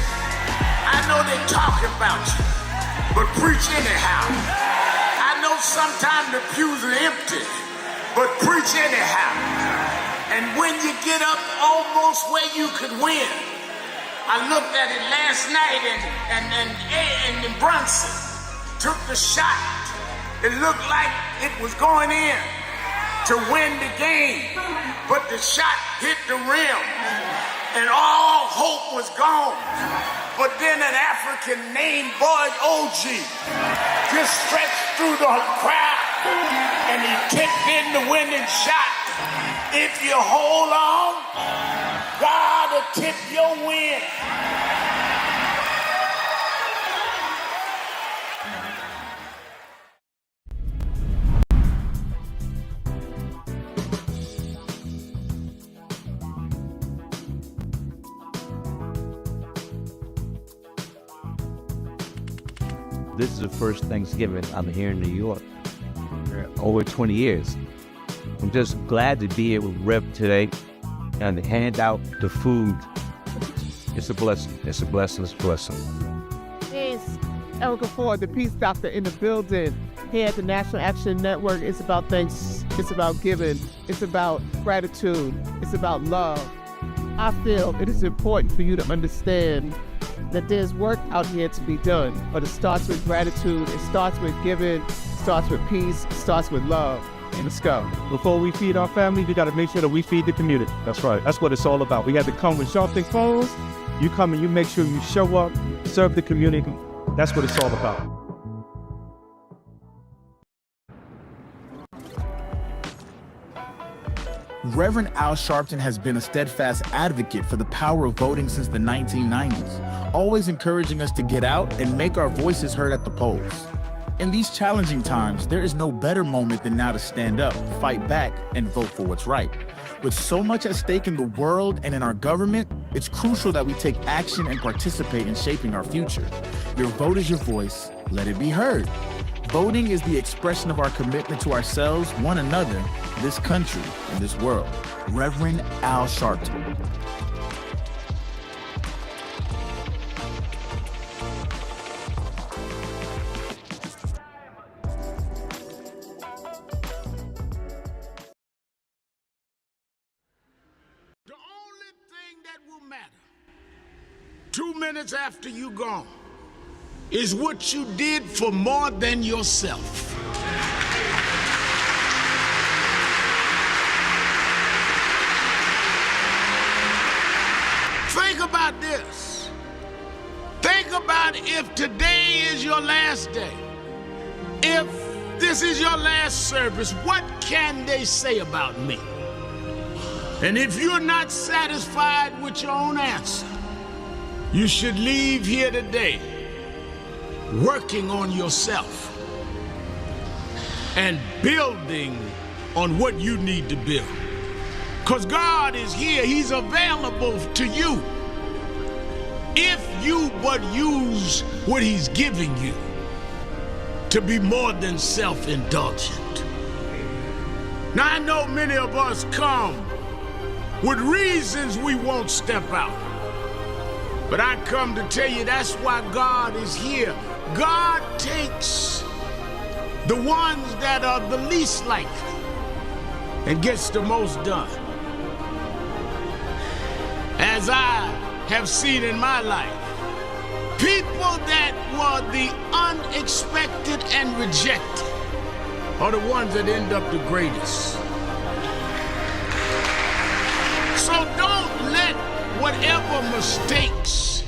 I know they're talking about you, but preach anyhow. I know sometimes the pews are empty, but preach anyhow. And when you get up almost where you could win. I looked at it last night and Brunson took the shot. It looked like it was going in to win the game, but the shot hit the rim and all hope was gone. But then an African named Boyd OG just stretched through the crowd and he kicked in the winning shot. If you hold on, God will tip your win. This is the first Thanksgiving I'm here in New York. Over 20 years. I'm just glad to be here with Rev today and to hand out the food. It's a blessing. It's a blessing. It's a blessing. It's Erica Ford, the Peace Doctor in the building. Here at the National Action Network, it's about thanks. It's about giving. It's about gratitude. It's about love. I feel it is important for you to understand that there's work out here to be done, but it starts with gratitude, it starts with giving, it starts with peace, it starts with love. Let's go. Before we feed our family, we got to make sure that we feed the community. That's right. That's what it's all about. We got to come with Sharpton phones. You come and you make sure you show up, serve the community. That's what it's all about. Reverend Al Sharpton has been a steadfast advocate for the power of voting since the 1990s, always encouraging us to get out and make our voices heard at the polls. In these challenging times, there is no better moment than now to stand up, fight back, and vote for what's right. With so much at stake in the world and in our government, it's crucial that we take action and participate in shaping our future. Your vote is your voice. Let it be heard. Voting is the expression of our commitment to ourselves, one another, this country, and this world. Reverend Al Sharpton. The only thing that will matter 2 minutes after you gone is what you did for more than yourself. Think about this. Think about if today is your last day. If this is your last service, what can they say about me? And if you're not satisfied with your own answer, you should leave here today working on yourself and building on what you need to build. Because God is here, He's available to you if you but use what He's giving you to be more than self-indulgent. Now I know many of us come with reasons we won't step out. But I come to tell you that's why God is here. God takes the ones that are the least likely and gets the most done. As I have seen in my life, people that were the unexpected and rejected are the ones that end up the greatest. So don't let whatever mistakes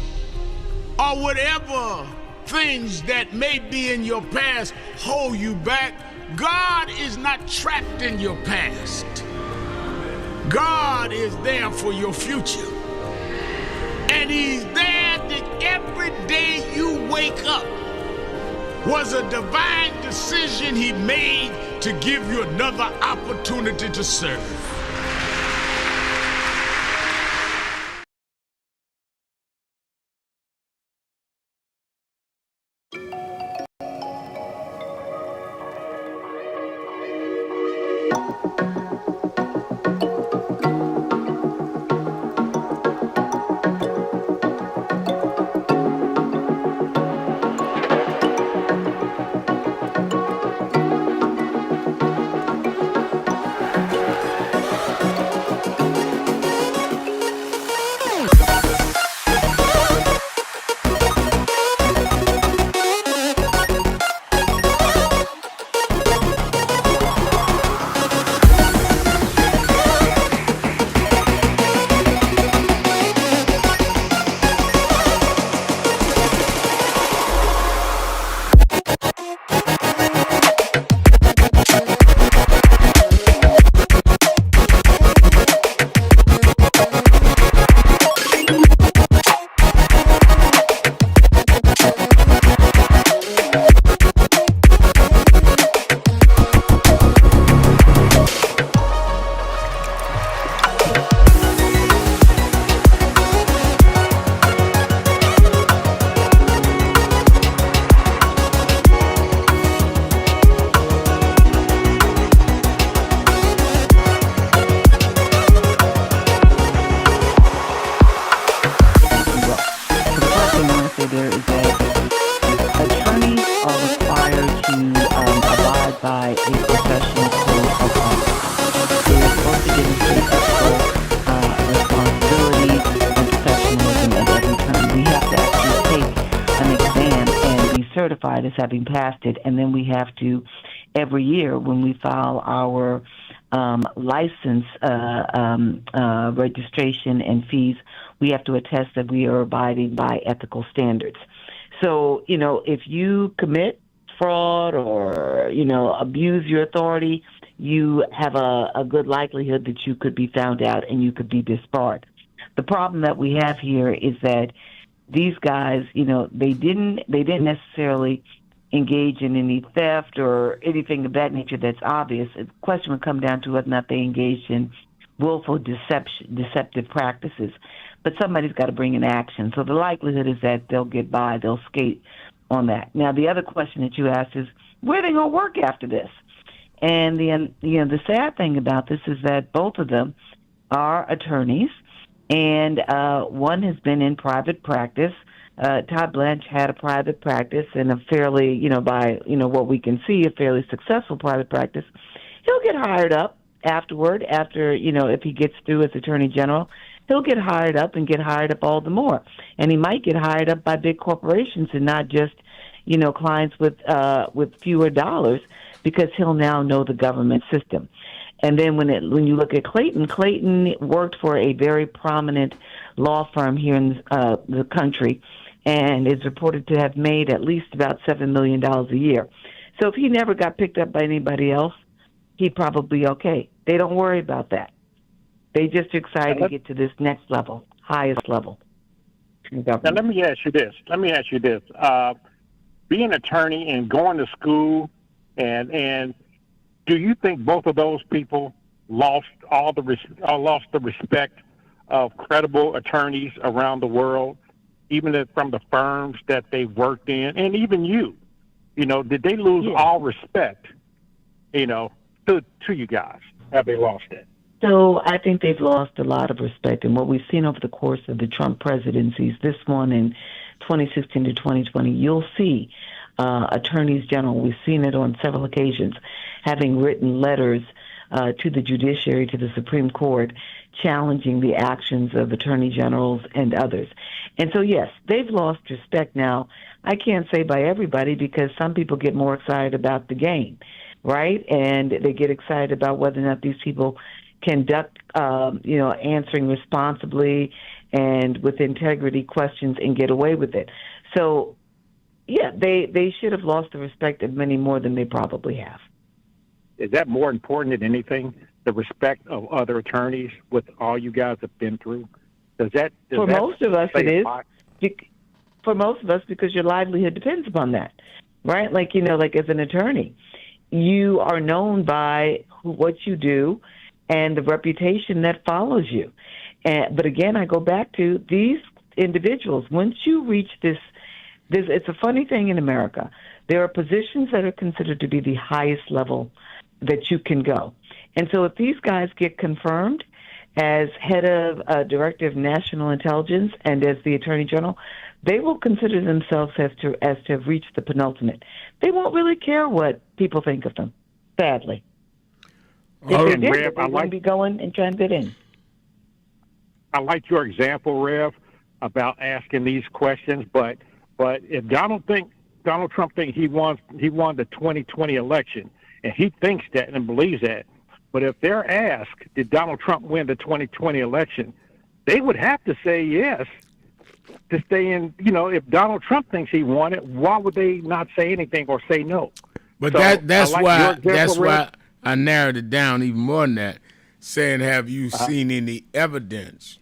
or whatever things that may be in your past hold you back. God is not trapped in your past. God is there for your future. And He's there that every day you wake up was a divine decision He made to give you another opportunity to serve. certified as having passed it, and then we have to, every year when we file our license registration and fees, we have to attest that we are abiding by ethical standards. So, if you commit fraud or, abuse your authority, you have a good likelihood that you could be found out and you could be disbarred. The problem that we have here is that these guys, they didn't necessarily engage in any theft or anything of that nature that's obvious. The question would come down to whether or not they engaged in willful deceptive practices. But somebody's got to bring in action. So the likelihood is that they'll get by, they'll skate on that. Now, the other question that you asked is, where are they going to work after this? And the sad thing about this is that both of them are attorneys, and one has been in private practice. Todd Blanche had a private practice and a fairly, by what we can see, a fairly successful private practice. He'll get hired up afterward, if he gets through as Attorney General. He'll get hired up and get hired up all the more. And he might get hired up by big corporations and not just, clients with fewer dollars, because he'll now know the government system. And then when you look at Clayton worked for a very prominent law firm here in the country, and is reported to have made at least about $7 million a year. So if he never got picked up by anybody else, he'd probably be okay. They don't worry about that. They just are excited to get to this next level, highest level. Now, let me ask you this. Being an attorney and going to school, and do you think both of those people lost the respect of credible attorneys around the world, even from the firms that they worked in, and even you? Did they lose all respect, to you guys? Have they lost it? So I think they've lost a lot of respect. And what we've seen over the course of the Trump presidencies, this one in 2016 to 2020, you'll see attorneys general, we've seen it on several occasions, having written letters to the judiciary, to the Supreme Court, challenging the actions of attorney generals and others. And so, yes, they've lost respect now. I can't say by everybody, because some people get more excited about the game, right? And they get excited about whether or not these people conduct, answering responsibly and with integrity questions and get away with it. So, yeah, they should have lost the respect of many more than they probably have. Is that more important than anything, the respect of other attorneys with all you guys have been through? For most of us, it is. For most of us, because your livelihood depends upon that, right? Like as an attorney, you are known by what you do and the reputation that follows you. But again, I go back to these individuals. Once you reach this, it's a funny thing in America. There are positions that are considered to be the highest level that you can go. And so if these guys get confirmed as head of Director of National Intelligence and as the Attorney General, they will consider themselves as to have reached the penultimate. They won't really care what people think of them, sadly. If they did, they wouldn't be going and trying to fit in. I like your example, Rev, about asking these questions, but if Donald Trump thinks he won the 2020 election, and he thinks that and believes that, but if they're asked, did Donald Trump win the 2020 election, they would have to say yes to stay in. If Donald Trump thinks he won it, why would they not say anything or say no? But that's why I narrowed it down even more than that, saying, have you seen any evidence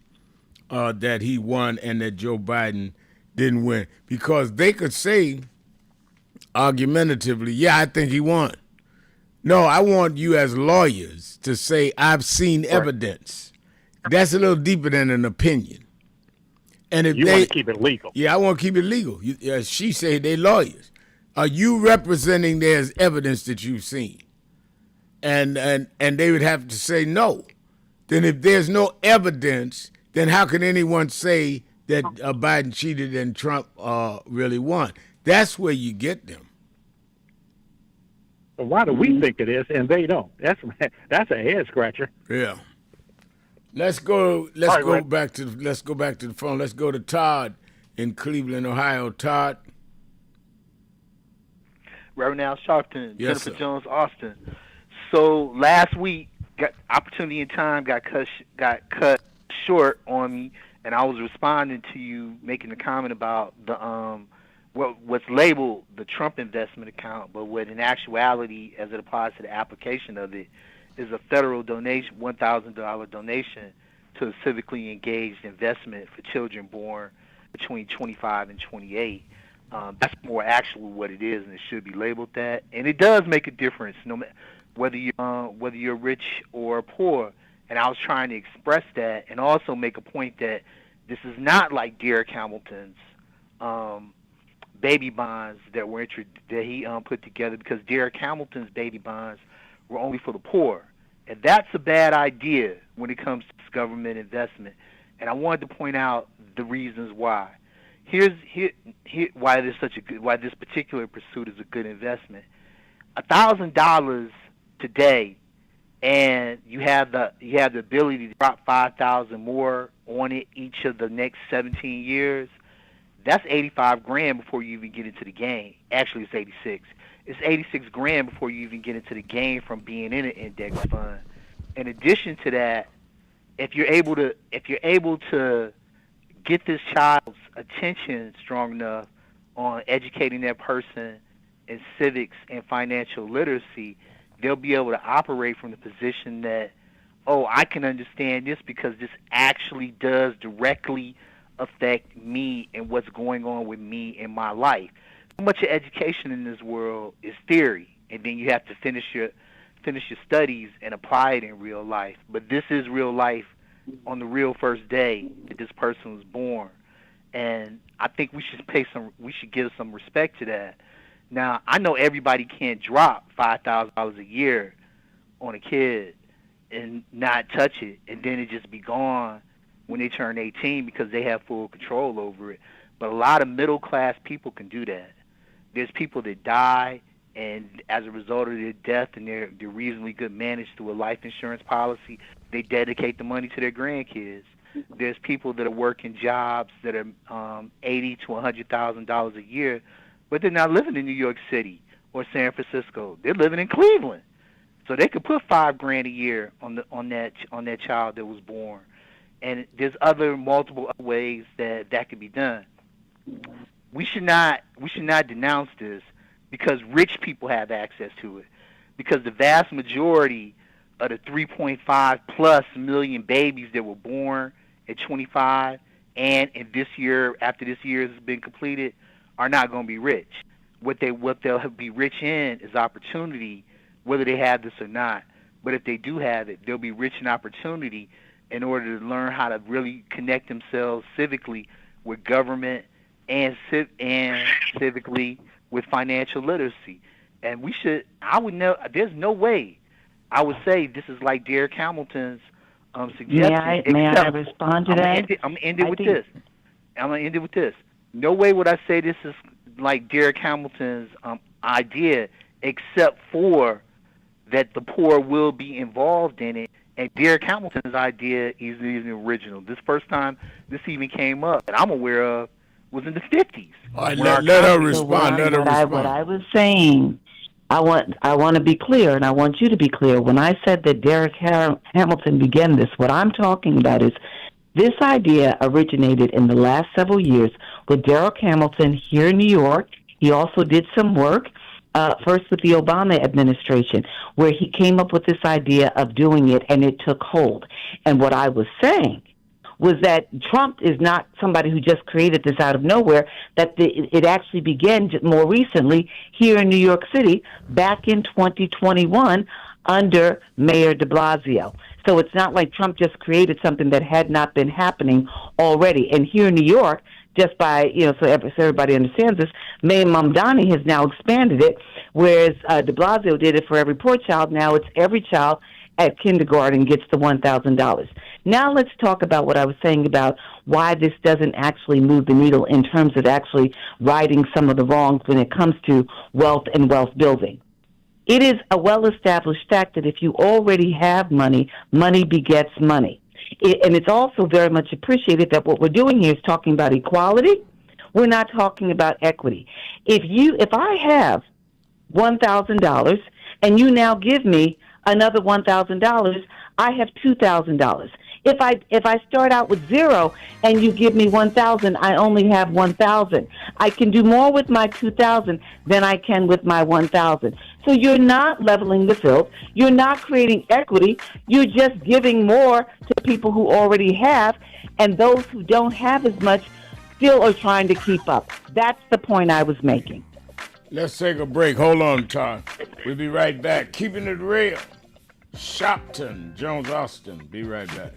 that he won and that Joe Biden didn't win? Because they could say argumentatively, yeah, I think he won. No, I want you as lawyers to say, I've seen evidence. That's a little deeper than an opinion. And if you want to keep it legal. Yeah, I want to keep it legal. She said they lawyers. Are you representing there's evidence that you've seen? And they would have to say no. Then if there's no evidence, then how can anyone say that Biden cheated and Trump really won? That's where you get them. So why do we think it is and they don't? That's a head scratcher. Yeah. Let's go back to the phone. Let's go to Todd in Cleveland, Ohio. Todd. Reverend Al Sharpton, Yes, Jennifer sir. Jones Austin. So last week, opportunity and time got cut short on me, and I was responding to you making a comment about the what's labeled the Trump investment account, but what in actuality, as it applies to the application of it, is a federal donation, $1,000 donation to a civically engaged investment for children born between 25 and 28. That's more actually what it is, and it should be labeled that. And it does make a difference, no matter whether you're rich or poor. And I was trying to express that, and also make a point that this is not like Derek Hamilton's baby bonds that he put together, because Derek Hamilton's baby bonds were only for the poor, and that's a bad idea when it comes to government investment. And I wanted to point out the reasons why. Here why this particular pursuit is a good investment. $1,000 today, and you have the ability to drop 5,000 more on it each of the next 17 years. That's 85 grand before you even get into the game. Actually, it's 86. It's 86 grand before you even get into the game from being in an index fund. In addition to that, if you're able to get this child's attention strong enough on educating that person in civics and financial literacy, they'll be able to operate from the position that, oh, I can understand this because this actually does directly affect me and what's going on with me in my life. So much of education in this world is theory, and then you have to finish your studies and apply it in real life. But this is real life on the real first day that this person was born, and I think we should give some respect to that. Now, I know everybody can't drop $5,000 a year on a kid and not touch it, and then it just be gone when they turn 18 because they have full control over it. But a lot of middle-class people can do that. There's people that die, and as a result of their death, and they're reasonably good managed through a life insurance policy, they dedicate the money to their grandkids. There's people that are working jobs that are $80,000 to $100,000 a year, but they're not living in New York City or San Francisco. They're living in Cleveland, so they could put $5 grand a year on that child that was born. And there's multiple other ways that could be done. We should not denounce this because rich people have access to it. Because the vast majority of the 3.5 plus million babies that were born at 25 and in this year, after this year has been completed, are not going to be rich. What they'll be rich in is opportunity, whether they have this or not. But if they do have it, they'll be rich in opportunity in order to learn how to really connect themselves civically with government and civically with financial literacy. And there's no way I would say this is like Derek Hamilton's suggestion. May I respond to that? I'm going to end it with this. No way would I say this is like Derek Hamilton's idea, except for that the poor will be involved in it. And Derek Hamilton's idea is original. This first time this even came up that I'm aware of was in the 50s. All right, let her respond. What I was saying, I want to be clear, and I want you to be clear. When I said that Derek Hamilton began this, what I'm talking about is this idea originated in the last several years with Derek Hamilton here in New York. He also did some work first with the Obama administration, where he came up with this idea of doing it, and it took hold. And what I was saying was that Trump is not somebody who just created this out of nowhere, that it actually began more recently here in New York City back in 2021 under Mayor de Blasio. So it's not like Trump just created something that had not been happening already. And here in New York, just by, so everybody understands this, Mayor Mamdani has now expanded it, whereas de Blasio did it for every poor child. Now it's every child at kindergarten gets the $1,000. Now let's talk about what I was saying about why this doesn't actually move the needle in terms of actually righting some of the wrongs when it comes to wealth and wealth building. It is a well-established fact that if you already have money, money begets money. And it's also very much appreciated that what we're doing here is talking about equality. We're not talking about equity. If I have $1,000, and you now give me another $1,000, I have $2,000. If I start out with zero and you give me 1,000, I only have 1,000. I can do more with my 2,000 than I can with my 1,000. So you're not leveling the field. You're not creating equity. You're just giving more to people who already have, and those who don't have as much still are trying to keep up. That's the point I was making. Let's take a break. Hold on, Todd. We'll be right back. Keeping it real. Sharpton, Jones, Austin. Be right back.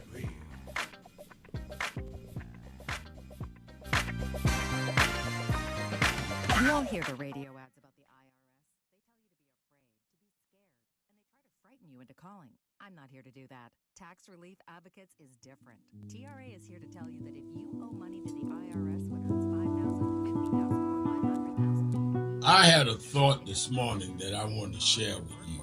You all hear the radio ads about the IRS. They tell you to be afraid, to be scared, and they try to frighten you into calling. I'm not here to do that. Tax Relief Advocates is different. TRA is here to tell you that if you owe money to the IRS, whether it's $5,000, $50,000, or $500,000. I had a thought this morning that I wanted to share with you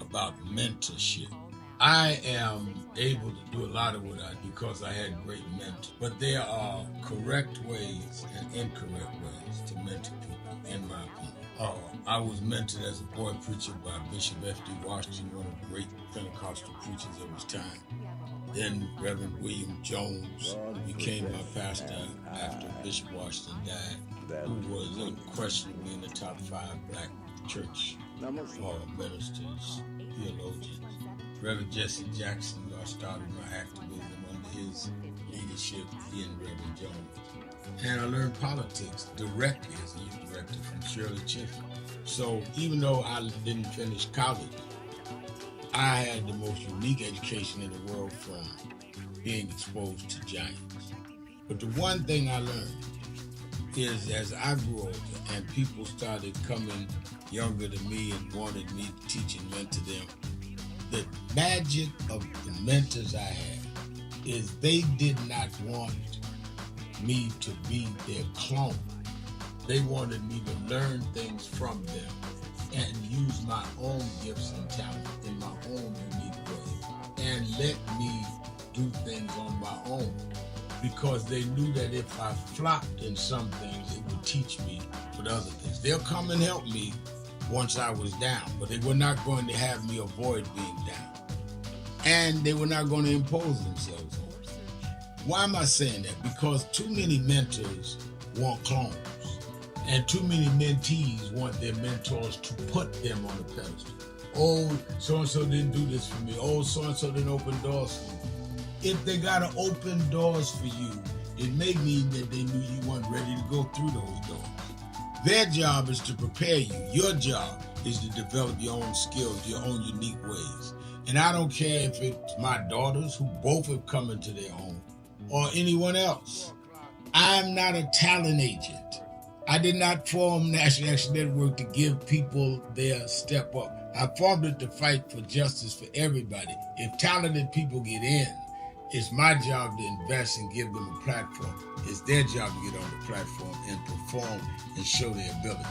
about mentorship. I am able to do a lot of what I do because I had great mentors. But there are correct ways and incorrect ways to mentor people, in my opinion. I was mentored as a boy preacher by Bishop F.D. Washington, one of the great Pentecostal preachers of his time. Then Reverend William Jones, who became my pastor after Bishop Washington died, who was unquestionably in the top 5 black church ministers, theologians. Reverend Jesse Jackson, who I started my activism under his leadership, he and Reverend Jones. And I learned politics directly as a youth director from Shirley Chisholm. So even though I didn't finish college, I had the most unique education in the world from being exposed to giants. But the one thing I learned is as I grew older and people started coming younger than me and wanted me to teach and mentor them, the magic of the mentors I had is they did not want me to be their clone. They wanted me to learn things from them and use my own gifts and talents in my own unique way and let me do things on my own, because they knew that if I flopped in some things, it would teach me for the other things. They'll come and help me once I was down, but they were not going to have me avoid being down. And they were not going to impose themselves on me. Why am I saying that? Because too many mentors want clones, and too many mentees want their mentors to put them on a pedestal. Oh, so-and-so didn't do this for me. Oh, so-and-so didn't open doors for me. If they got to open doors for you, it may mean that they knew you weren't ready to go through those doors. Their job is to prepare you. Your job is to develop your own skills, your own unique ways. And I don't care if it's my daughters, who both have come into their own, or anyone else. I'm not a talent agent. I did not form National Action Network to give people their step up. I formed it to fight for justice for everybody. If talented people get in, it's my job to invest and give them a platform. It's their job to get on the platform and perform and show their ability.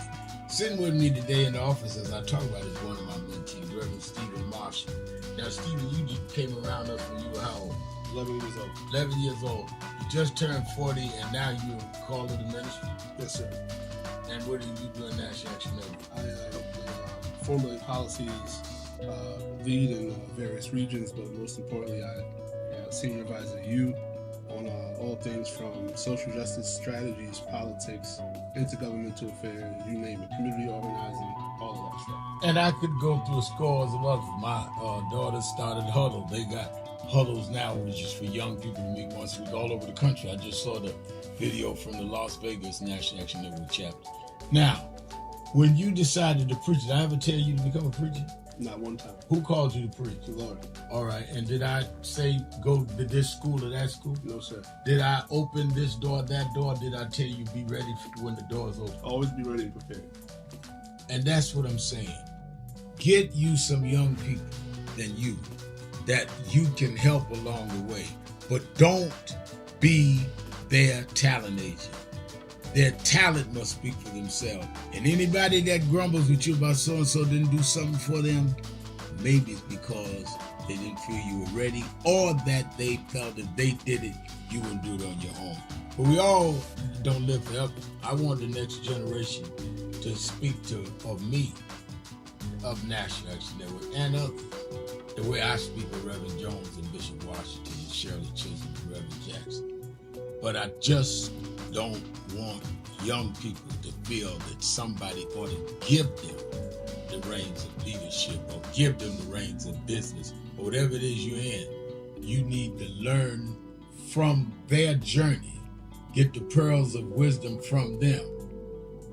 Sitting with me today in the office as I talk about is one of my mentees, Reverend Stephen Marshall. Now, Stephen, you just came around us when you were how old? 11 years old. 11 years old. You just turned 40 and now you're called to the ministry? Yes, sir. And what do you do in National Action Network? I formulate policies, lead in various regions, but most importantly, I senior advisor to you on all things from social justice strategies, politics, intergovernmental affairs, you name it, community organizing, all of that stuff. And I could go through scores of others. My daughter started Huddle. They got Huddles now, which is for young people to meet once a week all over the country. I just saw the video from the Las Vegas National Action Network chapter. Now, when you decided to preach, did I ever tell you to become a preacher? Not one time. Who called you to preach? The Lord. All right. And did I say go to this school or that school? No, sir. Did I open this door, that door? Did I tell you be ready for when the doors open? Always be ready and prepared. And that's what I'm saying. Get you some young people than you that you can help along the way. But don't be their talent agent. Their talent must speak for themselves. And anybody that grumbles with you about so-and-so didn't do something for them, maybe it's because they didn't feel you were ready, or that they felt if they did it, you wouldn't do it on your own. But we all don't live forever. I want the next generation to speak of me of National Action Network and others, the way I speak with Reverend Jones and Bishop Washington and Shirley Chisholm and Reverend Jackson. But I just don't want young people to feel that somebody ought to give them the reins of leadership or give them the reins of business or whatever it is you're in. You need to learn from their journey, get the pearls of wisdom from them,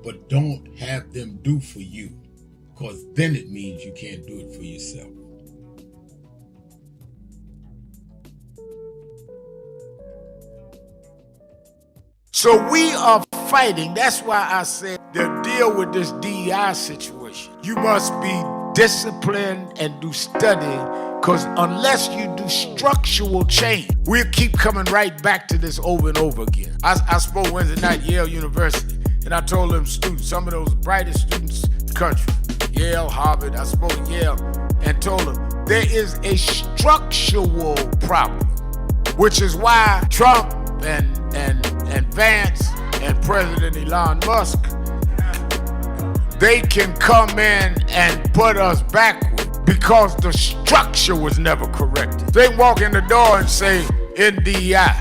but don't have them do for you, because then it means you can't do it for yourself. So we are fighting. That's why I said to deal with this DEI situation, you must be disciplined and do study, because unless you do structural change, we'll keep coming right back to this over and over again. I spoke Wednesday night at Yale University, and I told them students, some of those brightest students in the country, Yale, Harvard, I spoke at Yale, and told them there is a structural problem, which is why Trump and Vance and President Elon Musk, they can come in and put us backward because the structure was never corrected. They walk in the door and say NDI,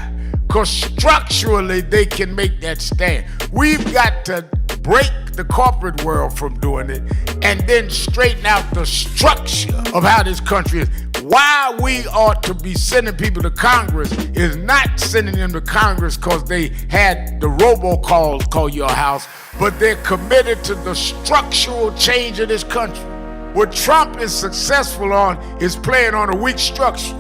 because structurally they can make that stand. We've got to break the corporate world from doing it and then straighten out the structure of how this country is. Why we ought to be sending people to Congress is not sending them to Congress because they had the robocalls call your house, but they're committed to the structural change of this country. What Trump is successful on is playing on a weak structure,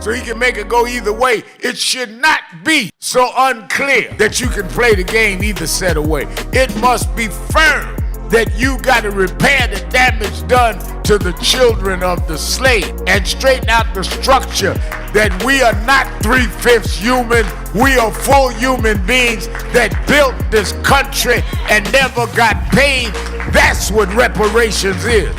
so he can make it go either way. It should not be so unclear that you can play the game either set of way. It must be firm that you got to repair the damage done to the children of the slave and straighten out the structure that we are not 3/5 human. We are full human beings that built this country and never got paid. That's what reparations is.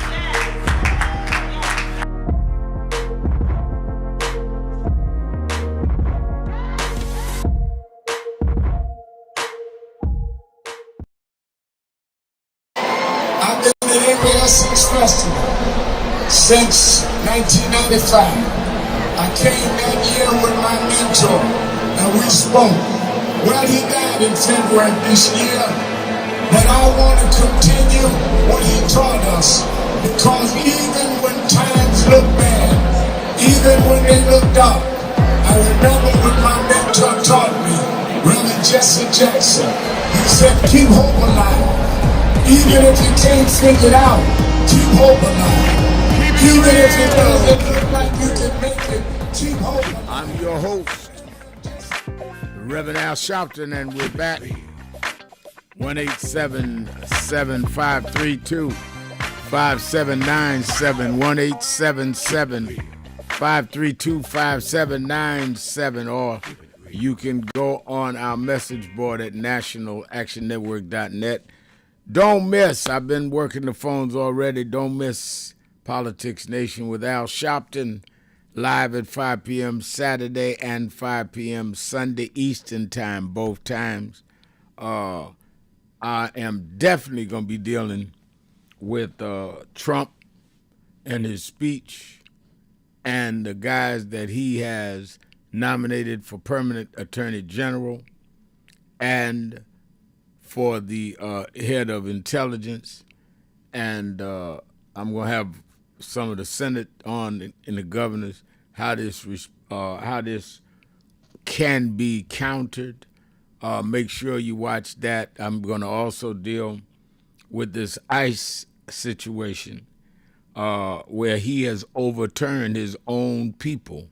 Essence Festival since 1995. I came that year with my mentor and we spoke. Well, he died in February this year, but I want to continue what he taught us, because even when times look bad, even when they look dark, I remember what my mentor taught me, Reverend Jesse Jackson. He said, keep hope alive. Even if you can't figure it out, keep hope alive. Even if it doesn't look like you can make it, keep hope alive. I'm your host, Reverend Al Sharpton, and we're back. 1-877-532-5797, 1-877-532-5797, or you can go on our message board at nationalactionnetwork.net. Don't miss, I've been working the phones already, don't miss Politics Nation with Al Sharpton, live at 5 p.m. Saturday and 5 p.m. Sunday Eastern Time, both times. I am definitely going to be dealing with Trump and his speech and the guys that he has nominated for permanent attorney general and for the head of intelligence, and I'm going to have some of the Senate on and the governors, how this can be countered. Make sure you watch that. I'm going to also deal with this ICE situation where he has overturned his own people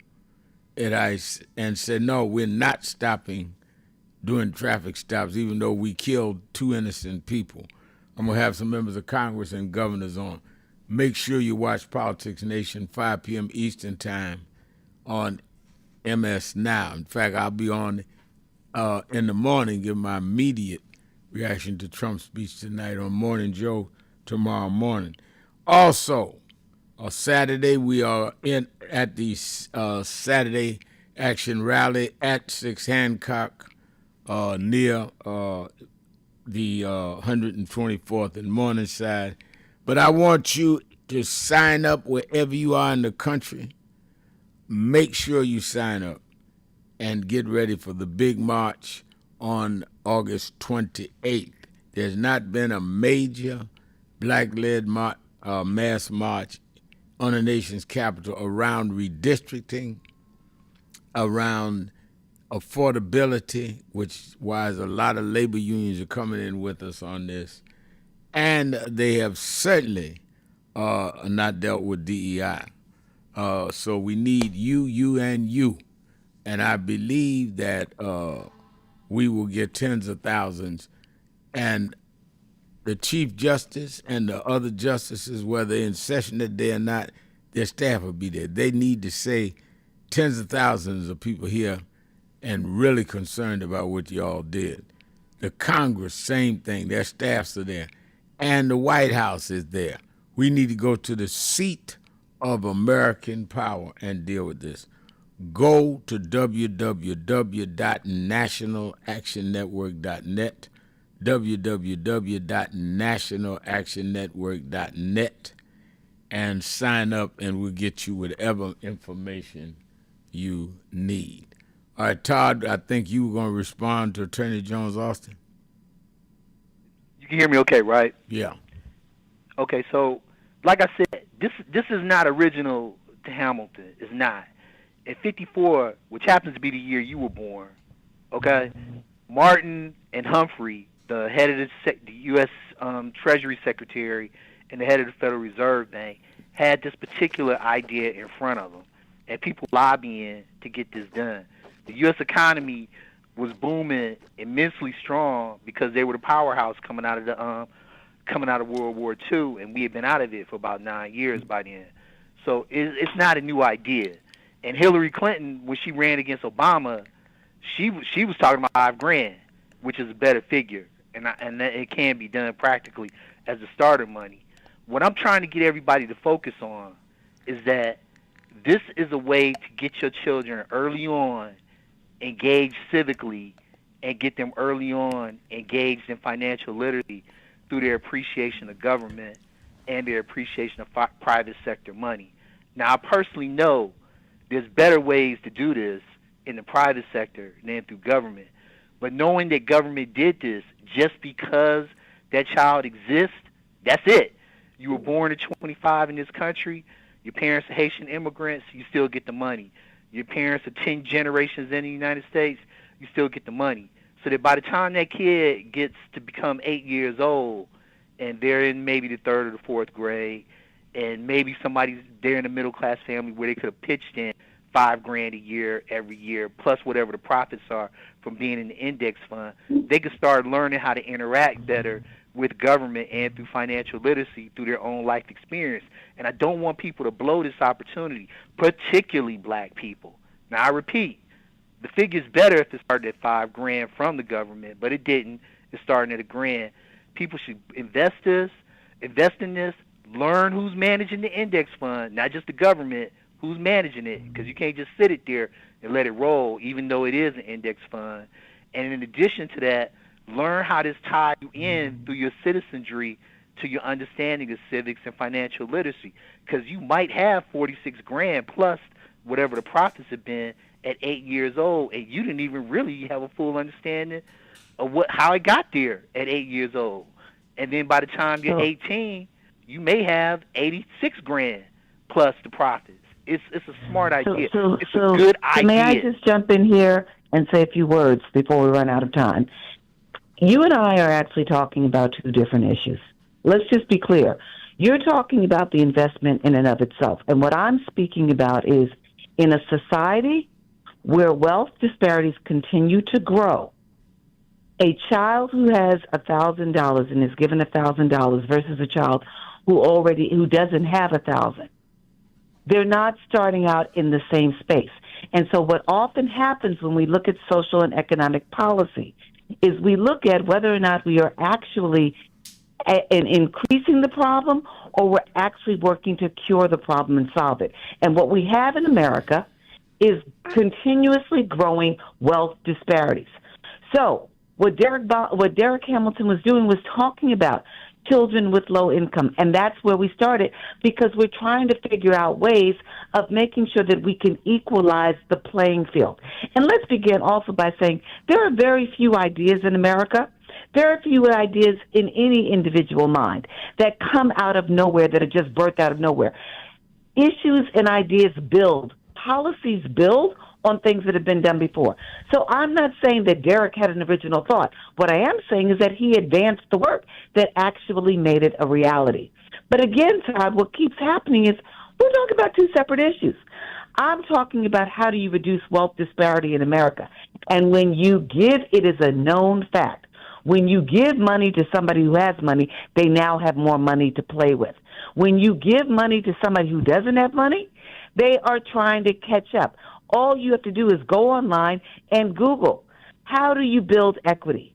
at ICE and said, no, we're not stopping doing traffic stops, even though we killed 2 innocent people. I'm going to have some members of Congress and governors on. Make sure you watch Politics Nation, 5 p.m. Eastern Time on MS Now. In fact, I'll be on in the morning, give my immediate reaction to Trump's speech tonight on Morning Joe tomorrow morning. Also, on Saturday, we are at the Saturday Action Rally at 6 Hancock, near the 124th and Morningside. But I want you to sign up wherever you are in the country, make sure you sign up and get ready for the big march on August 28th. There's not been a major black-led mass march on the nation's capital around redistricting, around affordability, which is why a lot of labor unions are coming in with us on this. And they have certainly not dealt with DEI. So we need you, and you. And I believe that we will get tens of thousands. And the Chief Justice and the other justices, whether in session that day or not, their staff will be there. They need to say tens of thousands of people here and really concerned about what y'all did. The Congress, same thing. Their staffs are there. And the White House is there. We need to go to the seat of American power and deal with this. Go to www.nationalactionnetwork.net, www.nationalactionnetwork.net, and sign up, and we'll get you whatever information you need. All right, Todd, I think you were going to respond to Attorney Jones-Austin. You can hear me okay, right? Yeah. Okay, so like I said, this is not original to Hamilton. It's not. At 54, which happens to be the year you were born, okay, Martin and Humphrey, the head of the U.S. Treasury Secretary and the head of the Federal Reserve Bank, had this particular idea in front of them, and people lobbying to get this done. The U.S. economy was booming immensely strong because they were the powerhouse coming out of World War II, and we had been out of it for about 9 years by then. So it's not a new idea. And Hillary Clinton, when she ran against Obama, she was talking about $5,000, which is a better figure, and that it can be done practically as a starter money. What I'm trying to get everybody to focus on is that this is a way to get your children early on engaged civically and get them early on engaged in financial literacy through their appreciation of government and their appreciation of private sector money. Now, I personally know there's better ways to do this in the private sector than through government. But knowing that government did this just because that child exists, that's it. You were born at 25 in this country, your parents are Haitian immigrants, you still get the money. Your parents are 10 generations in the United States, you still get the money. So that by the time that kid gets to become 8 years old, and they're in maybe the 3rd or the 4th grade, and maybe they're in a middle-class family where they could have pitched in $5,000 a year every year, plus whatever the profits are from being in the index fund, they could start learning how to interact better with government and through financial literacy through their own life experience. And I don't want people to blow this opportunity, particularly black people. Now, I repeat, the figure's better if it started at $5,000 from the government, but it didn't. It's starting at $1,000. People should invest in this, learn who's managing the index fund, not just the government, who's managing it, because you can't just sit it there and let it roll, even though it is an index fund. And in addition to that, learn how this ties you in through your citizenry to your understanding of civics and financial literacy, because you might have $46,000 plus whatever the profits have been at 8 years old, and you didn't even really have a full understanding of how it got there at 8 years old. And then by the time you're 18, you may have $86,000 plus the profits. It's a smart idea. It's a good idea. May I just jump in here and say a few words before we run out of time? You and I are actually talking about two different issues. Let's just be clear. You're talking about the investment in and of itself. And what I'm speaking about is in a society where wealth disparities continue to grow, a child who has $1,000 and is given $1,000 versus a child who doesn't have $1,000. They're not starting out in the same space. And so what often happens when we look at social and economic policy is we look at whether or not we are actually increasing the problem or we're actually working to cure the problem and solve it. And what we have in America is continuously growing wealth disparities. So what Derek Hamilton was doing was talking about children with low income. And that's where we started, because we're trying to figure out ways of making sure that we can equalize the playing field. And let's begin also by saying there are very few ideas in America. There are few ideas in any individual mind that come out of nowhere, that are just birthed out of nowhere. Issues and ideas build. Policies build on things that have been done before. So I'm not saying that Derek had an original thought. What I am saying is that he advanced the work that actually made it a reality. But again, Todd, what keeps happening is we're talking about two separate issues. I'm talking about how do you reduce wealth disparity in America. And when you give, it is a known fact. When you give money to somebody who has money, they now have more money to play with. When you give money to somebody who doesn't have money, they are trying to catch up. All you have to do is go online and Google, how do you build equity?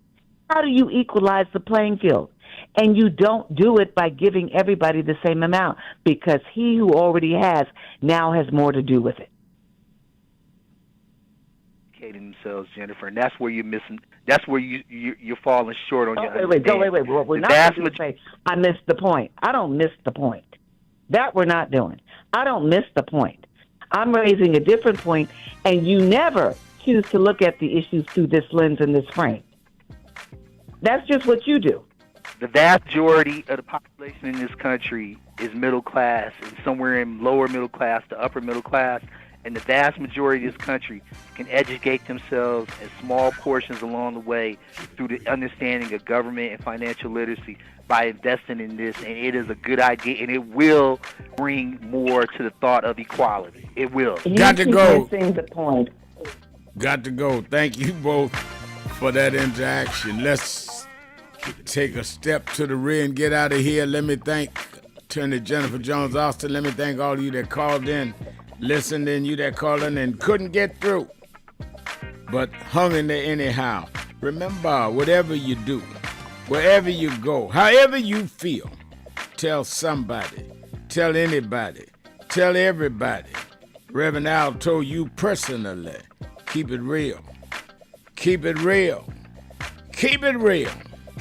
How do you equalize the playing field? And you don't do it by giving everybody the same amount, because he who already has now has more to do with it. Themselves, Jennifer, and that's where you're missing. That's where you're falling short on your Wait. Well, we're not going to say I missed the point. I don't miss the point. That we're not doing. I don't miss the point. I'm raising a different point, and you never choose to look at the issues through this lens and this frame. That's just what you do. The vast majority of the population in this country is middle class, and somewhere in lower middle class to upper middle class. And the vast majority of this country can educate themselves in small portions along the way through the understanding of government and financial literacy by investing in this. And it is a good idea, and it will bring more to the thought of equality. It will. Got to go. Missing the point. Got to go. Thank you both for that interaction. Let's take a step to the rear and get out of here. Let me thank Attorney Jennifer Jones-Austin. Let me thank all of you that called in, listened in, you that called in and couldn't get through, but hung in there anyhow. Remember, whatever you do, wherever you go, however you feel, tell somebody, tell anybody, tell everybody. Reverend Al told you personally, keep it real. Keep it real. Keep it real.